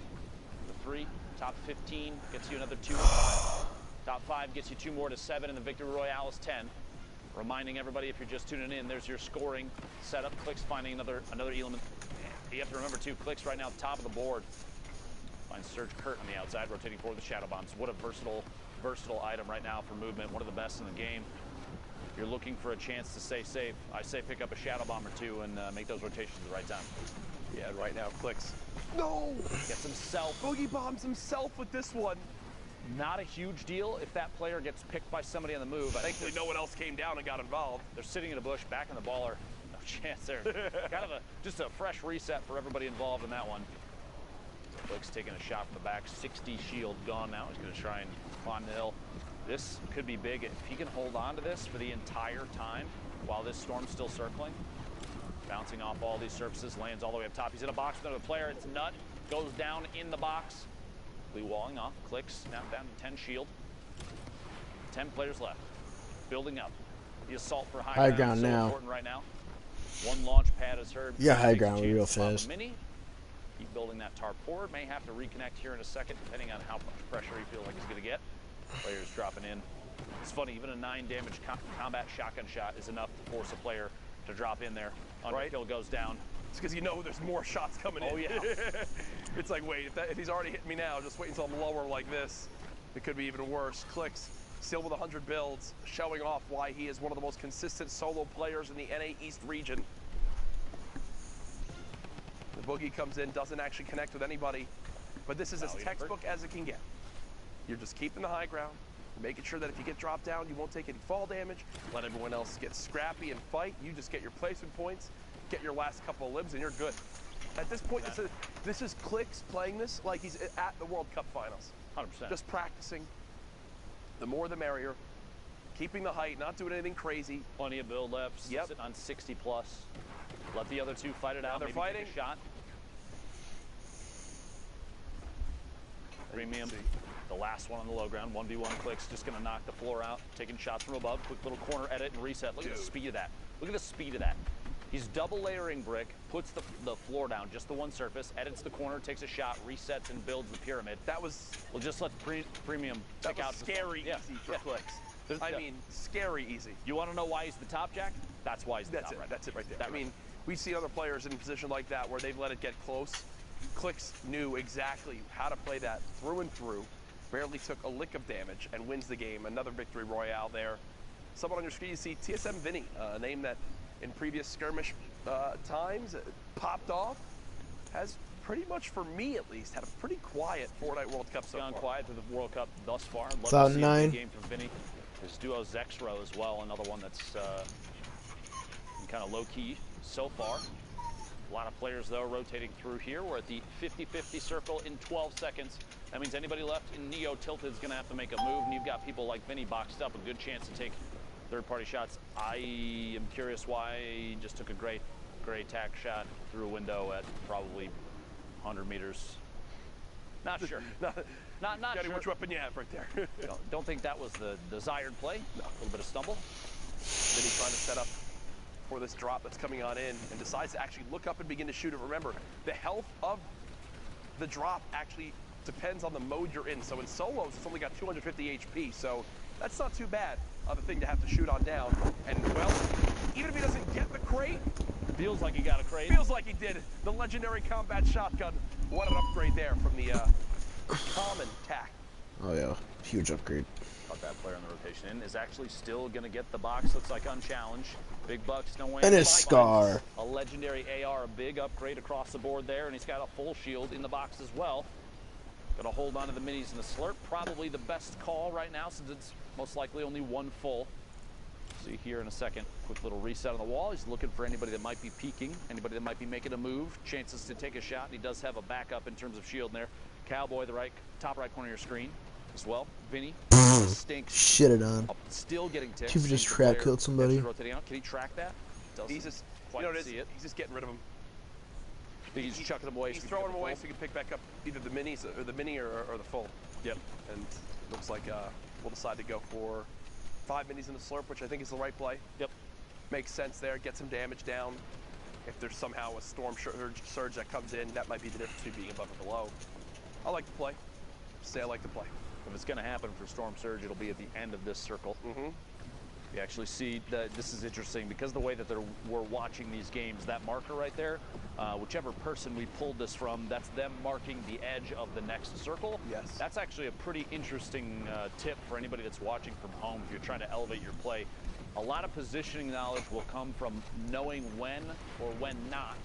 [SPEAKER 2] for 3, top 15 gets you another 2 and 5. Top 5 gets you 2 more to 7, and the Victory Royale is 10. Reminding everybody, if you're just tuning in, there's your scoring setup. Clicks finding another element. You have to remember too, Clicks right now at the top of the board. Finds Surge Kurt on the outside, rotating forward the shadow bombs. What a versatile item right now for movement. One of the best in the game. If you're looking for a chance to stay safe, I say pick up a shadow bomb or 2 and make those rotations at the right time.
[SPEAKER 5] Yeah, right now, Clicks. No!
[SPEAKER 2] Gets himself.
[SPEAKER 5] Boogie bombs himself with this one.
[SPEAKER 2] Not a huge deal if that player gets picked by somebody on the move.
[SPEAKER 5] Thankfully, no one else came down and got involved.
[SPEAKER 2] They're sitting in a bush, back in the baller. No chance there. Kind of just a fresh reset for everybody involved in that one. Clicks taking a shot from the back. 60 shield gone now. He's going to try and climb the hill. This could be big if he can hold on to this for the entire time while this storm's still circling. Bouncing off all these surfaces, lands all the way up top. He's in a box with another player. It's Nut. Goes down in the box. Walling off, Clicks, now down to 10 shield. 10 players left. Building up. The assault for high ground is so
[SPEAKER 4] now.
[SPEAKER 2] important right now. One launch pad is heard.
[SPEAKER 4] Yeah, high ground real fast.
[SPEAKER 2] Mini. Keep building that tarp forward. May have to reconnect here in a second, depending on how much pressure he feels like he's going to get. Players dropping in. It's funny, even a 9 damage combat shotgun shot is enough to force a player to drop in there. Underkill goes down.
[SPEAKER 5] It's because you know there's more shots coming in.
[SPEAKER 2] Oh, yeah.
[SPEAKER 5] It's like, wait, if he's already hitting me now, just wait until I'm lower like this. It could be even worse. Clicks, still with 100 builds, showing off why he is one of the most consistent solo players in the NA East region. The Boogie comes in, doesn't actually connect with anybody, but this is as textbook as it can get. You're just keeping the high ground, making sure that if you get dropped down, you won't take any fall damage, let everyone else get scrappy and fight. You just get your placement points, get your last couple of libs, and you're good. At this point, this is Clicks playing this like he's at the World Cup Finals.
[SPEAKER 2] 100%.
[SPEAKER 5] Just practicing. The more the merrier. Keeping the height, not doing anything crazy.
[SPEAKER 2] Plenty of build left.
[SPEAKER 5] Yep.
[SPEAKER 2] Sitting on 60 plus. Let the other 2 fight it out.
[SPEAKER 5] They're
[SPEAKER 2] maybe
[SPEAKER 5] fighting.
[SPEAKER 2] Take a shot. Premium, the last one on the low ground, 1v1 clicks, just gonna knock the floor out, taking shots from above, quick little corner edit and reset. Look at the speed of that. Look at the speed of that. He's double layering brick, puts the floor down, just the one surface, edits the corner, takes a shot, resets and builds the pyramid.
[SPEAKER 5] That was...
[SPEAKER 2] We'll just let Premium check out.
[SPEAKER 5] Scary easy for clicks. I mean, scary easy.
[SPEAKER 2] You want to know why he's the top, Jack? That's why he's the top.
[SPEAKER 5] That's it right there. I mean, we see other players in a position like that where they've let it get close. Clicks knew exactly how to play that through and through. Barely took a lick of damage and wins the game. Another victory royale there. Someone on your screen, you see TSM Vinny, a name that in previous skirmish times popped off. Has pretty much, for me at least, had a pretty quiet Fortnite World Cup so far.
[SPEAKER 2] Gone quiet through the World Cup thus far. Love
[SPEAKER 4] Cloud
[SPEAKER 2] to see
[SPEAKER 4] 9.
[SPEAKER 2] a big game from Vinny. His duo Zexro as well, another one that's kind of low-key so far. A lot of players, though, rotating through here. We're at the 50-50 circle in 12 seconds. That means anybody left in Neo Tilted is going to have to make a move, and you've got people like Vinny boxed up, a good chance to take third-party shots. I am curious why he just took a great tack shot through a window at probably 100 meters. Not sure. Not
[SPEAKER 5] Johnny,
[SPEAKER 2] sure.
[SPEAKER 5] which weapon you have right there?
[SPEAKER 2] Don't think that was the desired play. No. A little bit of stumble.
[SPEAKER 5] Vinny trying to set up for this drop that's coming on in and decides to actually look up and begin to shoot it. Remember, the health of the drop actually depends on the mode you're in. So in solos, it's only got 250 HP. So that's not too bad of a thing to have to shoot on down. And, well, even if he doesn't get the crate,
[SPEAKER 2] feels like he got a crate.
[SPEAKER 5] Feels like he did. The legendary combat shotgun. What an upgrade there from the common tack.
[SPEAKER 4] Oh yeah, huge upgrade.
[SPEAKER 2] Thought that player in the rotation in is actually still going to get the box. Looks like unchallenged. Big bucks, no way.
[SPEAKER 4] And his scar.
[SPEAKER 2] A legendary AR, a big upgrade across the board there, and he's got a full shield in the box as well. Gonna hold on to the minis and the slurp. Probably the best call right now since it's most likely only one full. See here in a second. Quick little reset on the wall. He's looking for anybody that might be peeking, anybody that might be making a move, chances to take a shot. He does have a backup in terms of shield in there. Cowboy, the top right corner of your screen as well. Vinny stinks.
[SPEAKER 4] Shitted on.
[SPEAKER 2] Still getting ticks.
[SPEAKER 4] He just trap killed somebody.
[SPEAKER 2] Rotating out. Can he track that? Doesn't
[SPEAKER 5] he's just,
[SPEAKER 2] quite see it.
[SPEAKER 5] He's just getting rid of him.
[SPEAKER 2] He's chucking them away.
[SPEAKER 5] He's throwing them away so he can pick back up either the minis or the mini or the full.
[SPEAKER 2] Yep.
[SPEAKER 5] And looks like we'll decide to go for 5 minis in the slurp, which I think is the right play.
[SPEAKER 2] Yep.
[SPEAKER 5] Makes sense there. Get some damage down. If there's somehow a storm surge that comes in, that might be the difference between being above or below. I like the play. Say I like the play.
[SPEAKER 2] If it's going to happen for Storm Surge, it'll be at the end of this circle.
[SPEAKER 5] Mm-hmm.
[SPEAKER 2] You actually see that this is interesting because the way that we're watching these games, that marker right there, whichever person we pulled this from, that's them marking the edge of the next circle.
[SPEAKER 5] Yes.
[SPEAKER 2] That's actually a pretty interesting tip for anybody that's watching from home if you're trying to elevate your play. A lot of positioning knowledge will come from knowing when or when not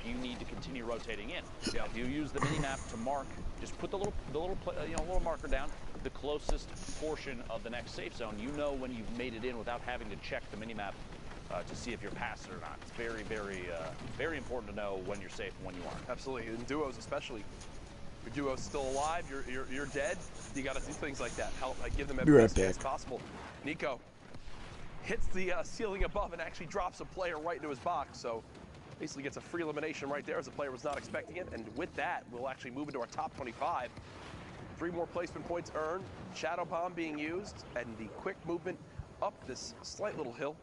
[SPEAKER 2] you need to continue rotating in. Yeah. If you use the mini-map to mark, just put the little marker down, the closest portion of the next safe zone, you know when you've made it in without having to check the mini-map to see if you're past it or not. It's very, very, very important to know when you're safe and when you aren't.
[SPEAKER 5] Absolutely, in duos especially. Your duo's still alive, you're dead, you gotta do things like that. Help, give them every best chance possible. Nico hits the ceiling above and actually drops a player right into his box, so basically gets a free elimination right there as the player was not expecting it. And with that, we'll actually move into our top 25. 3 more placement points earned, Shadow Bomb being used, and the quick movement up this slight little hill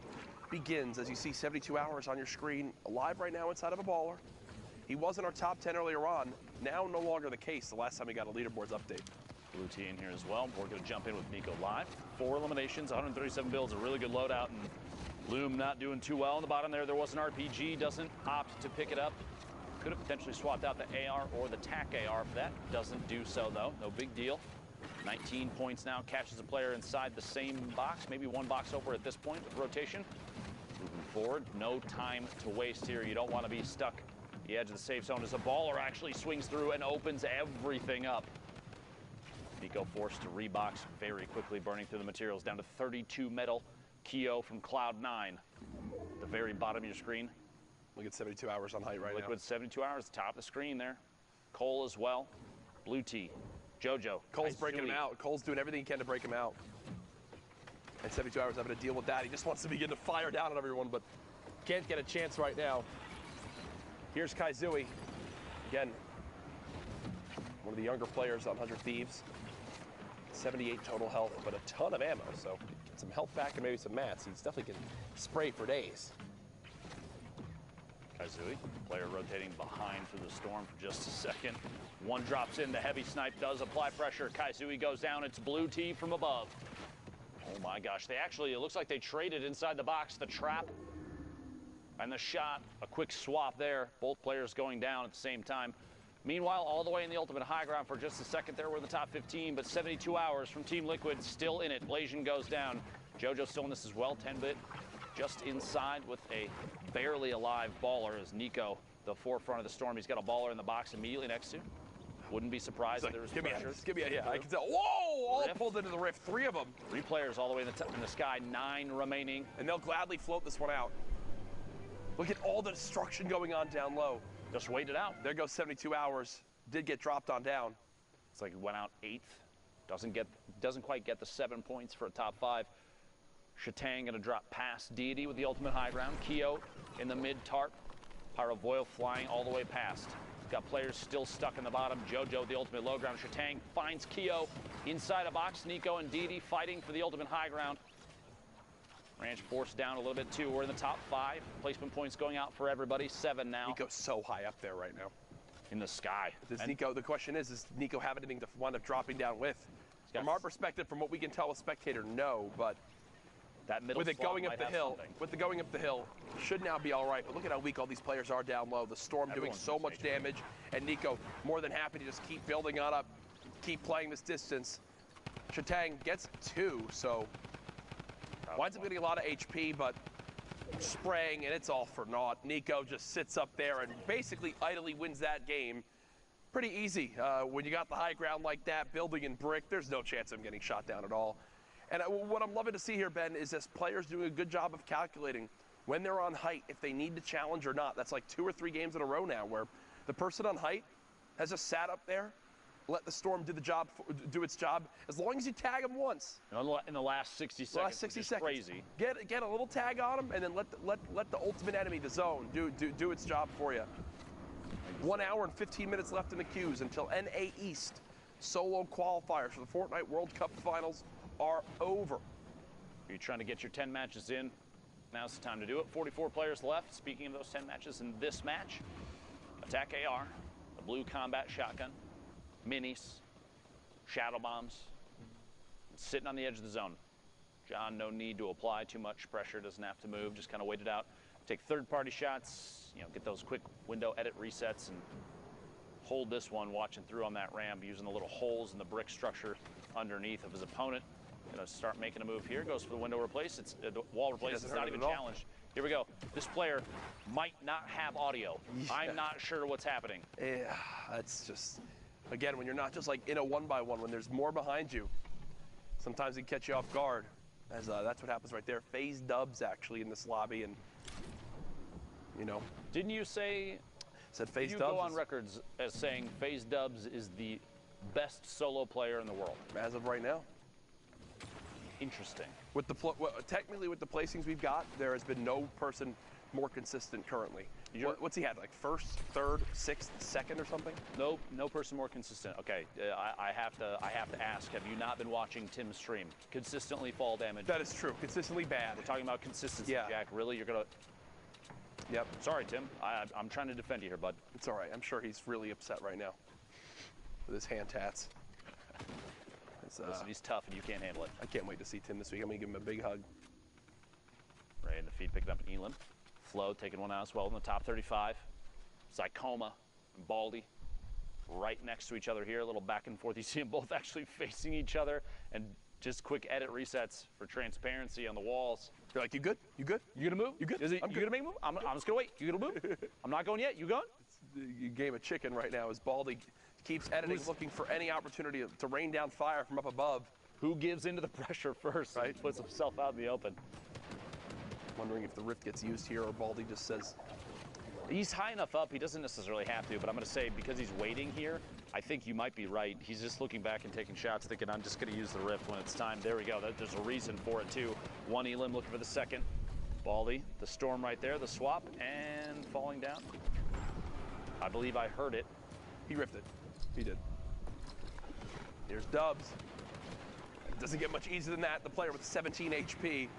[SPEAKER 5] begins. As you see 72 hours on your screen, alive right now inside of a baller. He was in our top 10 earlier on, now no longer the case the last time we got a leaderboards update.
[SPEAKER 2] Blue T in here as well. We're going to jump in with Nico live. 4 eliminations, 137 builds, a really good loadout, and Loom not doing too well on the bottom there. There was an RPG, doesn't opt to pick it up. Could have potentially swapped out the AR or the TAC AR for that. Doesn't do so though, no big deal. 19 points now, catches a player inside the same box, maybe one box over at this point with rotation. Moving forward, no time to waste here. You don't want to be stuck at the edge of the safe zone as a baller actually swings through and opens everything up. Nico forced to rebox very quickly, burning through the materials down to 32 metal. Keo from Cloud9, the very bottom of your screen.
[SPEAKER 5] Look at 72 hours on height right now.
[SPEAKER 2] Liquid 72 hours, top of the screen there. Cole as well. Blue T, Jojo.
[SPEAKER 5] Cole's breaking him out. Cole's doing everything he can to break him out. And 72 hours having to deal with that. He just wants to begin to fire down on everyone, but can't get a chance right now. Here's Kaizui. Again, one of the younger players on 100 Thieves. 78 total health, but a ton of ammo, so get some health back and maybe some mats. He's definitely can spray for days.
[SPEAKER 2] Kaizui, player rotating behind through the storm for just a second. One drops in, the heavy snipe does apply pressure. Kaizui goes down, it's blue T from above. Oh my gosh, it looks like they traded inside the box, the trap and the shot. A quick swap there, both players going down at the same time. Meanwhile, all the way in the ultimate high ground for just a second there, we're in the top 15, but 72 hours from Team Liquid still in it. Blasian goes down. JoJo still in this as well, 10-bit just inside with a barely alive baller as Nico, the forefront of the storm. He's got a baller in the box immediately next to. Wouldn't be surprised if there was pressure.
[SPEAKER 5] Give me a, yeah, I can tell. Whoa, all pulled into the rift, 3 of them.
[SPEAKER 2] 3 players all the way in the sky, 9 remaining.
[SPEAKER 5] And they'll gladly float this one out. Look at all the destruction going on down low.
[SPEAKER 2] Just wait it out.
[SPEAKER 5] There goes 72 hours. Did get dropped on down.
[SPEAKER 2] It's like he went out 8th. Doesn't quite get the 7 points for a top 5. Shatang gonna drop past Deity with the ultimate high ground. Keo in the mid tarp. Pyrovoil flying all the way past. Got players still stuck in the bottom. JoJo, the ultimate low ground. Shatang finds Keo inside a box. Nico and Deity fighting for the ultimate high ground. Ranch forced down a little bit too. We're in the top 5. Placement points going out for everybody. 7 now.
[SPEAKER 5] Nico's so high up there right now.
[SPEAKER 2] In the sky.
[SPEAKER 5] Nico, the question is, does Nico have anything to wind up dropping down with? From our perspective, from what we can tell with Spectator, no, but
[SPEAKER 2] that middle
[SPEAKER 5] with it going up the hill,
[SPEAKER 2] something.
[SPEAKER 5] Should now be all right. But look at how weak all these players are down low. The storm doing so much damage, and Nico more than happy to just keep building on up, keep playing this distance. Shatang gets 2, so winds up getting a lot of HP, but spraying, and it's all for naught. Nico just sits up there and basically idly wins that game. Pretty easy. When you got the high ground like that, building in brick, there's no chance of him getting shot down at all. And what I'm loving to see here, Ben, is this players doing a good job of calculating when they're on height, if they need to challenge or not. That's like 2 or 3 games in a row now where the person on height has just sat up there, let the storm do its job, as long as you tag them once.
[SPEAKER 2] In the last 60 seconds, which is crazy.
[SPEAKER 5] Get a little tag on them, and then let the ultimate enemy, the zone, do its job for you. 1 hour and 15 minutes left in the queues until NA East solo qualifiers for the Fortnite World Cup Finals are over.
[SPEAKER 2] You're trying to get your 10 matches in. Now's the time to do it. 44 players left. Speaking of those 10 matches, in this match, Attack AR, the blue combat shotgun, minis, shadow bombs, sitting on the edge of the zone. John, no need to apply too much pressure, doesn't have to move, just kind of wait it out. Take third-party shots, get those quick window edit resets and hold this one watching through on that ramp using the little holes in the brick structure underneath of his opponent. Gonna start making a move here. Goes for the window replace. It's the wall replace. It's not even challenged. Here we go. This player might not have audio. Yeah. I'm not sure what's happening.
[SPEAKER 5] Yeah, that's just, again, when you're not just like in a 1-by-1, when there's more behind you, sometimes it can catch you off guard. As that's what happens right there. FaZe Dubs actually in this lobby, and
[SPEAKER 2] Didn't you say?
[SPEAKER 5] Said FaZe
[SPEAKER 2] Dubs.
[SPEAKER 5] You
[SPEAKER 2] go on records as saying FaZe Dubs is the best solo player in the world
[SPEAKER 5] as of right now.
[SPEAKER 2] Interesting.
[SPEAKER 5] With technically with the placings we've got, there has been no person more consistent currently. What's he had, like 1st, 3rd, 6th, 2nd or something?
[SPEAKER 2] Nope, no person more consistent. Okay, I have to ask, have you not been watching Tim's stream? Consistently fall damage.
[SPEAKER 5] That is true, consistently bad.
[SPEAKER 2] We're talking about consistency,
[SPEAKER 5] yeah.
[SPEAKER 2] Jack. Really, you're gonna...
[SPEAKER 5] Yep.
[SPEAKER 2] Sorry, Tim. I'm trying to defend you here, bud.
[SPEAKER 5] It's all right. I'm sure he's really upset right now with his hand tats.
[SPEAKER 2] Listen, he's tough and you can't handle it.
[SPEAKER 5] I can't wait to see Tim this week. I'm going to give him a big hug.
[SPEAKER 2] Ray in the feed picking up an Elam. Flo taking one out as well in the top 35. Zycoma and Baldy right next to each other here. A little back and forth. You see them both actually facing each other. And just quick edit resets for transparency on the walls.
[SPEAKER 5] You're like, you good? You good?
[SPEAKER 2] You gonna move?
[SPEAKER 5] You good?
[SPEAKER 2] You gonna make a move? I'm just gonna wait. You gonna move? I'm not going yet. You going?
[SPEAKER 5] It's the game of chicken right now as Baldy keeps editing, looking for any opportunity to rain down fire from up above.
[SPEAKER 2] Who gives into the pressure first, right? Puts himself out in the open.
[SPEAKER 5] Wondering if the rift gets used here or Baldy just says...
[SPEAKER 2] He's high enough up, he doesn't necessarily have to, but I'm going to say because he's waiting here, I think you might be right. He's just looking back and taking shots, thinking, I'm just going to use the rift when it's time. There we go. There's a reason for it, too. One Elim looking for the second. Baldy, the storm right there, the swap, and falling down. I believe I heard it.
[SPEAKER 5] He rifted. He did. Here's Dubs. It doesn't get much easier than that. The player with 17 HP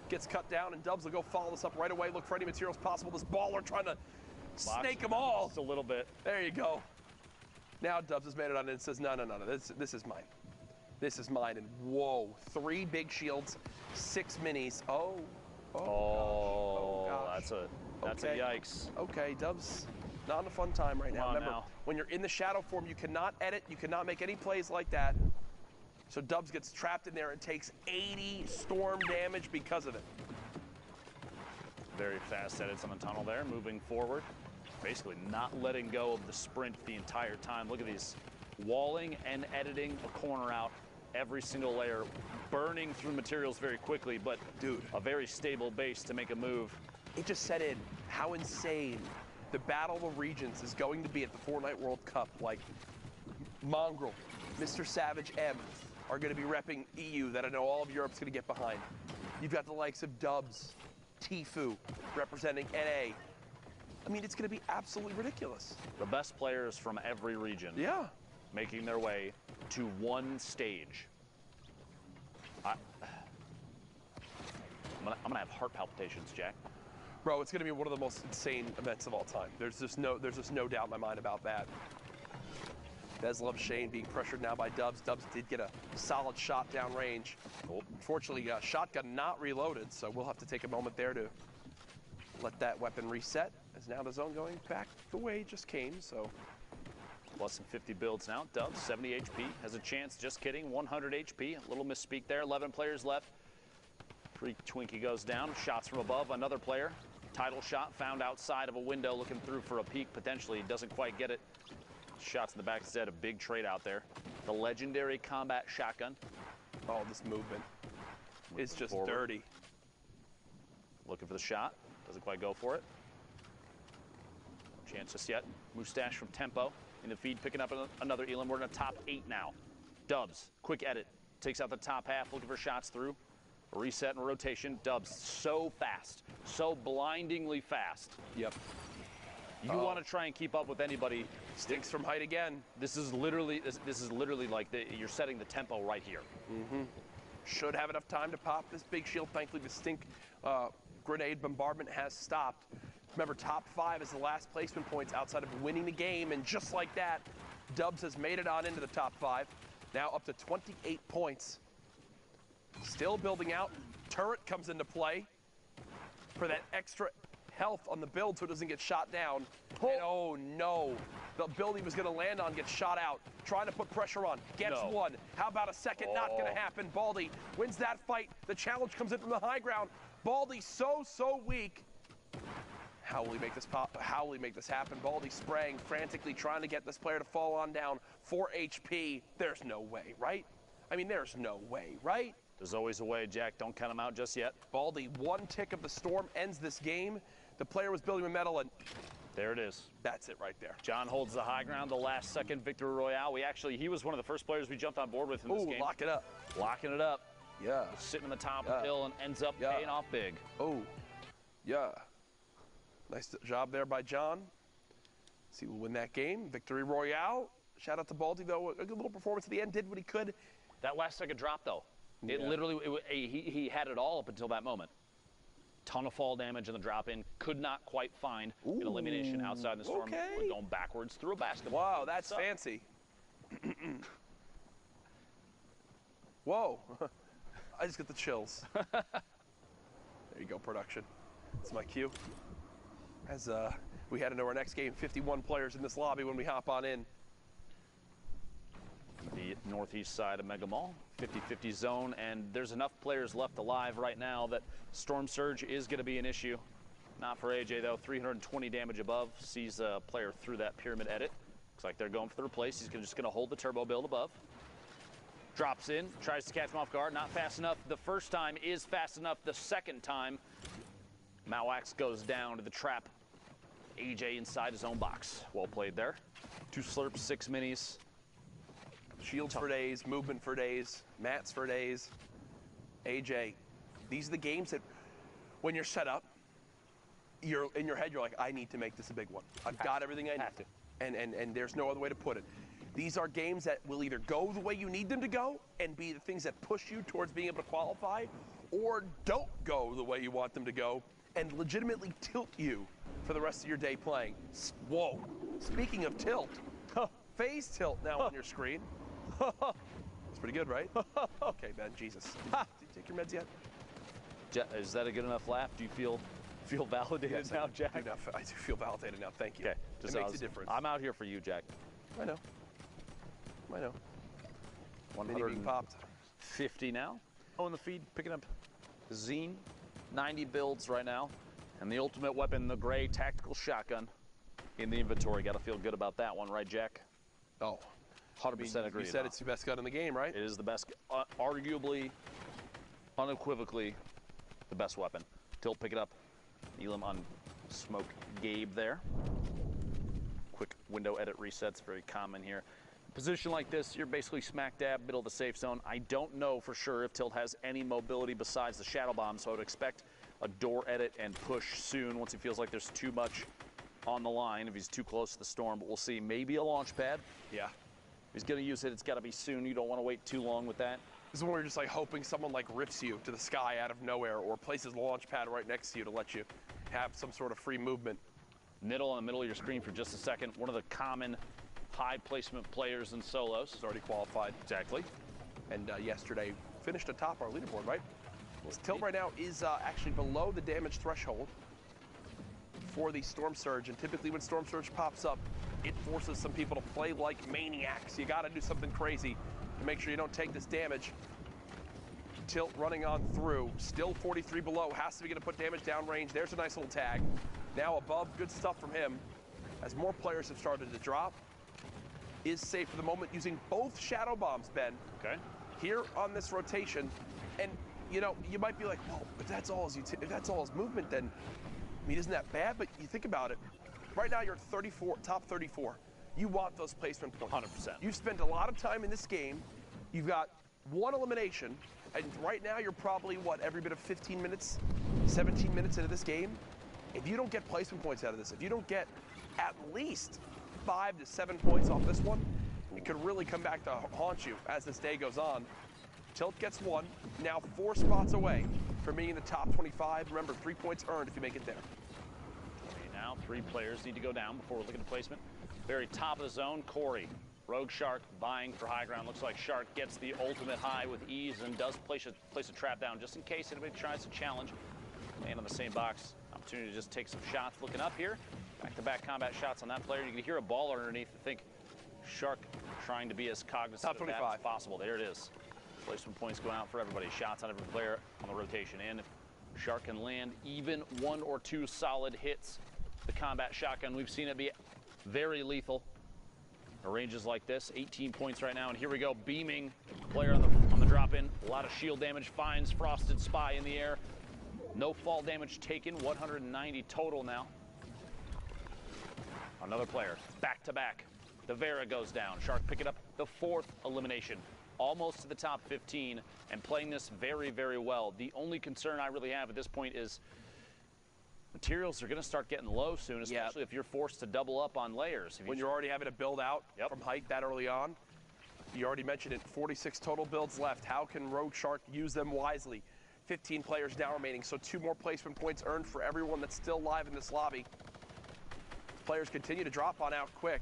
[SPEAKER 5] gets cut down, and Dubs will go follow this up right away. Look for any materials possible. This baller trying to snake them all.
[SPEAKER 2] Just a little bit.
[SPEAKER 5] There you go. Now Dubs has made it on and says, no, this is mine. This is mine. And whoa, 3 big shields, 6 minis. Oh gosh.
[SPEAKER 2] That's a yikes.
[SPEAKER 5] Okay, Dubs, not a fun time right now. Remember,
[SPEAKER 2] now.
[SPEAKER 5] when you're in the shadow form, you cannot edit, you cannot make any plays like that. So Dubs gets trapped in there and takes 80 storm damage because of it.
[SPEAKER 2] Very fast edits on the tunnel there, moving forward. Basically not letting go of the sprint the entire time. Look at these, walling and editing a corner out every single layer, burning through materials very quickly, but
[SPEAKER 5] dude,
[SPEAKER 2] a very stable base to make a move.
[SPEAKER 5] It just set in how insane the Battle of Regions is going to be at the Fortnite World Cup. Like Mongrel, Mr. Savage M are going to be repping EU that I know all of Europe's going to get behind. You've got the likes of Dubs, Tfue representing NA. I mean, it's going to be absolutely ridiculous.
[SPEAKER 2] The best players from every region.
[SPEAKER 5] Yeah.
[SPEAKER 2] Making their way to one stage. I'm gonna have heart palpitations, Jack.
[SPEAKER 5] Bro, it's gonna be one of the most insane events of all time. There's just no doubt in my mind about that. Des loves Shane being pressured now by Dubs. Dubs did get a solid shot down range. Unfortunately, shotgun not reloaded, so we'll have to take a moment there to let that weapon reset. As now the zone going back the way it just came, so.
[SPEAKER 2] Less than 50 builds now. Dubs, 70 HP, has a chance, just kidding, 100 HP. A little misspeak there, 11 players left. Freak Twinkie goes down, shots from above, another player. Title shot found outside of a window, looking through for a peek, potentially, doesn't quite get it. Shots in the back instead, a big trade out there. The legendary combat shotgun.
[SPEAKER 5] Oh, this movement is just
[SPEAKER 2] forward.
[SPEAKER 5] Dirty.
[SPEAKER 2] Looking for the shot, doesn't quite go for it. No chance just yet. Mustache from Tempo. In the feed, picking up another Elam. We're in the top 8 now. Dubs, quick edit. Takes out the top half, looking for shots through. A reset and rotation. Dubs, so fast. So blindingly fast.
[SPEAKER 5] Yep.
[SPEAKER 2] You want to try and keep up with anybody.
[SPEAKER 5] Stinks from height again.
[SPEAKER 2] This is literally like you're setting the tempo right here.
[SPEAKER 5] Mm-hmm. Should have enough time to pop this big shield. Thankfully, the stink grenade bombardment has stopped. Remember, top 5 is the last placement points outside of winning the game, and just like that, Dubs has made it on into the top 5. Now up to 28 points. Still building out. Turret comes into play for that extra health on the build so it doesn't get shot down. And oh no, the build he was going to land on gets shot out. Trying to put pressure on, gets one. How about a second? Not going to happen. Baldy wins that fight. The challenge comes in from the high ground. Baldy so weak. How will he make this pop? How will he make this happen? Baldy spraying frantically, trying to get this player to fall on down. 4 HP. There's no way, right? I mean, there's no way, right?
[SPEAKER 2] There's always a way, Jack. Don't count him out just yet.
[SPEAKER 5] Baldy, 1 tick of the storm ends this game. The player was building with metal, and
[SPEAKER 2] there it is.
[SPEAKER 5] That's it right there.
[SPEAKER 2] John holds the high ground, the last second victory royale. He was one of the first players we jumped on board with in this game.
[SPEAKER 5] Lock it up.
[SPEAKER 2] Locking it up.
[SPEAKER 5] Yeah.
[SPEAKER 2] Sitting on the top of the hill and ends up paying off big.
[SPEAKER 5] Oh, yeah. Nice job there by John. See who will win that game. Victory royale. Shout out to Baldy, though. A good little performance at the end. Did what he could.
[SPEAKER 2] That last second drop, though. It literally, he had it all up until that moment. Ton of fall damage in the drop in. Could not quite find an elimination outside the storm. We're going backwards through a basketball.
[SPEAKER 5] Wow, that's fancy. Whoa. I just get the chills. There you go, production. That's my cue. As we head into our next game, 51 players in this lobby when we hop on in.
[SPEAKER 2] The northeast side of Mega Mall, 50-50 zone, and there's enough players left alive right now that Storm Surge is going to be an issue. Not for AJ, though. 320 damage above. Sees a player through that pyramid edit. Looks like they're going for the replace. He's just going to hold the turbo build above. Drops in, tries to catch him off guard. Not fast enough. The first time is fast enough. The second time, Mawax goes down to the trap. AJ inside his own box. Well played there. 2 slurps, 6 minis.
[SPEAKER 5] Shields for days, movement for days, mats for days. AJ, these are the games that when you're set up, you're in your head, you're like, I need to make this a big one. I've got everything I need. And there's no other way to put it. These are games that will either go the way you need them to go and be the things that push you towards being able to qualify, or don't go the way you want them to go and legitimately tilt you for the rest of your day playing. Whoa, speaking of tilt, phase tilt now on your screen. It's pretty good, right? Okay, Ben, Jesus. Did you take your meds yet?
[SPEAKER 2] Is that a good enough laugh? Do you feel validated now, Jack?
[SPEAKER 5] I do feel validated now, thank you.
[SPEAKER 2] Okay.
[SPEAKER 5] It makes a difference.
[SPEAKER 2] I'm out here for you, Jack.
[SPEAKER 5] I know.
[SPEAKER 2] 150 now. Oh, in the feed, picking up Zine. 90 builds right now. And the ultimate weapon, the gray tactical shotgun in the inventory. Got to feel good about that one, right, Jack?
[SPEAKER 5] Oh,
[SPEAKER 2] 100% agree.
[SPEAKER 5] You said it's the best gun in the game, right?
[SPEAKER 2] It is the best, arguably, unequivocally, the best weapon. Tilt, pick it up. Elam on Smoke Gabe there. Quick window edit resets, very common here. Position like this, you're basically smack dab middle of the safe zone. I don't know for sure if Tilt has any mobility besides the shadow bomb, so I would expect a door edit and push soon once he feels like there's too much on the line, if he's too close to the storm. But we'll see. Maybe a launch pad.
[SPEAKER 5] Yeah.
[SPEAKER 2] If he's going to use it, it's got to be soon. You don't want to wait too long with that.
[SPEAKER 5] This is when you're just like hoping someone like rips you to the sky out of nowhere or places a launch pad right next to you to let you have some sort of free movement.
[SPEAKER 2] Niddle in the middle of your screen for just a second. One of the common high placement players in solos.
[SPEAKER 5] He's already qualified.
[SPEAKER 2] Exactly.
[SPEAKER 5] And yesterday finished atop our leaderboard, right? Tilt right now is actually below the damage threshold for the Storm Surge. And typically when Storm Surge pops up, it forces some people to play like maniacs. You got to do something crazy to make sure you don't take this damage. Tilt running on through, still 43 below, has to be going to put damage down range. There's a nice little tag. Now above, good stuff from him. As more players have started to drop, is safe for the moment using both shadow bombs, Ben.
[SPEAKER 2] Okay.
[SPEAKER 5] Here on this rotation, and you know, you might be like, well, if that's all his movement, then I mean, isn't that bad? But you think about it. Right now, you're 34, top 34. You want those placement points.
[SPEAKER 2] 100%.
[SPEAKER 5] You've spent a lot of time in this game. You've got one elimination, and right now you're probably, what, every bit of 15 minutes, 17 minutes into this game? If you don't get placement points out of this, if you don't get at least 5 to 7 points off this one, it could really come back to haunt you as this day goes on. Tilt gets one, now 4 spots away from being in the top 25. Remember, 3 points earned if you make it there.
[SPEAKER 2] Okay, now 3 players need to go down before we're looking at placement. Very top of the zone, Corey. Rogue Shark vying for high ground. Looks like Shark gets the ultimate high with ease and does place a trap down just in case anybody tries to challenge. And on the same box, opportunity to just take some shots. Looking up here, back-to-back combat shots on that player. You can hear a ball underneath. I think Shark trying to be as cognizant of that as possible. There it is. Placement points going out for everybody. Shots on every player on the rotation. And if Shark can land even 1 or 2 solid hits, the combat shotgun, we've seen it be very lethal. Ranges like this, 18 points right now, and here we go, beaming player on the drop-in. A lot of shield damage, finds Frosted Spy in the air. No fall damage taken, 190 total now. Another player, back-to-back. The Vera goes down. Shark picking up the 4th elimination. Almost to the top 15 and playing this very, very well. The only concern I really have at this point is materials are going to start getting low soon, especially if you're forced to double up on layers.
[SPEAKER 5] When you're already having to build out from height that early on, you already mentioned it, 46 total builds left. How can Rogue Shark use them wisely? 15 players now remaining, so 2 more placement points earned for everyone that's still live in this lobby. Players continue to drop on out quick.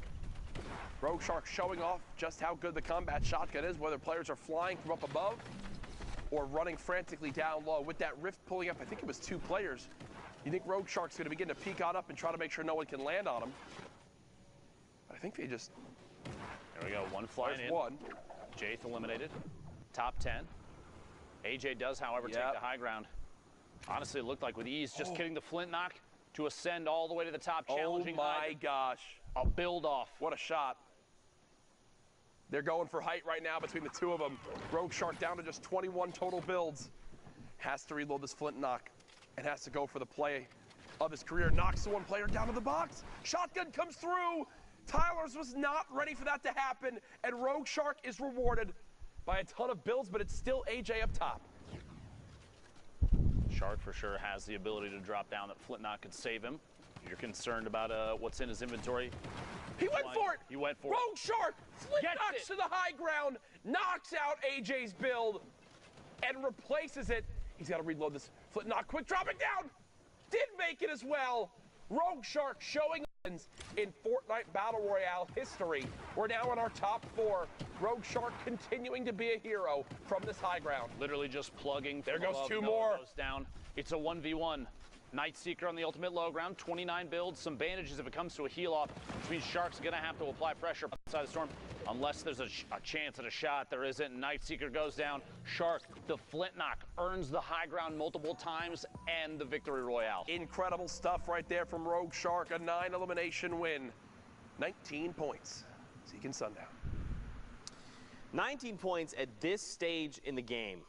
[SPEAKER 5] Rogue Shark showing off just how good the combat shotgun is, whether players are flying from up above or running frantically down low. With that rift pulling up, I think it was 2 players. You think Rogue Shark's going to begin to peek on up and try to make sure no one can land on him. I think they just...
[SPEAKER 2] There we go, 1 flying in.
[SPEAKER 5] 1.
[SPEAKER 2] Jaith eliminated. Top 10. AJ does, however, take the high ground. Honestly, it looked like with ease, just getting the flint knock to ascend all the way to the top, challenging
[SPEAKER 5] my gosh.
[SPEAKER 2] A build off.
[SPEAKER 5] What a shot. They're going for height right now between the 2 of them. Rogue Shark down to just 21 total builds. Has to reload this flint knock and has to go for the play of his career. Knocks the 1 player down to the box. Shotgun comes through. Tyler's was not ready for that to happen, and Rogue Shark is rewarded by a ton of builds, but it's still AJ up top.
[SPEAKER 2] Shark for sure has the ability to drop down. That flint knock could save him. If you're concerned about what's in his inventory,
[SPEAKER 5] He went for it.
[SPEAKER 2] He went for it.
[SPEAKER 5] Rogue Shark flip
[SPEAKER 1] Gets
[SPEAKER 5] knocks
[SPEAKER 1] it.
[SPEAKER 5] to the high ground, knocks out AJ's build, and replaces it. He's got to reload this. Flip knock, quick dropping down. Did make it as well. Rogue Shark showing in Fortnite Battle Royale history. We're now in our top 4. Rogue Shark continuing to be a hero from this high ground.
[SPEAKER 2] Literally just plugging.
[SPEAKER 5] There goes
[SPEAKER 2] above,
[SPEAKER 5] 2
[SPEAKER 2] Noah
[SPEAKER 5] more.
[SPEAKER 2] Goes down. It's a 1v1. Nightseeker on the ultimate low ground, 29 builds, some bandages if it comes to a heal off, which means Shark's gonna have to apply pressure outside the storm, unless there's a chance at a shot. There isn't. Nightseeker goes down. Shark, the flint knock, earns the high ground multiple times and the victory royale.
[SPEAKER 5] Incredible stuff right there from Rogue Shark, a 9 elimination win. 19 points. Seeking Sundown.
[SPEAKER 6] 19 points at this stage in the game.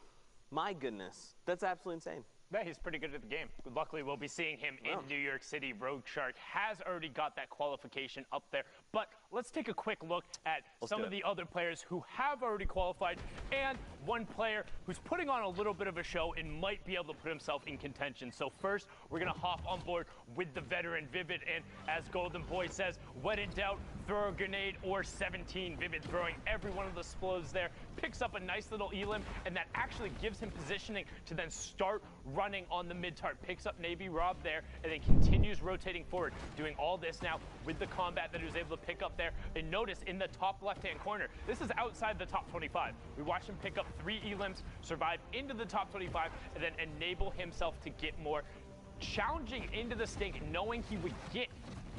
[SPEAKER 6] My goodness, that's absolutely insane.
[SPEAKER 1] Yeah, he's pretty good at the game. Luckily, we'll be seeing him in New York City. Rogue Shark has already got that qualification up there. But let's take a quick look at some of the other players who have already qualified and one player who's putting on a little bit of a show and might be able to put himself in contention. So first, we're going to hop on board with the veteran Vivid. And as Golden Boy says, when in doubt, throw a grenade or 17. Vivid throwing every one of the explodes there. Picks up a nice little elim, and that actually gives him positioning to then start running on the mid-tart. Picks up Navy Rob there, and then continues rotating forward. Doing all this now with the combat that he was able to pick up there. And notice in the top left-hand corner, this is outside the top 25. We watched him pick up 3 elims, survive into the top 25, and then enable himself to get more. Challenging into the stake, knowing he would get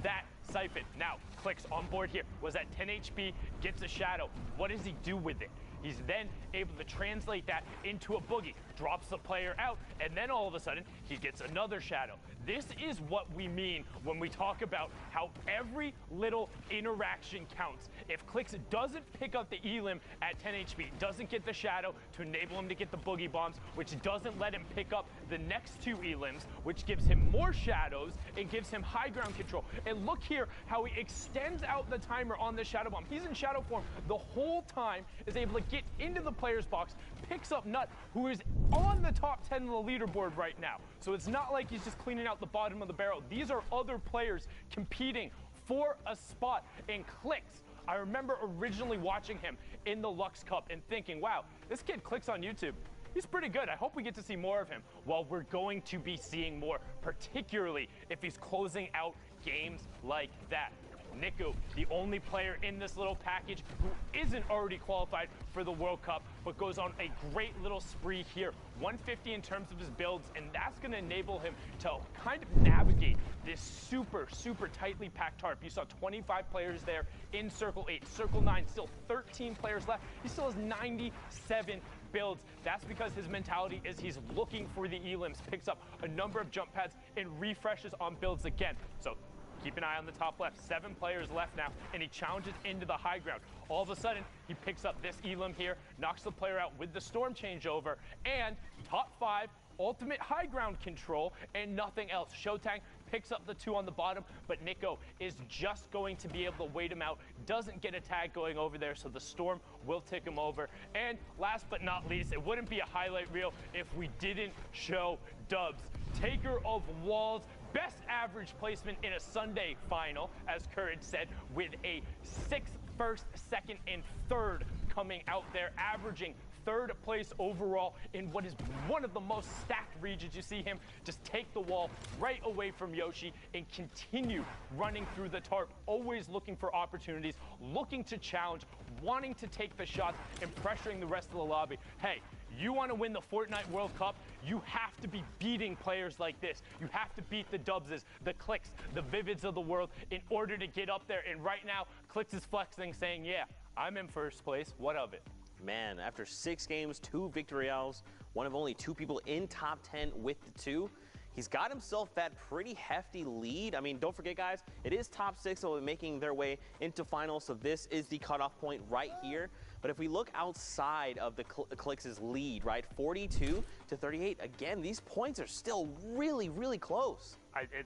[SPEAKER 1] that siphon. Now, Clix on board here, was at 10 HP, gets a shadow. What does he do with it? He's then able to translate that into a boogie, drops the player out, and then all of a sudden, he gets another shadow. This is what we mean when we talk about how every little interaction counts. If Clix doesn't pick up the elim at 10 HP, doesn't get the shadow to enable him to get the boogie bombs, which doesn't let him pick up the next 2 elims, which gives him more shadows and gives him high ground control. And look here how he extends out the timer on the shadow bomb. He's in shadow form the whole time, is able to get into the player's box, picks up Nut, who is on the top 10 of the leaderboard right now. So it's not like he's just cleaning out the bottom of the barrel. These are other players competing for a spot. And Clix, I remember originally watching him in the Lux Cup and thinking, wow, this kid Clix on YouTube. He's pretty good. I hope we get to see more of him. Well, we're going to be seeing more, particularly if he's closing out games like that. Niku, the only player in this little package who isn't already qualified for the World Cup, but goes on a great little spree here. 150 in terms of his builds, and that's going to enable him to kind of navigate this super, super tightly packed tarp. You saw 25 players there in Circle 8. Circle 9, still 13 players left. He still has 97 builds. That's because his mentality is he's looking for the elims, picks up a number of jump pads, and refreshes on builds again. So keep an eye on the top left. 7 players left now, and he challenges into the high ground. All of a sudden, he picks up this elim here, knocks the player out with the storm changeover, and top 5, ultimate high ground control, and nothing else. Shotang picks up the 2 on the bottom, but Niku is just going to be able to wait him out. Doesn't get a tag going over there, so the storm will tick him over. And last but not least, it wouldn't be a highlight reel if we didn't show Dubs. Taker of Walls, best average placement in a Sunday final, as Courage said, with a 6th, 1st, 2nd, and 3rd coming out there, averaging 3rd place overall in what is one of the most stacked regions. You see him just take the wall right away from Yoshi and continue running through the tarp, always looking for opportunities, looking to challenge, wanting to take the shots, and pressuring the rest of the lobby. Hey, you want to win the Fortnite World Cup, you have to be beating players like this. You have to beat the Dubses, the Clix, the Vivids of the world in order to get up there. And right now, Clix is flexing, saying, yeah, I'm in 1st place. What of it?
[SPEAKER 6] Man, after 6 games, 2 victory royales, one of only 2 people in top 10 with the 2, he's got himself that pretty hefty lead. I mean, don't forget, guys, it is top 6, so making their way into finals, so this is the cutoff point right here. But if we look outside of the Clix's lead, right, 42 to 38, again, these points are still really, really close.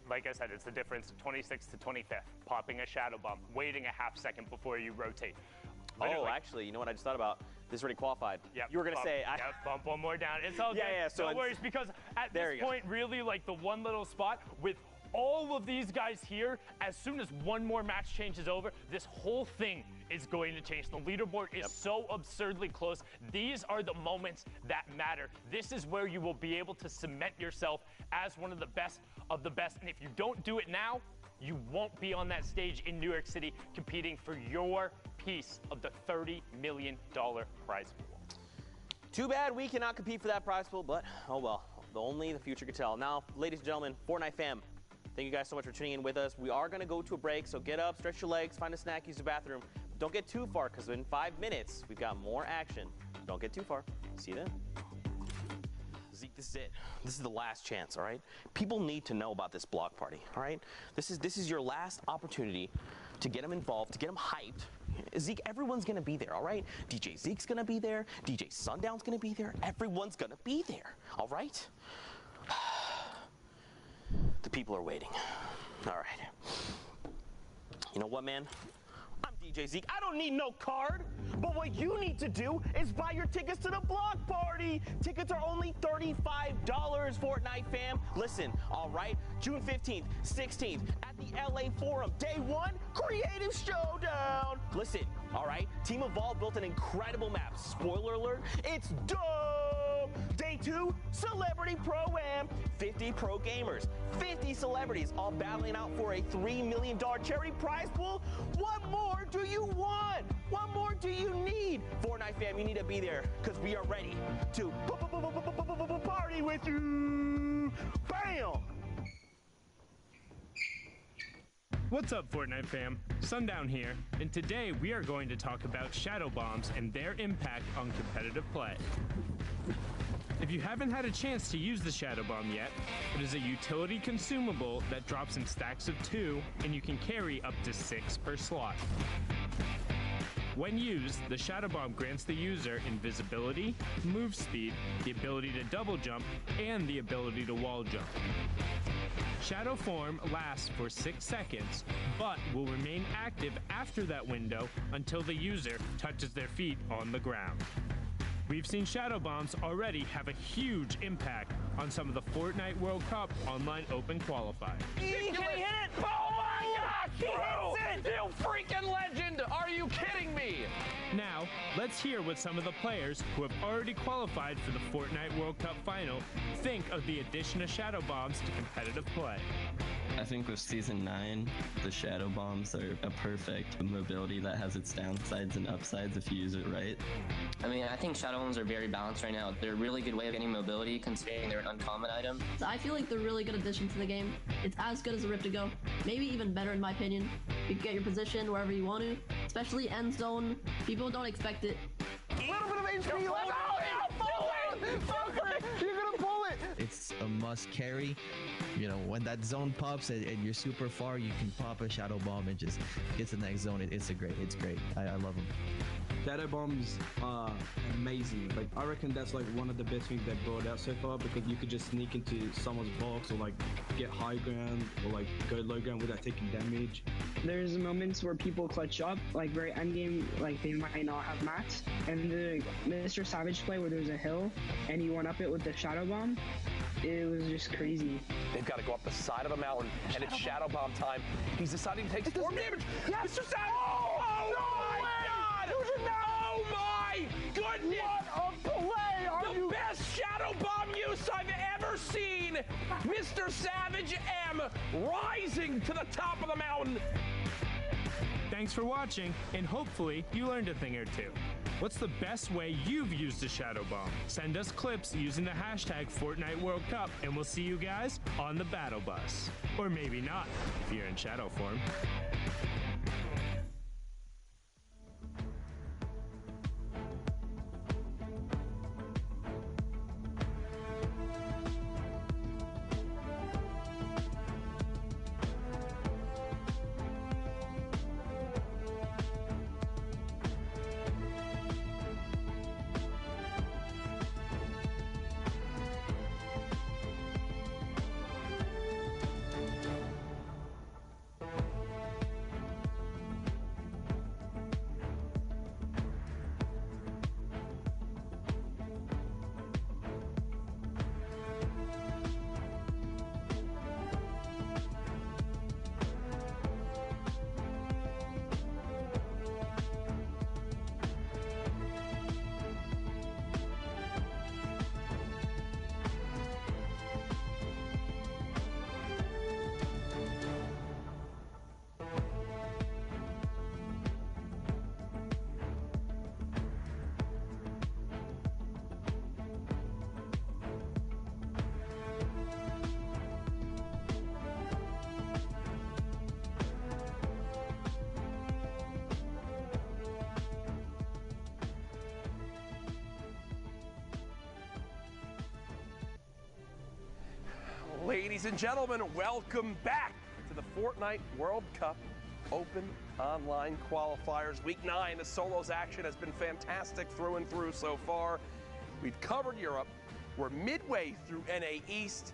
[SPEAKER 1] Like I said, it's the difference of 26th to 25th. Popping a shadow bomb, waiting a half second before you rotate. Literally.
[SPEAKER 6] Oh, actually, you know what I just thought about? This already qualified.
[SPEAKER 1] Yep,
[SPEAKER 6] you were going to say...
[SPEAKER 1] Yep, bump one more down. It's all good.
[SPEAKER 6] Yeah, so
[SPEAKER 1] no worries, because at this point, really, like the one little spot with all of these guys here, as soon as one more match changes over, this whole thing is going to change. The leaderboard is so absurdly close. These are the moments that matter. This is where you will be able to cement yourself as one of the best of the best. And if you don't do it now, you won't be on that stage in New York City competing for your piece of the $30 million prize pool.
[SPEAKER 6] Too bad we cannot compete for that prize pool, but oh well. Only the future could tell. Now, ladies and gentlemen, Fortnite fam, thank you guys so much for tuning in with us. We are going to go to a break, so get up, stretch your legs, find a snack, use the bathroom. Don't get too far, because in 5 minutes, we've got more action. Don't get too far. See you then. Zeke, this is it. This is the last chance, all right? People need to know about this block party, all right? This is your last opportunity to get them involved, to get them hyped. Zeke, everyone's gonna be there, all right? DJ Zeke's gonna be there. DJ Sundown's gonna be there. Everyone's gonna be there, all right? The people are waiting. All right. You know what, man? I'm DJ Zeke. I don't need no card. But what you need to do is buy your tickets to the block party. Tickets are only $35, Fortnite fam. Listen, all right? June 15th, 16th at the LA Forum. Day 1, Creative Showdown. Listen, all right? Team Evolve built an incredible map. Spoiler alert, it's dope. Day 2, Celebrity Pro-Am. 50 pro gamers, 50 celebrities, all battling out for a $3 million charity prize pool. What more do you want? What more do you need? Fortnite fam, you need to be there because we are ready to party with you. Bam!
[SPEAKER 15] What's up, Fortnite fam? Sundown here, and today we are going to talk about shadow bombs and their impact on competitive play. If you haven't had a chance to use the shadow bomb yet, it is a utility consumable that drops in stacks of 2, and you can carry up to 6 per slot. When used, the shadow bomb grants the user invisibility, move speed, the ability to double jump, and the ability to wall jump. Shadow form lasts for 6 seconds, but will remain active after that window until the user touches their feet on the ground. We've seen shadow bombs already have a huge impact on some of the Fortnite World Cup online open qualifiers.
[SPEAKER 1] Can he hit it? Oh my gosh! He hits it! You freaking legend! Are you kidding me?
[SPEAKER 15] Now, let's hear what some of the players who have already qualified for the Fortnite World Cup final think of the addition of shadow bombs to competitive play.
[SPEAKER 16] I think with Season 9, the shadow bombs are a perfect mobility that has its downsides and upsides if you use it right.
[SPEAKER 17] I mean, I think shadow bombs are very balanced right now. They're a really good way of getting mobility considering they're an uncommon item.
[SPEAKER 18] I feel like they're a really good addition to the game. It's as good as a Rift to Go, maybe even better in my opinion. You can get your position wherever you want to, especially end zone. People don't expect it.
[SPEAKER 9] A little bit of HP left. Oh, yeah, pull it! You're gonna pull it!
[SPEAKER 19] It's a must carry. You know, when that zone pops and you're super far, you can pop a shadow bomb and just get to the next zone. It's great. I love them.
[SPEAKER 20] Shadow bombs are amazing. Like, I reckon that's like one of the best things they've brought out so far because you could just sneak into someone's box or like get high ground or like go low ground without taking damage.
[SPEAKER 21] There's moments where people clutch up, like very end game, like they might not have mats. And the Mr. Savage play where there's a hill and he went up it with the shadow bomb, it was just crazy.
[SPEAKER 5] They've got to go up the side of a mountain, and it's shadow bomb time. He's deciding to take storm damage. Yes, Mr. Savage! Oh my God! Oh my goodness!
[SPEAKER 9] What a play! Are
[SPEAKER 5] the best shadow bomb use I've ever seen! Mr. Savage M rising to the top of the mountain.
[SPEAKER 15] Thanks for watching, and hopefully you learned a thing or two. What's the best way you've used a shadow bomb? Send us clips using the hashtag Fortnite World Cup, and we'll see you guys on the battle bus. Or maybe not, if you're in shadow form.
[SPEAKER 5] Ladies and gentlemen, welcome back to the Fortnite World Cup Open Online Qualifiers. Week 9, the solos action has been fantastic through and through so far. We've covered Europe. We're midway through NA East.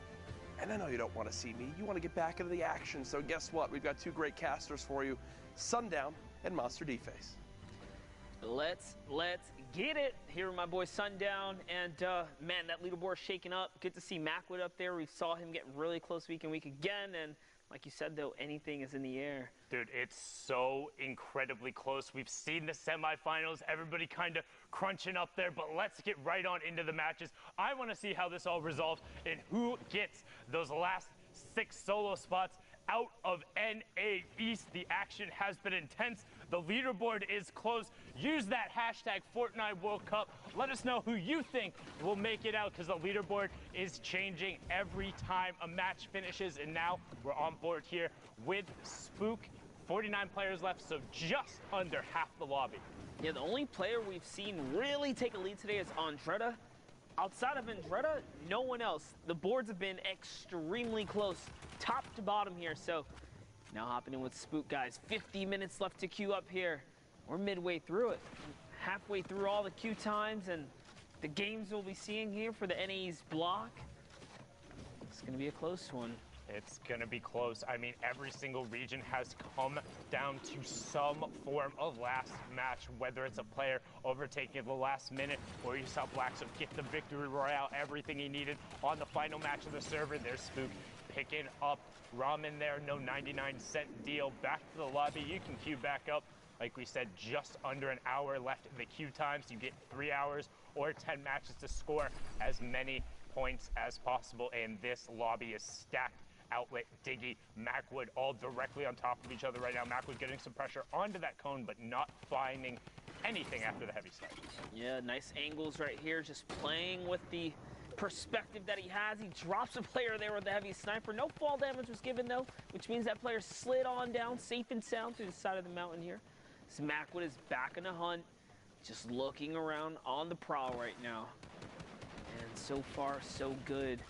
[SPEAKER 5] And I know you don't want to see me. You want to get back into the action. So guess what? We've got two great casters for you, Sundown and Monster D-Face.
[SPEAKER 13] Let's get it. Here with my boy Sundown, and man, that leaderboard shaking up. Good to see Macwood up there. We saw him getting really close week again, and like you said, though, anything is in the air.
[SPEAKER 1] Dude, it's so incredibly close. We've seen the semifinals, everybody kind of crunching up there, but let's get right on into the matches. I want to see how this all resolves and who gets those last 6 solo spots out of NA East. The action has been intense. The leaderboard is close. Use that hashtag Fortnite World Cup. Let us know who you think will make it out, because the leaderboard is changing every time a match finishes. And now we're on board here with Spook. 49 players left, so just under half the lobby.
[SPEAKER 13] Yeah, the only player we've seen really take a lead today is Andretta. Outside of Andretta, no one else. The boards have been extremely close, top to bottom here. So now hopping in with Spook, guys. 50 minutes left to queue up here. We're midway through it. Halfway through all the queue times and the games we'll be seeing here for the NA's block. It's going to be a close one.
[SPEAKER 1] It's going to be close. I mean, every single region has come down to some form of last match, whether it's a player overtaking at the last minute or you saw Blackso get the victory royale, everything he needed on the final match of the server. There's Spook picking up Ramen there, no 99-cent deal. Back to the lobby. You can queue back up. Like we said, just under an hour left in the queue times. You get 3 hours or 10 matches to score as many points as possible, and this lobby is stacked. Outlet, Diggy, Macwood, all directly on top of each other right now. Macwood getting some pressure onto that cone, but not finding anything after the heavy snipe.
[SPEAKER 13] Yeah, nice angles right here, just playing with the perspective that he has. He drops a player there with the heavy sniper. No fall damage was given, though, which means that player slid on down safe and sound through the side of the mountain here. So Macwood is back in the hunt, just looking around on the prowl right now. And so far, so good.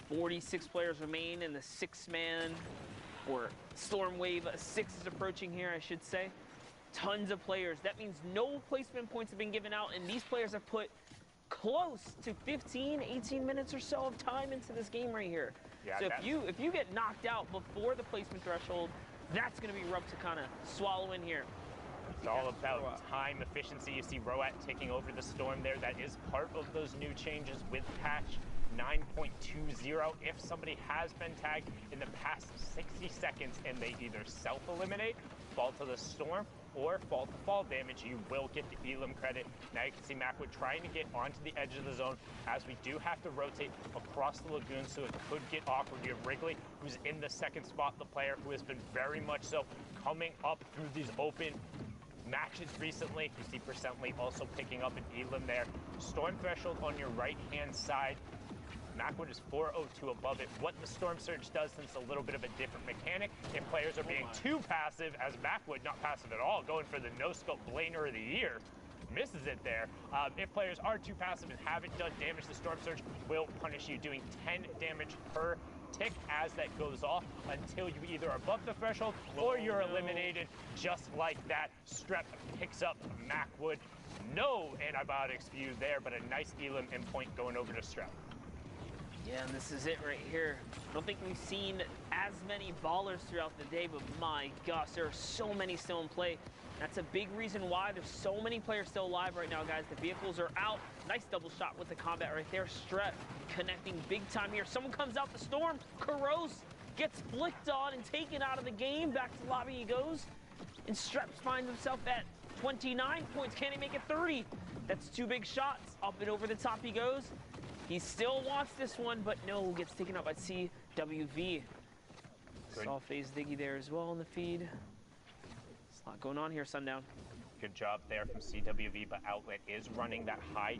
[SPEAKER 13] 46 players remain in the 6-man, or Storm Wave 6 is approaching here, I should say. Tons of players. That means no placement points have been given out, and these players have put close to 15, 18 minutes or so of time into this game right here.
[SPEAKER 1] Yeah,
[SPEAKER 13] so if you get knocked out before the placement threshold, that's going to be rough to kind of swallow in here.
[SPEAKER 1] It's all about time efficiency. You see Roat taking over the Storm there. That is part of those new changes with patch 9.20. If somebody has been tagged in the past 60 seconds and they either self-eliminate, fall to the Storm, or fall to fall damage, you will get the Elim credit. Now you can see Macwood trying to get onto the edge of the zone, as we do have to rotate across the lagoon, so it could get awkward. You have Wrigley, who's in the second spot, the player who has been very much so coming up through these open matches recently. You see Percently also picking up an Elim there. Storm threshold on your right-hand side. Macwood is 402 above it. What the Storm Surge does, since a little bit of a different mechanic, if players are being too passive, as Macwood, not passive at all, going for the no-scope Blainer of the Year, misses it there. If players are too passive and haven't done damage, the Storm Surge will punish you, doing 10 damage per tick as that goes off until you either are above the threshold or you're eliminated. Just like that, Strep picks up Macwood. No antibiotics view there, but a nice Elim endpoint going over to Strep.
[SPEAKER 13] Yeah, and this is it right here. I don't think we've seen as many ballers throughout the day, but my gosh, there are so many still in play. That's a big reason why there's so many players still alive right now, guys. The vehicles are out. Nice double shot with the combat right there. Strep connecting big time here. Someone comes out the Storm. Kuros gets flicked on and taken out of the game. Back to the lobby he goes. And Strep finds himself at 29 points. Can he make it 30? That's 2 big shots. Up and over the top he goes. He still wants this one, but no, gets taken out by CWV. Saw FaZe Diggy there as well in the feed. There's a lot going on here, Sundown.
[SPEAKER 3] Good job there from CWV, but Outlet is running that high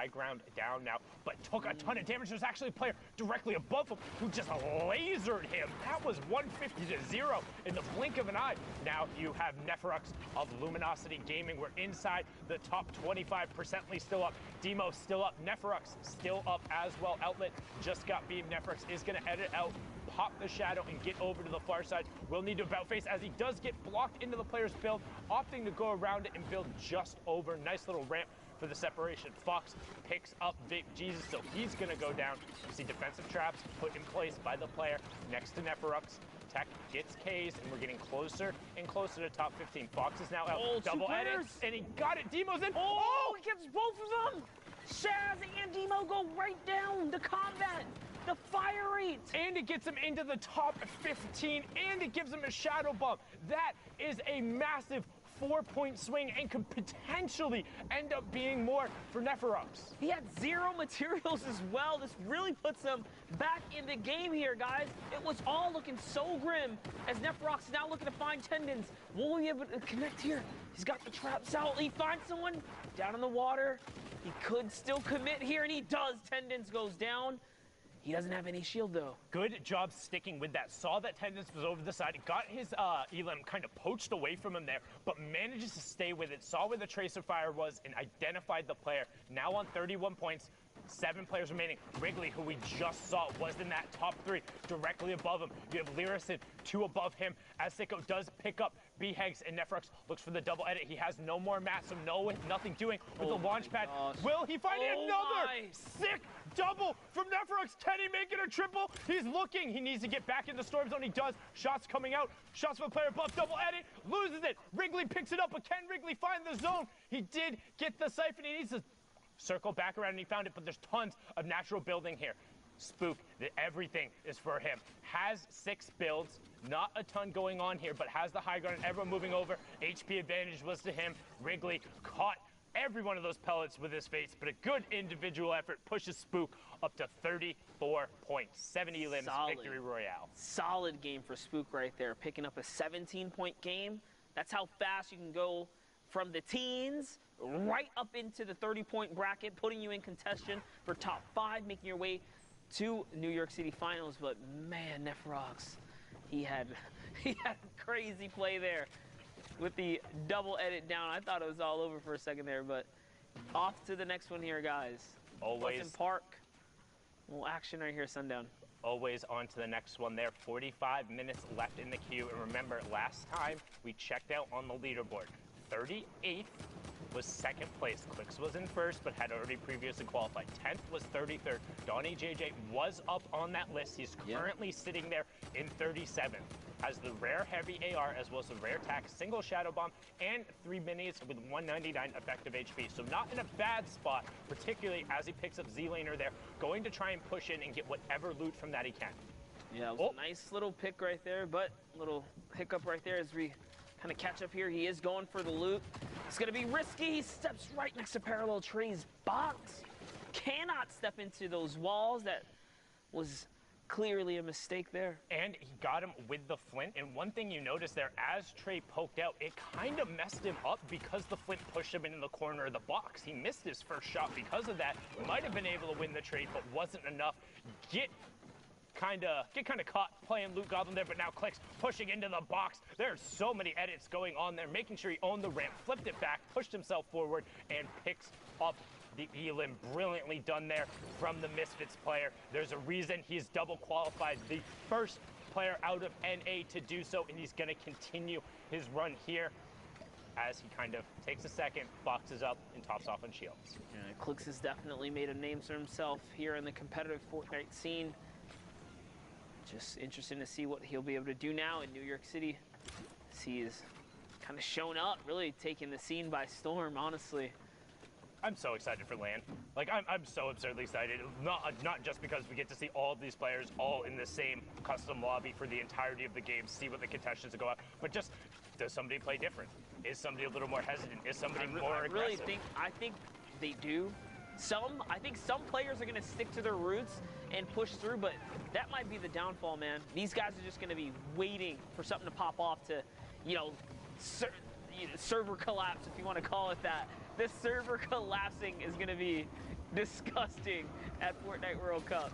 [SPEAKER 3] ground down now, but took a ton of damage. There's actually a player directly above him who just lasered him. That was 150-0 in the blink of an eye. Now you have Neferux of Luminosity Gaming. We're inside the top 25%, still up. Demo still up. Neferux still up as well. Outlet just got beamed. Neferux is going to edit out, pop the shadow, and get over to the far side. Will need to about face as he does get blocked into the player's build, opting to go around it and build just over. Nice little ramp for the separation. Fox picks up Big Jesus, so he's going to go down. You see defensive traps put in place by the player next to Neferux. Tech gets K's, and we're getting closer and closer to top 15. Fox is now out. Double edits, and he got it. Demo's in.
[SPEAKER 13] Oh, he gets both of them. Shaz and Demo go right down. The combat, the fire rate.
[SPEAKER 1] And it gets him into the top 15, and it gives him a shadow bump. That is a massive 4-point swing and could potentially end up being more for Neferux.
[SPEAKER 13] He had 0 materials as well. This really puts him back in the game here, guys. It was all looking so grim as Neferux is now looking to find Tendons. Will we be able to connect here? He's got the traps out. He finds someone down in the water. He could still commit here, and he does. Tendons goes down. He doesn't have any shield, though.
[SPEAKER 3] Good job sticking with that. Saw that Tendons was over the side. Got his Elim kind of poached away from him there, but manages to stay with it. Saw where the Tracer Fire was and identified the player. Now on 31 points. 7 players remaining. Wrigley, who we just saw, was in that top 3, directly above him. You have Lyricid, 2 above him, as Sicko does pick up B-Hegs, and Neferux looks for the double edit. He has no more mats, so nothing doing with the launch pad. Will he find another sick double from Neferux? Can he make it a triple? He's looking. He needs to get back in the Storm Zone. He does. Shots coming out. Shots from the player above. Double edit. Loses it. Wrigley picks it up, but can Wrigley find the zone? He did get the siphon. He needs to circle back around, and he found it, but there's tons of natural building here. Spook, everything is for him. Has 6 builds, not a ton going on here, but has the high ground, and everyone moving over. HP advantage was to him. Wrigley caught every one of those pellets with his face, but a good individual effort pushes Spook up to 34 points. 70 limbs, victory royale.
[SPEAKER 13] Solid game for Spook right there, picking up a 17-point game. That's how fast you can go from the teens right up into the 30-point bracket, putting you in contention for top 5, making your way to New York City Finals. But man, Neferux, he had a crazy play there with the double edit down. I thought it was all over for a second there, but off to the next one here, guys.
[SPEAKER 3] Always.
[SPEAKER 13] Pleasant Park. A little action right here, Sundown.
[SPEAKER 3] Always on to the next one there. 45 minutes left in the queue. And remember, last time we checked out on the leaderboard, 38th was 2nd place. Clicks was in 1st, but had already previously qualified. 10th was 33rd. Donnie JJ was up on that list. He's currently sitting there in 37th. Has the rare heavy AR as well as the rare tack, single shadow bomb, and 3 minis with 199 effective HP. So not in a bad spot, particularly as he picks up Z-Laner there, going to try and push in and get whatever loot from that he can.
[SPEAKER 13] Yeah, it was a nice little pick right there, but little hiccup right there as we kind of catch up here. He is going for the loot. It's going to be risky. He steps right next to Parallel Tree's box. Cannot step into those walls. That was clearly a mistake there.
[SPEAKER 3] And he got him with the flint. And one thing you notice there, as Trey poked out, it kind of messed him up because the flint pushed him into the corner of the box. He missed his first shot because of that. Might have been able to win the trade, but wasn't enough. Get kind of caught playing Loot Goblin there, but now Clicks pushing into the box. There's so many edits going on there, making sure he owned the ramp, flipped it back, pushed himself forward, and picks up the Elim. Brilliantly done there from the Misfits player. There's a reason he's double qualified, the first player out of NA to do so, and he's going to continue his run here as he kind of takes a second, boxes up, and tops off on shields.
[SPEAKER 13] Yeah, Clicks has definitely made a name for himself here in the competitive Fortnite scene. Just interesting to see what he'll be able to do now in New York City. He is kind of shown up, really taking the scene by storm, honestly.
[SPEAKER 3] I'm so excited for LAN. Like, I'm so absurdly excited. Not just because we get to see all of these players all in the same custom lobby for the entirety of the game, see what the contestants go out, but just, does somebody play different? Is somebody a little more hesitant? Is somebody more aggressive?
[SPEAKER 13] I think they do. I think some players are going to stick to their roots and push through, but that might be the downfall, man. These guys are just going to be waiting for something to pop off to, you know, server collapse, if you want to call it that. This server collapsing is going to be disgusting at Fortnite World Cup.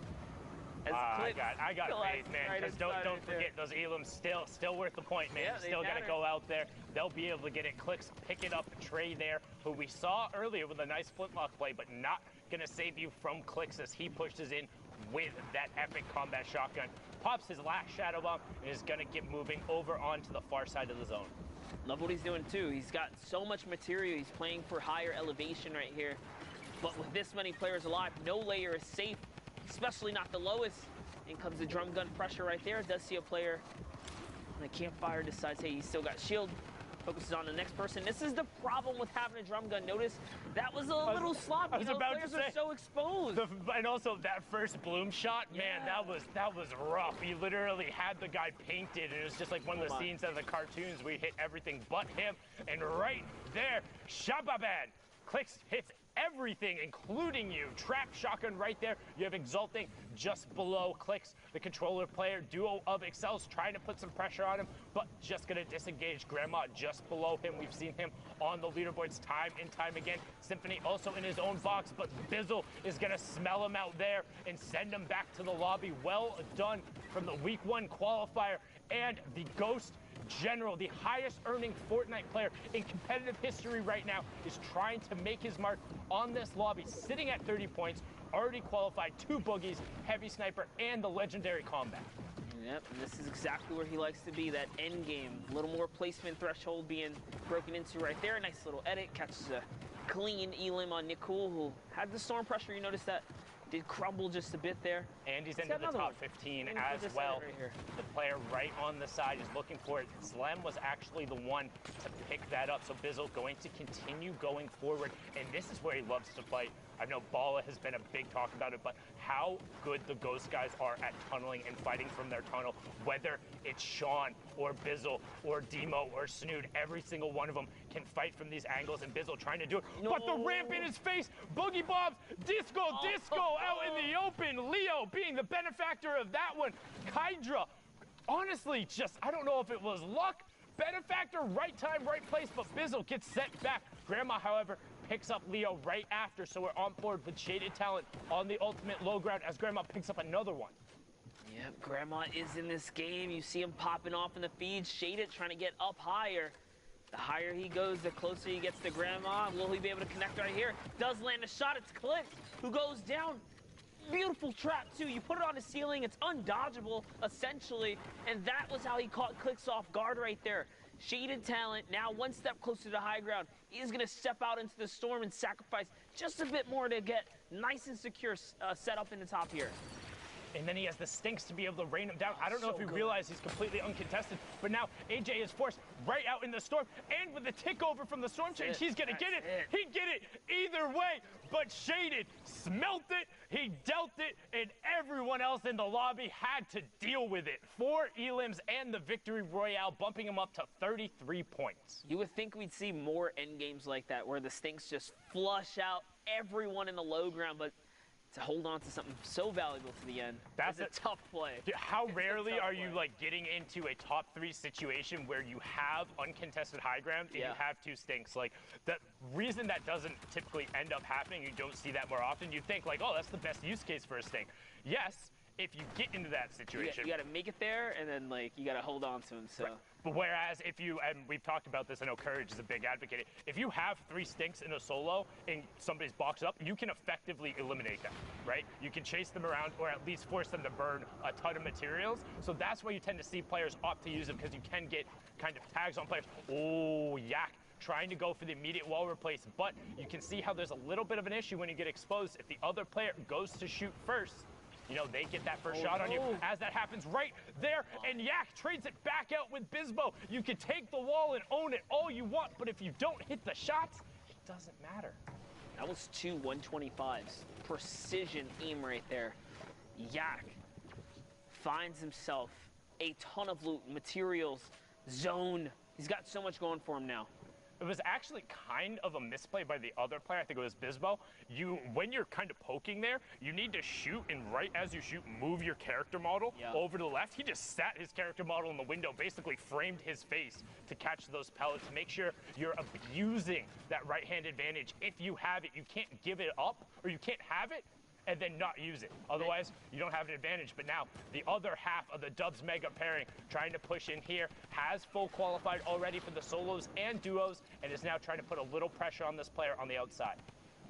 [SPEAKER 3] I got faith, man. Because don't forget, those Elims still worth the point, man.
[SPEAKER 13] Yeah,
[SPEAKER 3] Still got to go out there. They'll be able to get it. Clicks pick it up. Trey there, who we saw earlier with a nice flintlock play, but not going to save you from Clicks as he pushes in with that epic combat shotgun. Pops his last Shadow Bomb and is going to get moving over onto the far side of the zone.
[SPEAKER 13] Love what he's doing, too. He's got so much material. He's playing for higher elevation right here. But with this many players alive, no layer is safe, especially not the lowest. In comes the drum gun pressure right there. Does see a player on a campfire, decides, hey, he's still got shield. Focuses on the next person. This is the problem with having a drum gun. Notice that was a little sloppy. Players are so exposed.
[SPEAKER 3] And also that first Bloom shot, man, that was rough. He literally had the guy painted, and it was just like one of the scenes out of the cartoons. We hit everything but him, and right there, Shababan Clicks hits everything, including you. Trap shotgun right there. You have Exulting just below Clicks. The controller player duo of Excels trying to put some pressure on him, but just going to disengage. Grandma just below him. We've seen him on the leaderboards time and time again. Symphony also in his own box, but Bizzle is going to smell him out there and send him back to the lobby. Well done from the week 1 qualifier and the Ghost General, the highest earning Fortnite player in competitive history right now, is trying to make his mark on this lobby, sitting at 30 points, already qualified 2 boogies, heavy sniper, and the legendary combat.
[SPEAKER 13] Yep, and this is exactly where he likes to be, that end game. A little more placement threshold being broken into right there. Nice little edit, catches a clean Elim on Nicole, who had the storm pressure. You notice that did crumble just a bit there.
[SPEAKER 3] And he's into the top 15 as well. Right, the player right on the side is looking for it. Slem was actually the one to pick that up. So Bizzle going to continue going forward. And this is where he loves to fight. I know Bala has been a big talk about it, but how good the Ghost guys are at tunneling and fighting from their tunnel, whether it's Sean or Bizzle or Demo or Snood, every single one of them can fight from these angles, and Bizzle trying to do it. No. But the ramp in his face, Boogie Bombs, Disco out in the open. Leo being the benefactor of that one. Kydra, honestly, just, I don't know if it was luck, benefactor, right time, right place, but Bizzle gets set back. Grandma, however, picks up Leo right after, so we're on board with Shaded Talent on the ultimate low ground as Grandma picks up another one.
[SPEAKER 13] Yep, Grandma is in this game. You see him popping off in the feed. Shaded trying to get up higher. The higher he goes, the closer he gets to Grandma. Will he be able to connect right here? Does land a shot. It's Click who goes down. Beautiful trap, too. You put it on the ceiling. It's undodgeable, essentially. And that was how he caught Clicks off guard right there. Shaded Talent, now one step closer to high ground. He's going to step out into the storm and sacrifice just a bit more to get nice and secure set up in the top here.
[SPEAKER 3] And then he has the stinks to be able to rain him down. I don't know if you realize he's completely uncontested, but now AJ is forced right out in the storm, and with the tick over from the storm change, he's gonna get it. He'd get it either way, but Shaded smelt it, he dealt it, and everyone else in the lobby had to deal with it. 4 Elims and the victory royale, bumping him up to 33 points.
[SPEAKER 13] You would think we'd see more end games like that, where the stinks just flush out everyone in the low ground, but to hold on to something so valuable to the end, that's a tough play.
[SPEAKER 3] Dude, how rarely are you like getting into a top 3 situation where you have uncontested high ground and you have 2 stinks? Like, the reason that doesn't typically end up happening, you don't see that more often. You think like, oh, that's the best use case for a stink. Yes, if you get into that situation.
[SPEAKER 13] You got to make it there, and then like you got to hold on to him. So.
[SPEAKER 3] Right. But whereas if you, and we've talked about this, I know Courage is a big advocate, if you have 3 stinks in a solo and somebody's boxed up, you can effectively eliminate them, right? You can chase them around or at least force them to burn a ton of materials. So that's why you tend to see players opt to use them, because you can get kind of tags on players. Oh, Yak trying to go for the immediate wall replace, but you can see how there's a little bit of an issue when you get exposed. If the other player goes to shoot first, you know, they get that first shot on you as that happens right there. And Yak trades it back out with Bizbo. You can take the wall and own it all you want, but if you don't hit the shots, it doesn't matter.
[SPEAKER 13] That was 2 125s. Precision aim right there. Yak finds himself a ton of loot, materials, zone. He's got so much going for him now.
[SPEAKER 3] It was actually kind of a misplay by the other player. I think it was Bisbo. When you're kind of poking there, you need to shoot, and right as you shoot, move your character model over to the left. He just sat his character model in the window, basically framed his face to catch those pellets. Make sure you're abusing that right-hand advantage. If you have it, you can't give it up, or you can't have it and then not use it. Otherwise, you don't have an advantage. But now, the other half of the Dubs Mega pairing trying to push in here, has full qualified already for the solos and duos, and is now trying to put a little pressure on this player on the outside.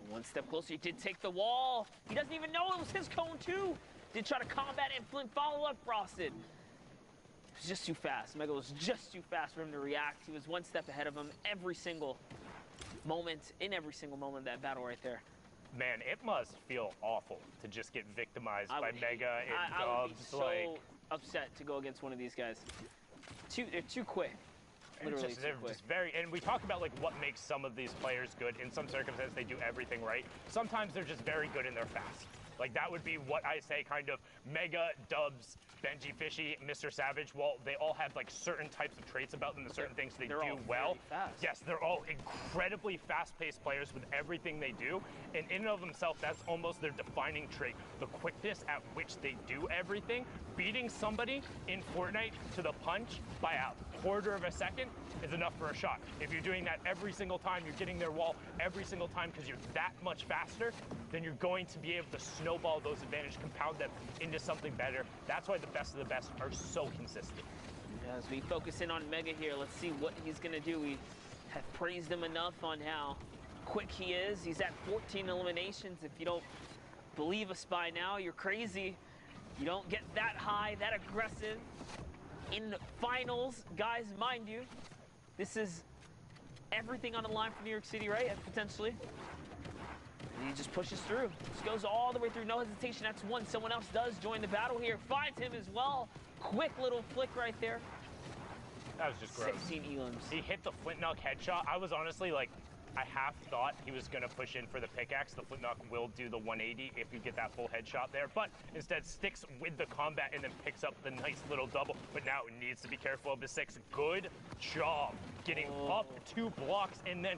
[SPEAKER 13] One step closer, he did take the wall. He doesn't even know it was his cone too. Did try to combat it, Flint follow up Frosted. It was just too fast. Mega was just too fast for him to react. He was one step ahead of him every single moment, in every single moment of that battle right there.
[SPEAKER 3] Man, it must feel awful to just get victimized by Mega and Dubs.
[SPEAKER 13] I would be so upset to go against one of these guys. They're too quick. Literally
[SPEAKER 3] they're just very, and we talk about like what makes some of these players good. In some circumstances, they do everything right. Sometimes they're just very good and they're fast. Like that would be what I say kind of Mega, Dubs, Benji, Fishy, Mr. Savage. Well, they all have like certain types of traits about them, and certain things they do well. Yes, they're all incredibly fast-paced players with everything they do. And in and of themselves, that's almost their defining trait. The quickness at which they do everything. Beating somebody in Fortnite to the punch by a quarter of a second is enough for a shot. If you're doing that every single time, you're getting their wall every single time because you're that much faster, then you're going to be able to snowball those advantages, compound them into something better. That's why the best of the best are so consistent.
[SPEAKER 13] As we focus in on Mega here, let's see what he's going to do. We have praised him enough on how quick he is. He's at 14 eliminations. If you don't believe us by now, you're crazy. You don't get that high, that aggressive in finals. Guys, mind you, this is everything on the line for New York City, right? Potentially. And he just pushes through. Just goes all the way through, no hesitation. That's one. Someone else does join the battle here. Finds him as well. Quick little flick right there.
[SPEAKER 3] That was just gross.
[SPEAKER 13] 16 elims.
[SPEAKER 3] He hit the Flintknock headshot. I was honestly like, I half thought he was going to push in for the pickaxe. The Flintknock will do the 180 if you get that full headshot there, but instead sticks with the combat and then picks up the nice little double. But now it needs to be careful of the 6. Good job getting up 2 blocks, and then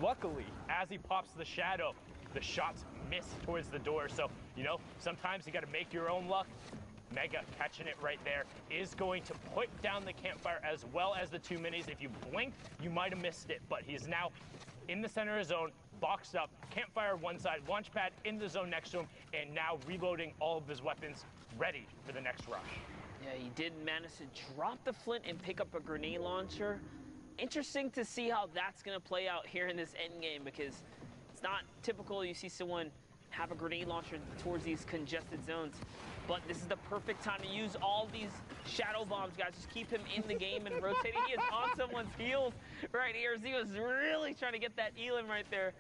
[SPEAKER 3] luckily, as he pops the shadow, the shots miss towards the door. So, you know, sometimes you got to make your own luck. Mega catching it right there is going to put down the campfire as well as the 2 minis. If you blink, you might have missed it, but he's now in the center of his zone, boxed up, campfire one side, launch pad in the zone next to him, and now reloading all of his weapons, ready for the next rush.
[SPEAKER 13] Yeah, he did manage to drop the flint and pick up a grenade launcher. Interesting to see how that's going to play out here in this end game, because it's not typical you see someone have a grenade launcher towards these congested zones. But this is the perfect time to use all these shadow bombs, guys. Just keep him in the game and rotating. He is on someone's heels right here. As he was really trying to get that elim right there,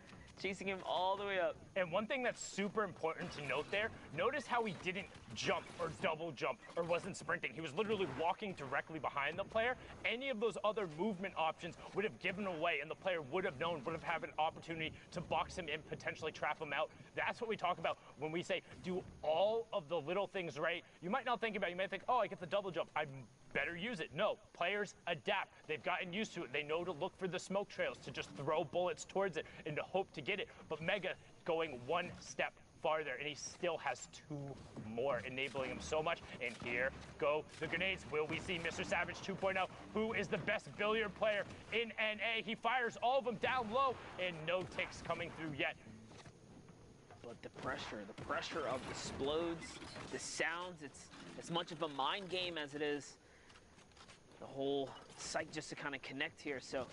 [SPEAKER 13] chasing him all the way up.
[SPEAKER 3] And one thing that's super important to note there, notice how he didn't jump or double jump or wasn't sprinting. He was literally walking directly behind the player. Any of those other movement options would have given away, and the player would have known, would have had an opportunity to box him in, potentially trap him out. That's what we talk about when we say do all of the little things right. You might not think about it. You might think, oh, I get the double jump. I better use it. No, players adapt. They've gotten used to it. They know to look for the smoke trails, to just throw bullets towards it and to hope to get it. But Mega going one step farther, and he still has 2 more, enabling him so much. And here go the grenades. Will we see Mr. Savage 2.0, who is the best billiard player in NA? He fires all of them down low, and no ticks coming through yet.
[SPEAKER 13] But the pressure of the explodes, the sounds, it's as much of a mind game as it is the whole site just to kind of connect here. So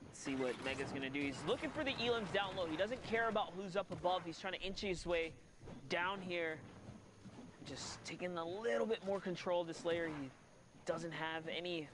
[SPEAKER 13] let's see what Mega's going to do. He's looking for the elims down low. He doesn't care about who's up above. He's trying to inch his way down here. Just taking a little bit more control of this layer. He doesn't have any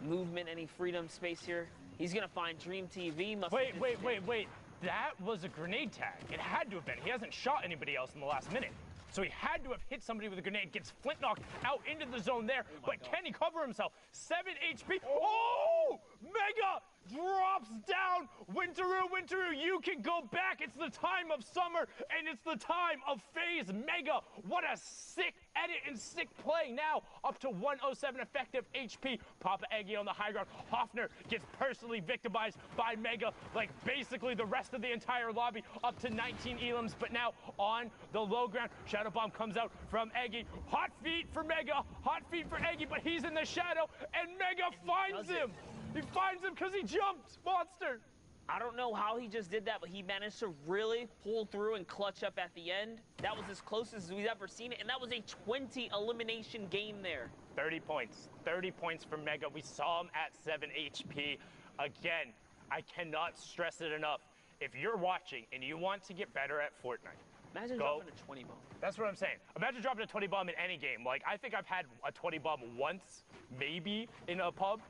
[SPEAKER 13] movement, any freedom space here. He's going to find Dream TV.
[SPEAKER 3] Wait. That was a grenade tag. It had to have been. He hasn't shot anybody else in the last minute. So he had to have hit somebody with a grenade, gets Flintknock out into the zone there. But can he cover himself? 7 HP. Oh!
[SPEAKER 1] Mega drops down. Winteroo, you can go back. It's the time of summer, and it's the time of FaZe Mega. What a sick edit and sick play. Now up to 107 effective HP. Papa Eggy on the high ground. Hoffner gets personally victimized by Mega, like basically the rest of the entire lobby, up to 19 elims. But now on the low ground, Shadow Bomb comes out from Eggy. Hot feet for Mega, hot feet for Eggy, but he's in the shadow, and Mega finds him. He finds him because he jumped, Monster.
[SPEAKER 13] I don't know how he just did that, but he managed to really pull through and clutch up at the end. That was as close as we've ever seen it, and that was a 20 elimination game there.
[SPEAKER 3] 30 points. 30 points for Mega. We saw him at 7 HP. Again, I cannot stress it enough. If you're watching and you want to get better at Fortnite,
[SPEAKER 13] imagine dropping a 20 bomb.
[SPEAKER 3] That's what I'm saying. Imagine dropping a 20 bomb in any game. Like, I think I've had a 20 bomb once, maybe, in a pub,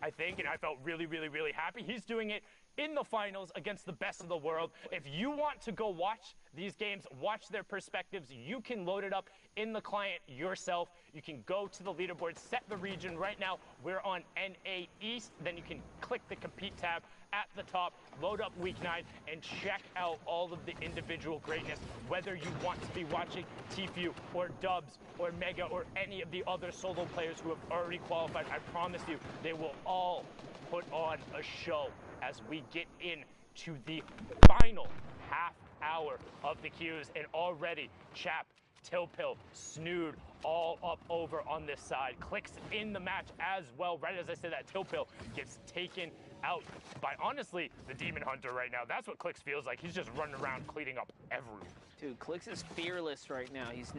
[SPEAKER 3] I think, and I felt really, really, really happy. He's doing it in the finals against the best of the world. If you want to go watch these games, watch their perspectives, you can load it up in the client yourself. You can go to the leaderboard, set the region. Right now, we're on NA East. Then you can click the compete tab at the top, load up week 9, and check out all of the individual greatness. Whether you want to be watching Tfue or Dubs or Mega or any of the other solo players who have already qualified, I promise you, they will all put on a show as we get into the final half hour of the queues. And already Chap, Tilpil, Snood, all up over on this side. Clicks in the match as well. Right as I said that, Tilpil gets taken out by, honestly, the Demon Hunter right now. That's what Clix feels like. He's just running around cleaning up everyone.
[SPEAKER 13] Dude, Clix is fearless right now. He's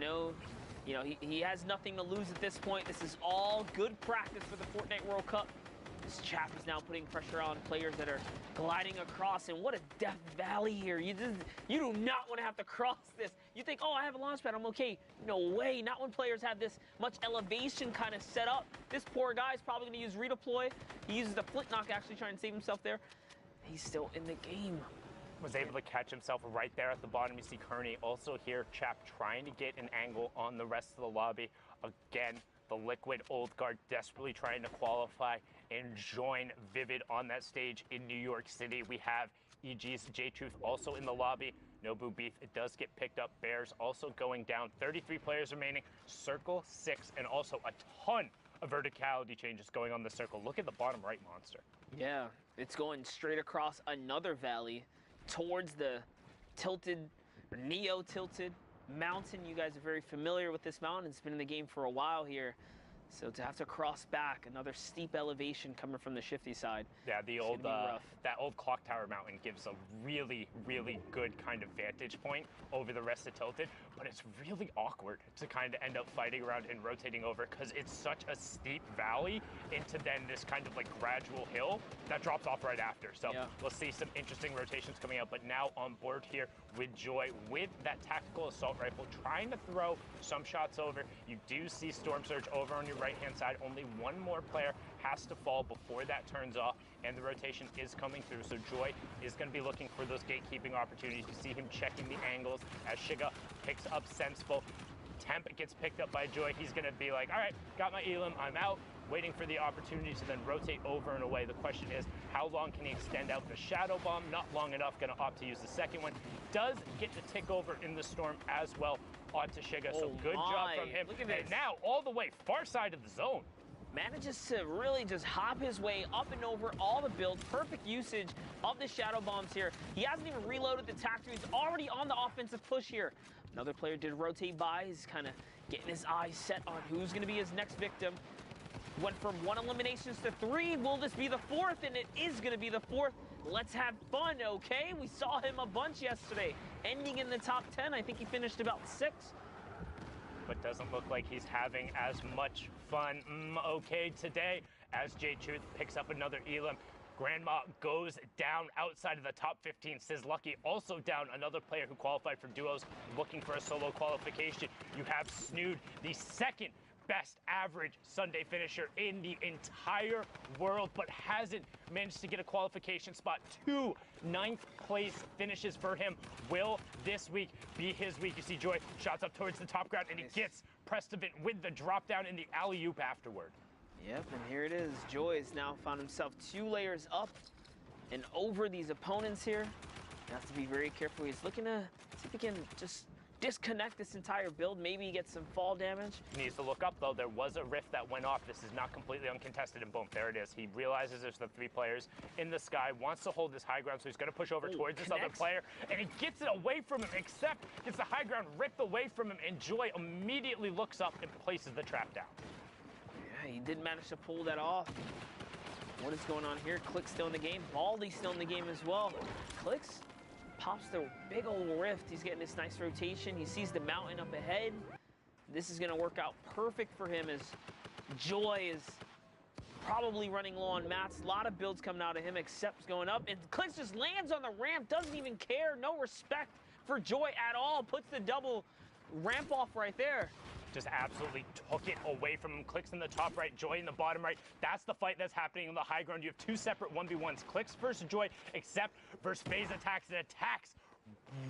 [SPEAKER 13] he has nothing to lose at this point. This is all good practice for the Fortnite World Cup. This Chap is now putting pressure on players that are gliding across, and what a death valley here. You do not want to have to cross this. You think, oh, I have a launch pad, I'm okay. No way, not when players have this much elevation kind of set up. This poor guy's probably going to use redeploy. He uses the flint knock actually trying to save himself there. He's still in the game.
[SPEAKER 3] Was able to catch himself right there at the bottom. You see Kearney also here. Chap trying to get an angle on the rest of the lobby. Again, the Liquid Old Guard desperately trying to qualify and join Vivid on that stage in New York City. We have EG's J-Truth also in the lobby. Nobu Beef, it does get picked up. Bears also going down. 33 players remaining. Circle 6, and also a ton of verticality changes going on the circle. Look at the bottom right, Monster.
[SPEAKER 13] Yeah, it's going straight across another valley towards the tilted, or neo-tilted mountain. You guys are very familiar with this mountain. It's been in the game for a while here. So to have to cross back, another steep elevation coming from the Shifty side.
[SPEAKER 3] Yeah, the old that old Clock Tower mountain gives a really, really good kind of vantage point over the rest of Tilted, but it's really awkward to kind of end up fighting around and rotating over because it's such a steep valley into then this kind of like gradual hill that drops off right after. So we'll see some interesting rotations coming out, but now on board here with Joy with that tactical assault rifle, trying to throw some shots over. You do see Storm Surge over on your right-hand side. Only one more player has to fall before that turns off, and the rotation is coming through. So Joy is going to be looking for those gatekeeping opportunities. You see him checking the angles as Shiga picks up Senseful. Temp gets picked up by Joy. He's going to be like, all right, got my Elim, I'm out. Waiting for the opportunity to then rotate over and away. The question is, how long can he extend out the Shadow Bomb? Not long enough. Going to opt to use the second one. Does get the tick over in the Storm as well onto Shiga. So good job from him.
[SPEAKER 13] Look at this.
[SPEAKER 3] And now all the way far side of the zone.
[SPEAKER 13] Manages to really just hop his way up and over all the builds. Perfect usage of the Shadow Bombs here. He hasn't even reloaded the Tactor. He's already on the offensive push here. Another player did rotate by. He's kind of getting his eyes set on who's going to be his next victim. Went from 1 eliminations to 3. Will this be the 4th? And it is going to be the 4th. Let's have fun, okay? We saw him a bunch yesterday, ending in the top 10. I think he finished about 6.
[SPEAKER 3] But doesn't look like he's having as much fun, okay, today, as J-Truth picks up another Elim. Grandma goes down outside of the top 15. Sizlucky also down, another player who qualified for duos, looking for a solo qualification. You have Snood, the second best average Sunday finisher in the entire world, but hasn't managed to get a qualification spot. 2 9th place finishes for him. Will this week be his week? You see Joy shots up towards the top ground, and he gets Prestovit with the drop down in the alley-oop afterward.
[SPEAKER 13] Yep, and here it is. Joy has now found himself 2 layers up and over these opponents here. He has to be very careful. He's looking to see if he can just disconnect this entire build, maybe get some fall damage.
[SPEAKER 3] Needs to look up, though. There was a rift that went off. This is not completely uncontested, and boom, there it is. He realizes there's the 3 players in the sky, wants to hold this high ground, so he's going to push over towards this other player, and he gets it away from him, except gets the high ground ripped away from him, and Joy immediately looks up and places the trap down.
[SPEAKER 13] Yeah, he did manage to pull that off. What is going on here? Clix still in the game. Baldy still in the game as well. Clix pops the big old rift. He's getting this nice rotation. He sees the mountain up ahead. This is going to work out perfect for him as Joy is probably running low on mats. A lot of builds coming out of him, except going up. And Clix just lands on the ramp, doesn't even care. No respect for Joy at all. Puts the double ramp off right there.
[SPEAKER 3] Just absolutely took it away from him. Clix in the top right, Joy in the bottom right. That's the fight that's happening on the high ground. You have 2 separate 1v1s. Clix versus Joy, except versus FaZe attacks, and attacks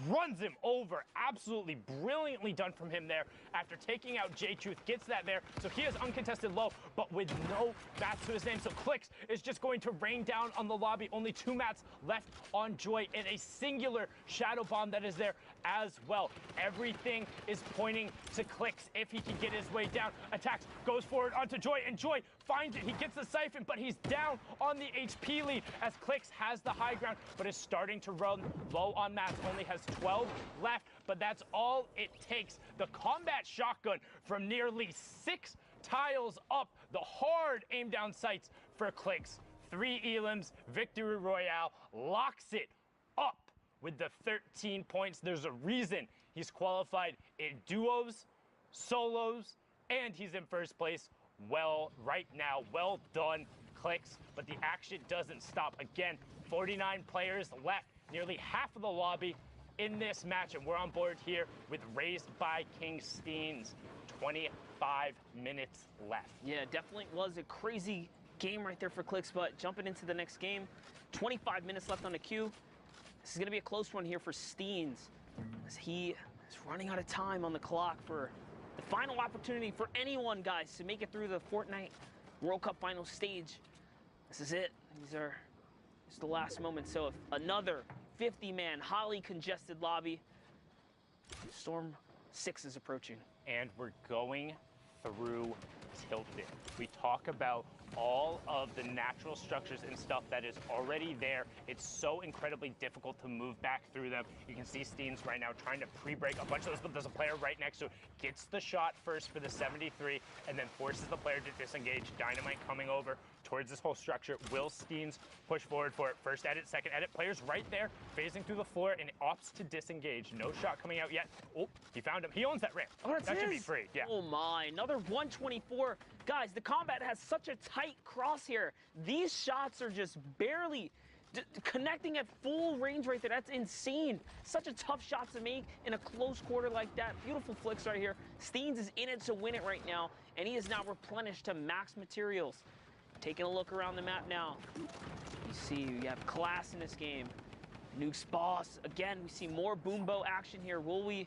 [SPEAKER 3] runs him over. Absolutely brilliantly done from him there. After taking out J-Truth, gets that there. So he has uncontested low, but with no mats to his name. So Clix is just going to rain down on the lobby. Only 2 mats left on Joy, and a singular shadow bomb that is there as well. Everything is pointing to Clix if he can get his way down. Attacks, goes forward onto Joy, and Joy finds it. He gets the siphon, but he's down on the HP lead as Clix has the high ground, but is starting to run low on mats. Only has 12 left, but that's all it takes. The combat shotgun from nearly 6 tiles up, the hard aim down sights for Clix. 3 elims, victory royale, locks it up with the 13 points. There's a reason he's qualified in duos, solos, and he's in first place. Well, right now, well done, Clix, but the action doesn't stop. Again, 49 players left, nearly half of the lobby in this match, and we're on board here with Raised by King Steens. 25 minutes left.
[SPEAKER 13] Yeah, definitely was a crazy game right there for Clix, but jumping into the next game, 25 minutes left on the queue. This is going to be a close one here for Steens, as he is running out of time on the clock for the final opportunity for anyone, guys, to make it through the Fortnite World Cup final stage. This is it. It's the last moment. So if another 50-man, highly congested lobby, Storm 6 is approaching.
[SPEAKER 3] And we're going through Tilted. We talk about all of the natural structures and stuff that is already there. It's so incredibly difficult to move back through them. You can see Steens right now trying to pre-break a bunch of those, but there's a player right next to it. Gets the shot first for the 73, and then forces the player to disengage. Dynamite coming over towards this whole structure. Will Steens push forward for it? First edit, second edit. Players right there, phasing through the floor, and opts to disengage. No shot coming out yet. Oh, he found him. He owns that ramp.
[SPEAKER 13] Oh,
[SPEAKER 3] that should be free. Yeah.
[SPEAKER 13] Oh my, another 124. Guys, the combat has such a tight crosshair. These shots are just barely connecting at full range right there. That's insane. Such a tough shot to make in a close quarter like that. Beautiful flicks right here. Steens is in it to win it right now, and he is now replenished to max materials. Taking a look around the map now. You see you have class in this game. Nuke's boss. Again, we see more boombo action here. Will we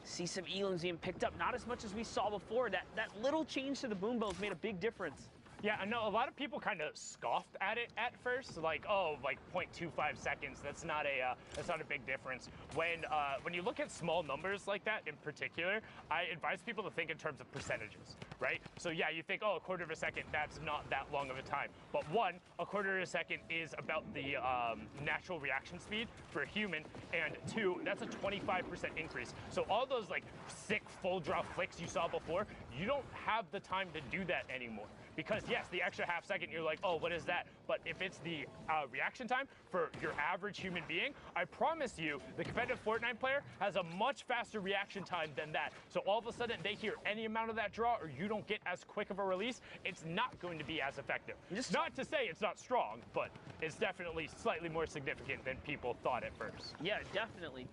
[SPEAKER 13] see some elims being picked up? Not as much as we saw before. That little change to the boombo's made a big difference.
[SPEAKER 3] Yeah, I know a lot of people kind of scoffed at it at first, like, oh, like 0.25 seconds. That's not a big difference. When you look at small numbers like that in particular, I advise people to think in terms of percentages, right? So yeah, you think, oh, a quarter of a second, that's not that long of a time. But one, a quarter of a second is about the natural reaction speed for a human, and 2, that's a 25% increase. So all those like sick full draw flicks you saw before, you don't have the time to do that anymore. Because yes, the extra half second, you're like, oh, what is that? But if it's the reaction time for your average human being, I promise you, the competitive Fortnite player has a much faster reaction time than that. So all of a sudden, they hear any amount of that draw, or you don't get as quick of a release, it's not going to be as effective. Not to say it's not strong, but it's definitely slightly more significant than people thought at first.
[SPEAKER 13] Yeah, definitely.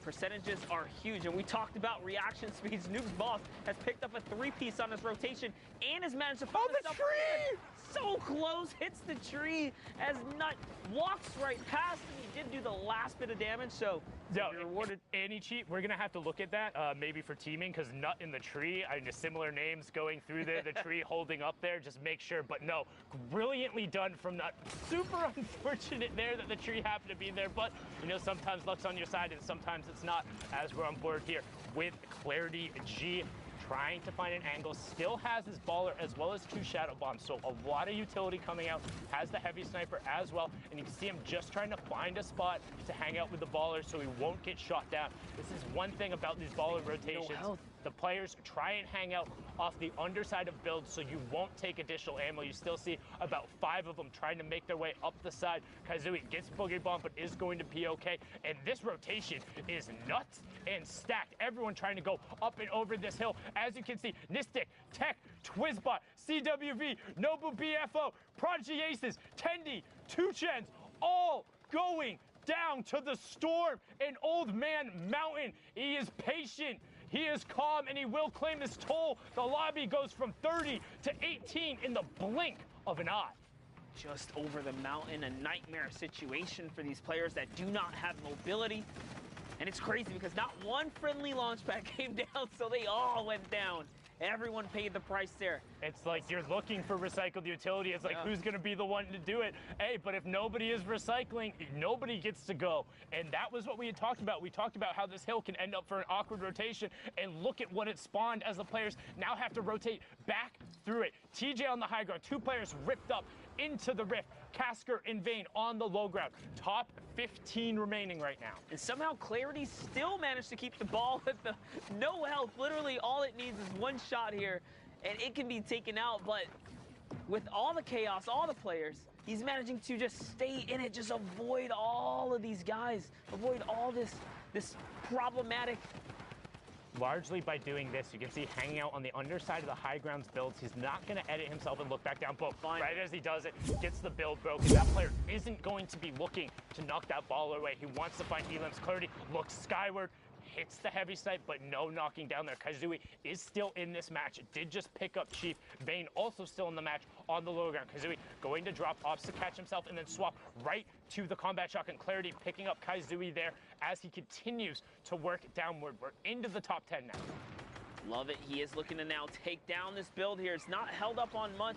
[SPEAKER 13] Percentages are huge, and we talked about reaction speeds. Nuke's boss has picked up a 3-piece on his rotation and has managed to find
[SPEAKER 3] the tree!
[SPEAKER 13] So close, hits the tree as Nut walks right past him. He did do the last bit of damage, so
[SPEAKER 3] So you're rewarded. Any cheat, we're going to have to look at that, maybe for teaming, because Nut in the tree, I mean, similar names going through the tree, holding up there, just make sure. But no, brilliantly done from Nut. Super unfortunate there that the tree happened to be there, but, you know, sometimes luck's on your side and sometimes it's not, as we're on board here with Clarity G. Trying to find an angle, still has his baller as well as 2 shadow bombs, so a lot of utility coming out, has the heavy sniper as well, and you can see him just trying to find a spot to hang out with the baller so he won't get shot down. This is one thing about these baller rotations. The players try and hang out off the underside of builds so you won't take additional ammo. You still see about 5 of them trying to make their way up the side. Kazui gets Boogie Bomb, but is going to be okay. And this rotation is nuts and stacked. Everyone trying to go up and over this hill. As you can see, Nistic, Tech, Twizbot, CWV, Nobu BFO, Prodigy Aces, Tendi, 2Chens, all going down to the storm. And Old Man Mountain, he is patient. He is calm, and he will claim his toll. The lobby goes from 30 to 18 in the blink of an eye.
[SPEAKER 13] Just over the mountain, a nightmare situation for these players that do not have mobility. And it's crazy because not one friendly launch pad came down, so they all went down. Everyone paid the price there.
[SPEAKER 3] It's like you're looking for recycled utility. It's like, who's going to be the one to do it? Hey, but if nobody is recycling, nobody gets to go. And that was what we had talked about. We talked about how this hill can end up for an awkward rotation. And look at what it spawned as the players now have to rotate back through it. TJ on the high ground, 2 players ripped up into the rift. Casker and Vayne on the low ground. Top 15 remaining right now.
[SPEAKER 13] And somehow Clarity still managed to keep the ball with the no health. Literally all it needs is 1 shot here and it can be taken out. But with all the chaos, all the players, he's managing to just stay in it, just avoid all of these guys, avoid all this problematic.
[SPEAKER 3] Largely by doing this, you can see hanging out on the underside of the high grounds builds. He's not going to edit himself and look back down, but right as he does it, gets the build broken. That player isn't going to be looking to knock that ball away. He wants to find Elam's Clarity, looks skyward, hits the heavy sight, but no knocking down there. Kazui is still in this match. Did just pick up Chief. Vayne also still in the match on the lower ground. Kazui going to drop ops to catch himself and then swap right to the combat shotgun. Clarity picking up Kazui there as he continues to work downward. We're into the top 10 now.
[SPEAKER 13] Love it. He is looking to now take down this build here. It's not held up on much.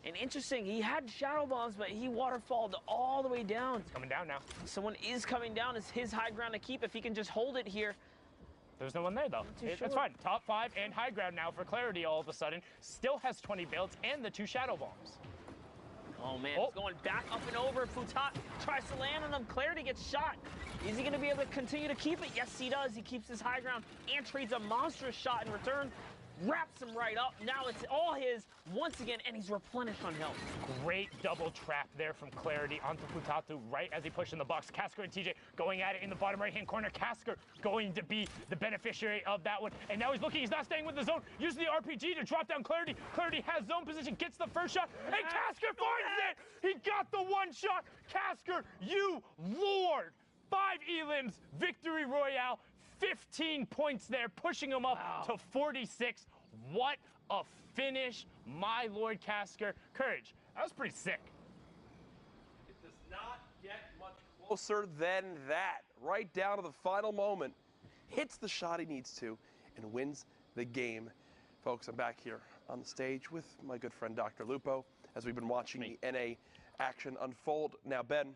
[SPEAKER 13] And interesting, he had shadow bombs, but he waterfalled all the way down.
[SPEAKER 3] It's coming down now.
[SPEAKER 13] Someone is coming down. It's his high ground to keep if he can just hold it here.
[SPEAKER 3] There's no one there, though. It's fine. Top 5 and high ground now for Clarity all of a sudden. Still has 20 builds and the 2 shadow bombs.
[SPEAKER 13] Oh, man, it's going back up and over. Futat tries to land on them. Clarity gets shot. Is he going to be able to continue to keep it? Yes, he does. He keeps his high ground and trades a monstrous shot in return. Wraps him right up. Now it's all his once again, and he's replenished on health.
[SPEAKER 3] Great double trap there from Clarity onto Futatu right as he pushed in the box. Casker and TJ going at it in the bottom right-hand corner. Casker going to be the beneficiary of that one. And now he's looking. He's not staying with the zone. Using the RPG to drop down Clarity. Clarity has zone position, gets the first shot, and Casker finds it! He got the 1 shot. Casker, you lord! 5 elims, victory royale. 15 points there, pushing him up to 46. What a finish, my Lord Casker. Courage, that was pretty sick.
[SPEAKER 5] It does not get much closer than that. Right down to the final moment. Hits the shot he needs to and wins the game. Folks, I'm back here on the stage with my good friend Dr. Lupo as we've been watching the NA action unfold. Now, Ben,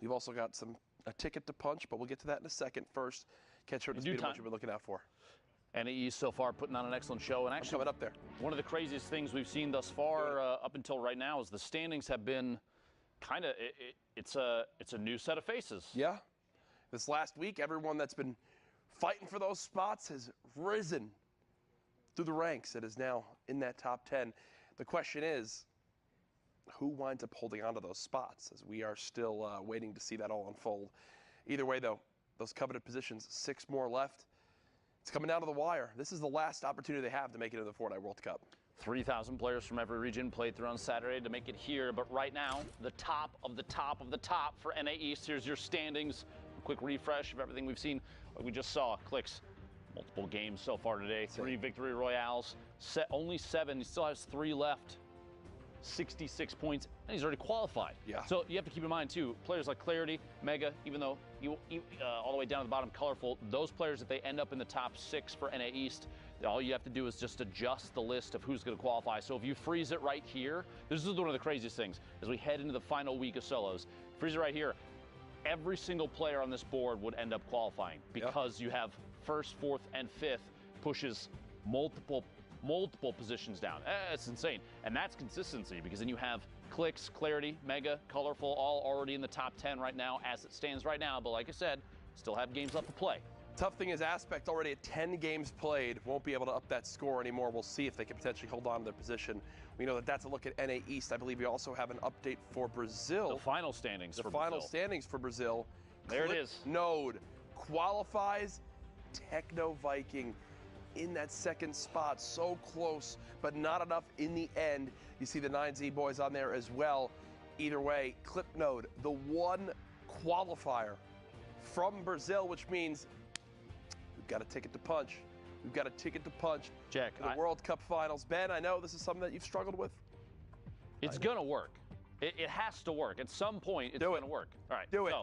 [SPEAKER 5] we've also got a ticket to punch, but we'll get to that in a second. First, catch up to speed on what you've been looking out for.
[SPEAKER 2] NAE so far putting on an excellent show, and actually
[SPEAKER 5] coming up there.
[SPEAKER 2] One of the craziest things we've seen thus far up until right now is the standings have been kind of it's a new set of faces.
[SPEAKER 5] Yeah, this last week, everyone that's been fighting for those spots has risen through the ranks. It is now in that top 10. The question is, who winds up holding on to those spots, as we are still waiting to see that all unfold. Either way, though, those coveted positions, 6 more left. It's coming down to the wire. This is the last opportunity they have to make it into the Fortnite World Cup.
[SPEAKER 2] 3,000 players from every region played through on Saturday to make it here, but right now, the top of the top of the top for NA East. Here's your standings. A quick refresh of everything we've seen. Like we just saw, Clix, multiple games so far today, 3 victory royales, only 7. He still has 3 left. 66 points, and he's already qualified.
[SPEAKER 5] Yeah.
[SPEAKER 2] So you have to keep in mind, too, players like Clarity, Mega, even though all the way down to the bottom, Colorful, those players, if they end up in the top 6 for NA East, all you have to do is just adjust the list of who's going to qualify. So if you freeze it right here, this is one of the craziest things. As we head into the final week of solos, freeze it right here, every single player on this board would end up qualifying because you have 1st, 4th, and 5th pushes multiple positions down. It's insane. And that's consistency, because then you have Clicks, Clarity, Mega, Colorful, all already in the top 10 right now as it stands right now. But like I said, still have games left to play.
[SPEAKER 5] Tough thing is Aspect already at 10 games played, won't be able to up that score anymore. We'll see if they can potentially hold on to their position. We know that that's a look at NA East. I believe we also have an update for Brazil.
[SPEAKER 2] The final standings for
[SPEAKER 5] Brazil. The final
[SPEAKER 2] Brazil.
[SPEAKER 5] standings for Brazil.
[SPEAKER 2] There it is.
[SPEAKER 5] Node qualifies. Techno Viking in that 2nd spot. So close, but not enough in the end. You see the 9Z boys on there as well. Either way, Clipnode, the one qualifier from Brazil, which means we've got a ticket to punch. We've got a ticket to punch.
[SPEAKER 2] Jack,
[SPEAKER 5] the World Cup Finals. Ben, I know this is something that you've struggled with.
[SPEAKER 2] It's going to work. It has to work. At some point, it's going to work. All right.
[SPEAKER 5] Do it.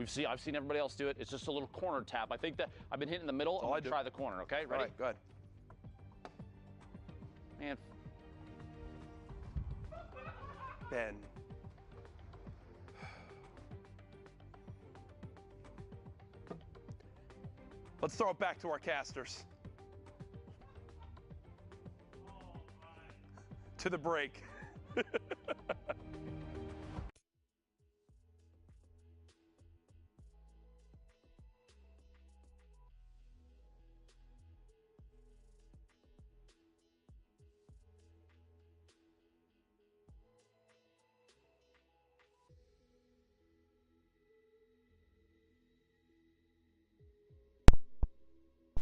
[SPEAKER 2] So, I've seen everybody else do it. It's just a little corner tap. I think that I've been hitting the middle. I'm going to try the corner, okay? Ready?
[SPEAKER 5] All right, go ahead.
[SPEAKER 2] Man.
[SPEAKER 5] Ben. Let's throw it back to our casters. To the break.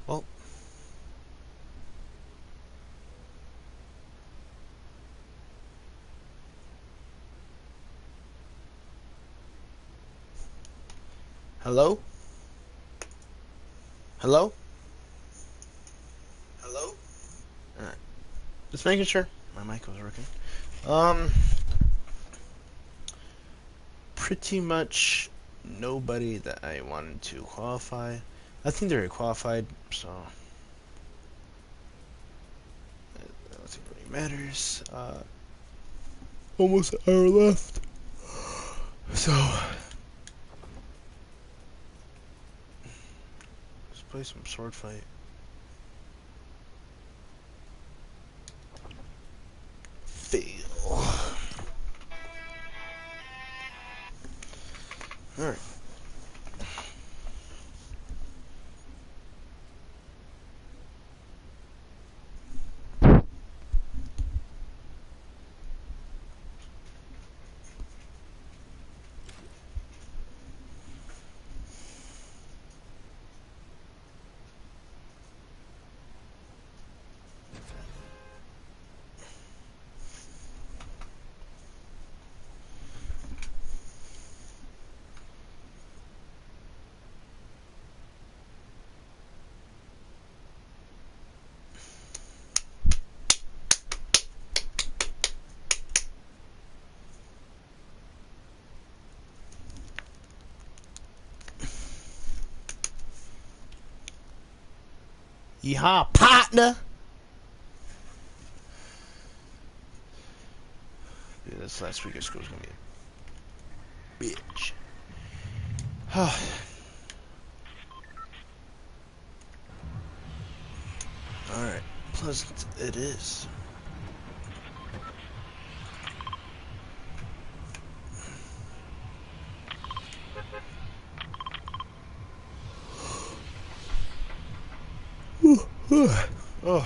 [SPEAKER 4] Well, hello? Hello? Hello? Alright. Just making sure my mic was working. Pretty much nobody that I wanted to qualify. I think they're qualified, so I don't think it really matters. Almost an hour left. So let's play some sword fight. Fail. Alright. Yeehaw, partner! Dude, this last week of school is gonna be a bitch. Alright, pleasant it is. Oh.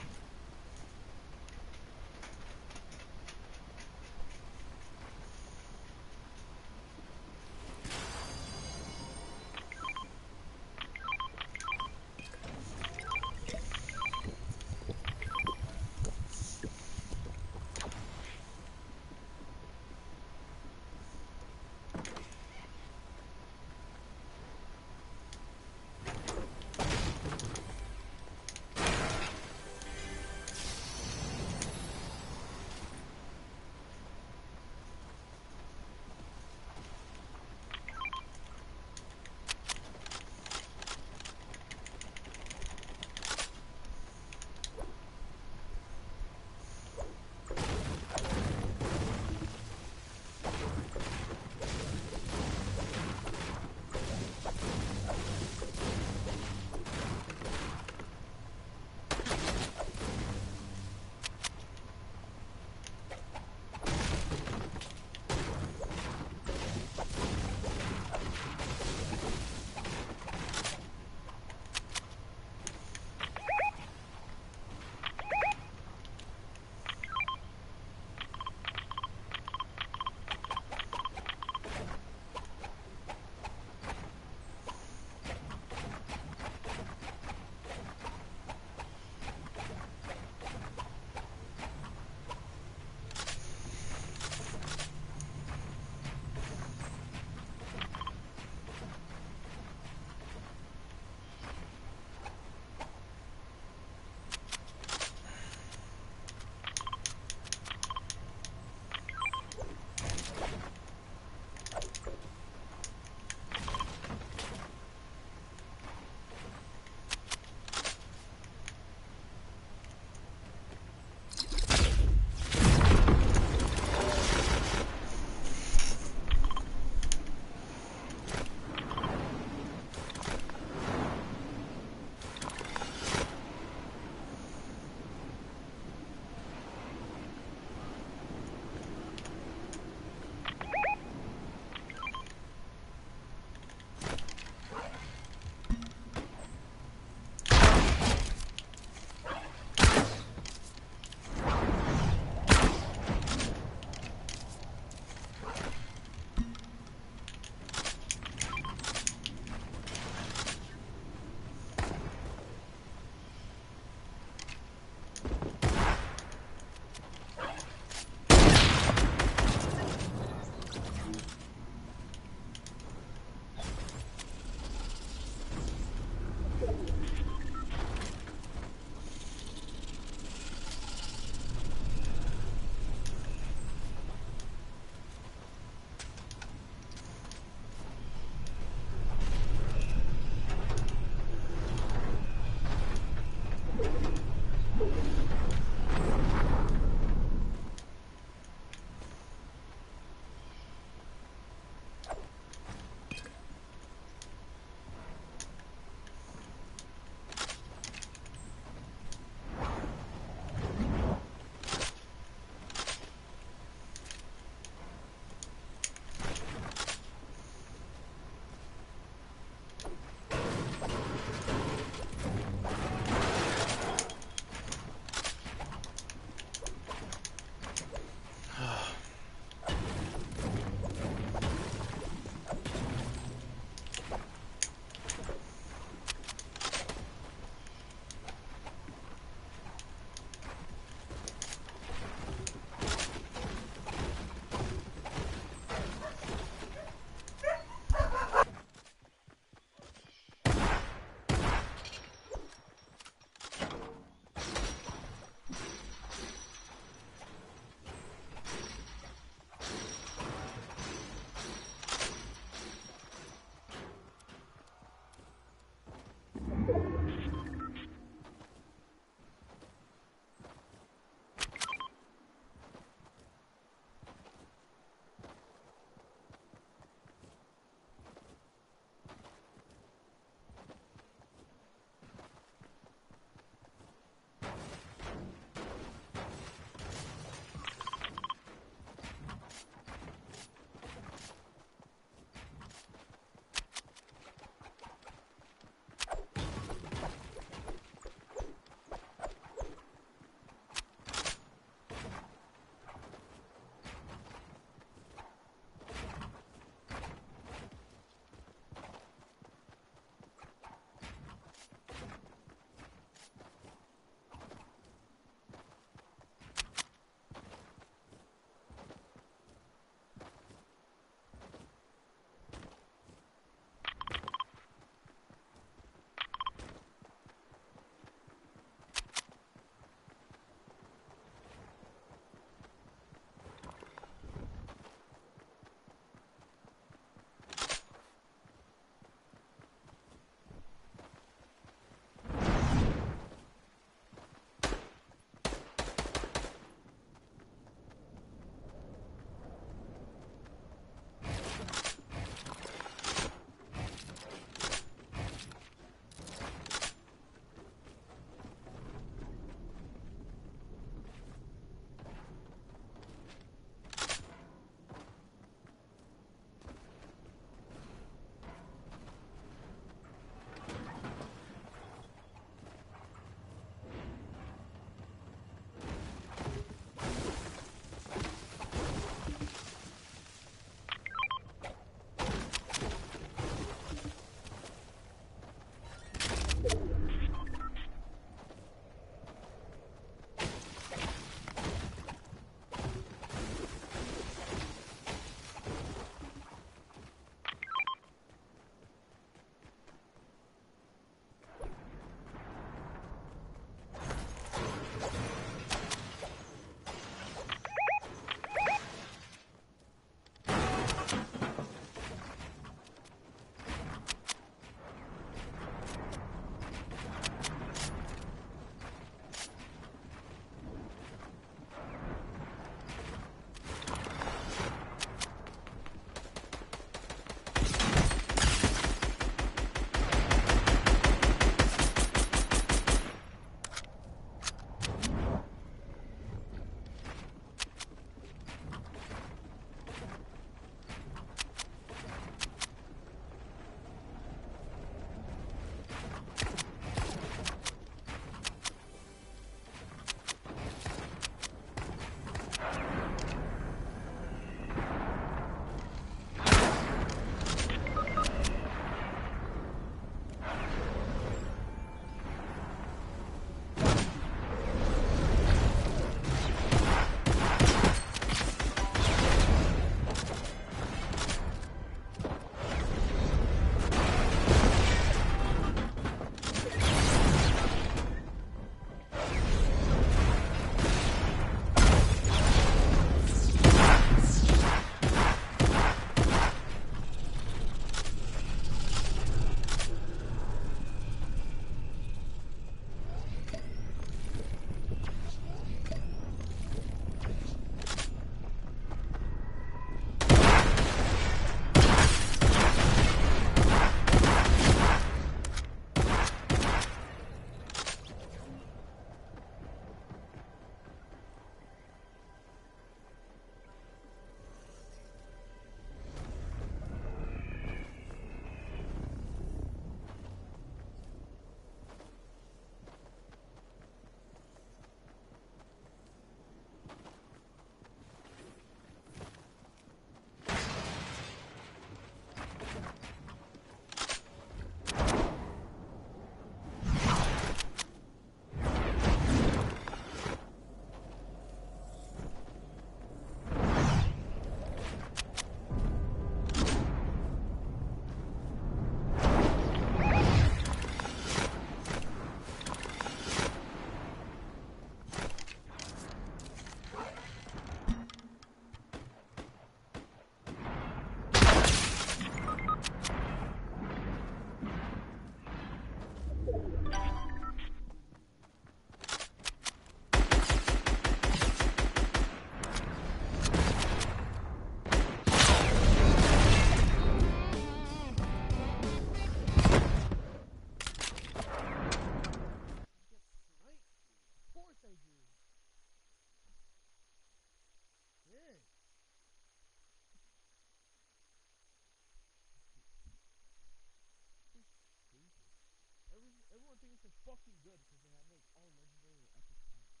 [SPEAKER 4] fucking good because they have like all legendary or epic packs.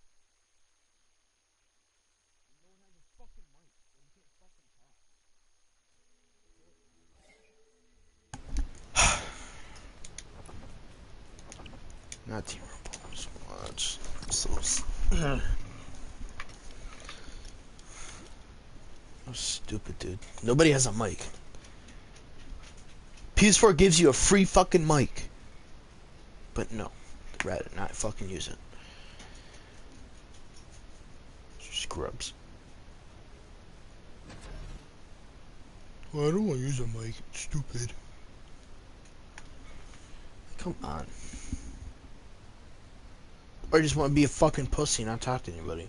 [SPEAKER 4] And no one has a fucking mic, so you can't fucking talk. Not Team Rumble so much. So stupid, dude. Nobody has a mic. PS4 gives you a free fucking mic. But no, they'd rather not fucking use it. Scrubs. Well, I don't want to use a mic. It's stupid. Come on. Or I just want to be a fucking pussy and not talk to anybody.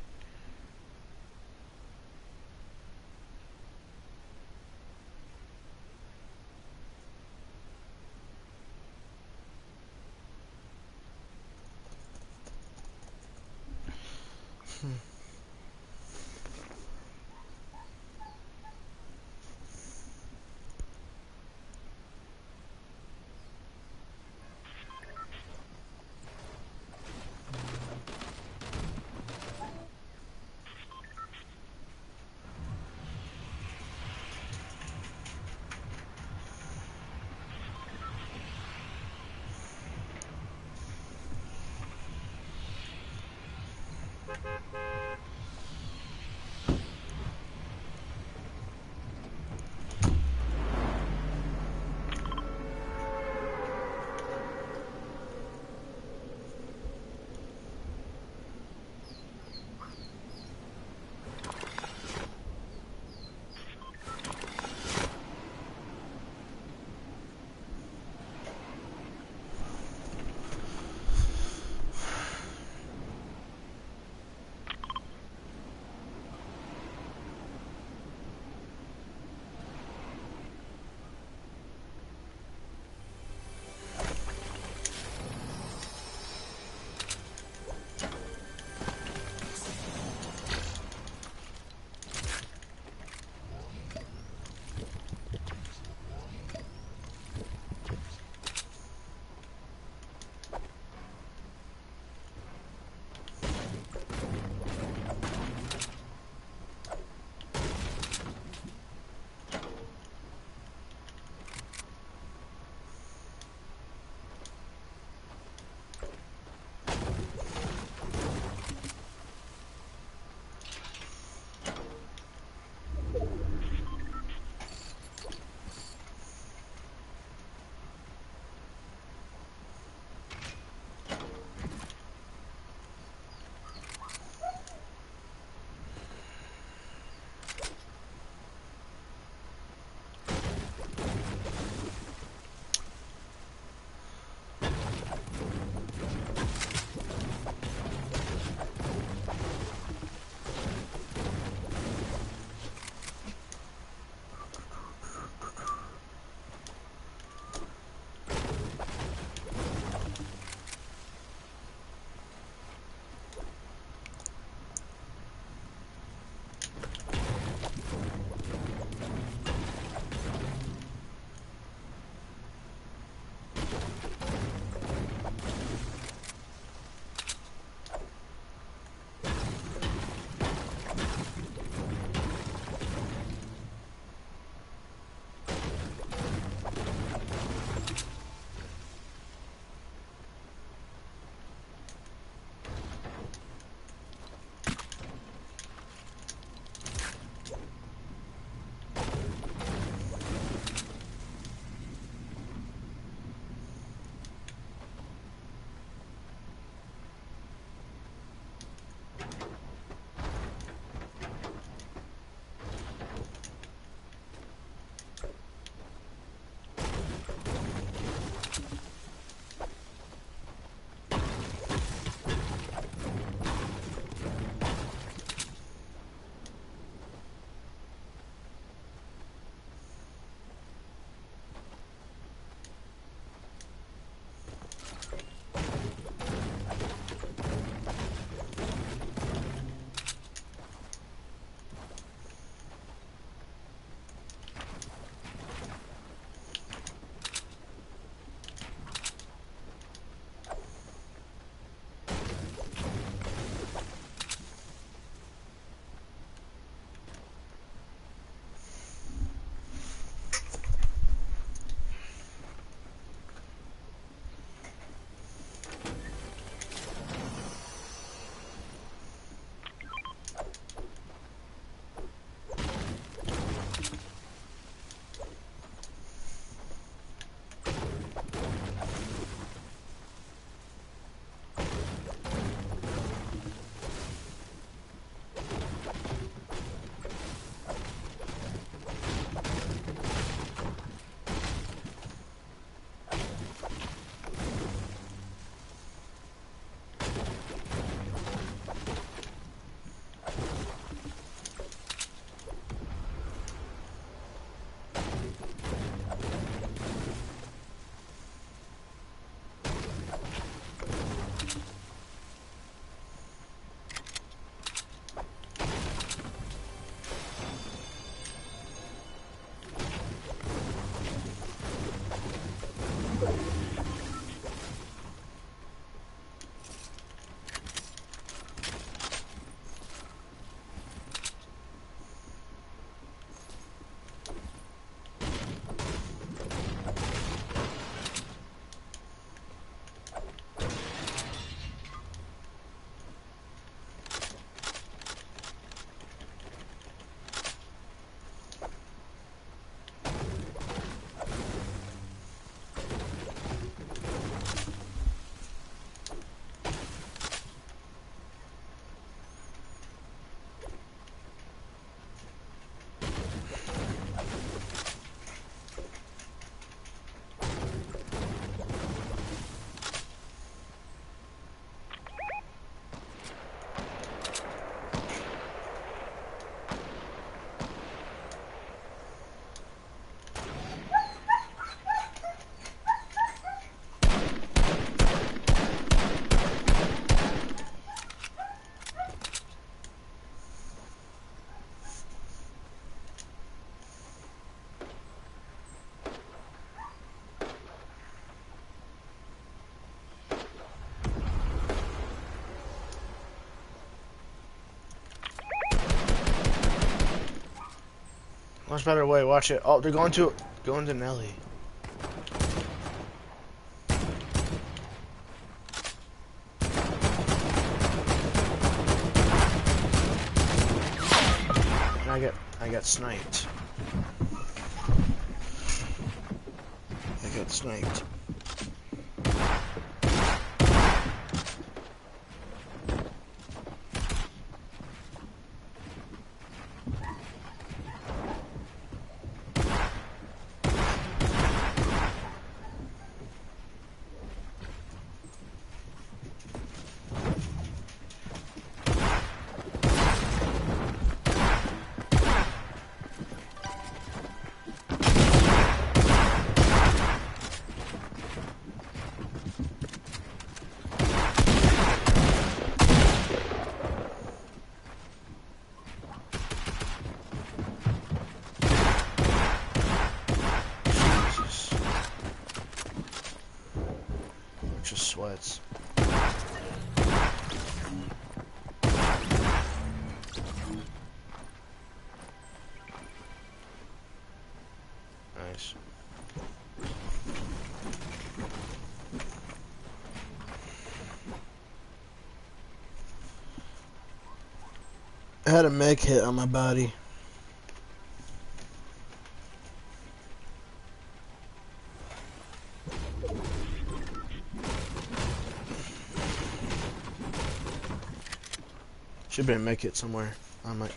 [SPEAKER 4] Much better way. Watch it. Oh, they're going to Nelly. And I got sniped. I got sniped. Sweats. Nice. I had a mech hit on my body. Should be a make it somewhere.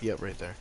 [SPEAKER 4] Yep, right there.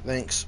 [SPEAKER 4] Thanks.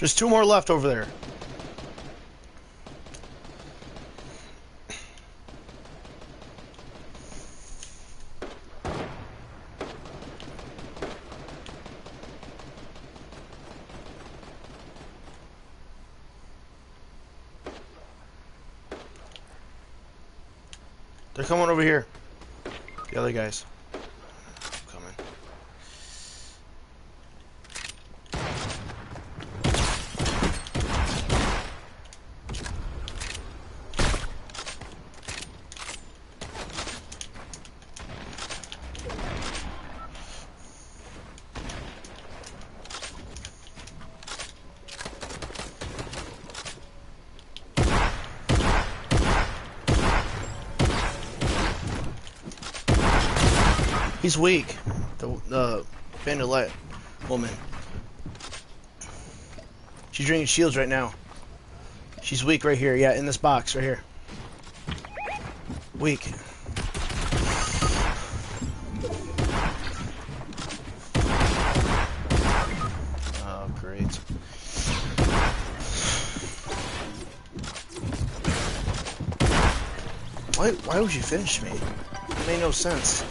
[SPEAKER 4] There's 2 more left over there. They're coming over here. The other guys. Coming. He's weak. The Vandalette woman. She's drinking shields right now. She's weak right here. Yeah, in this box right here. Weak. Oh, great. Why would you finish me? It made no sense.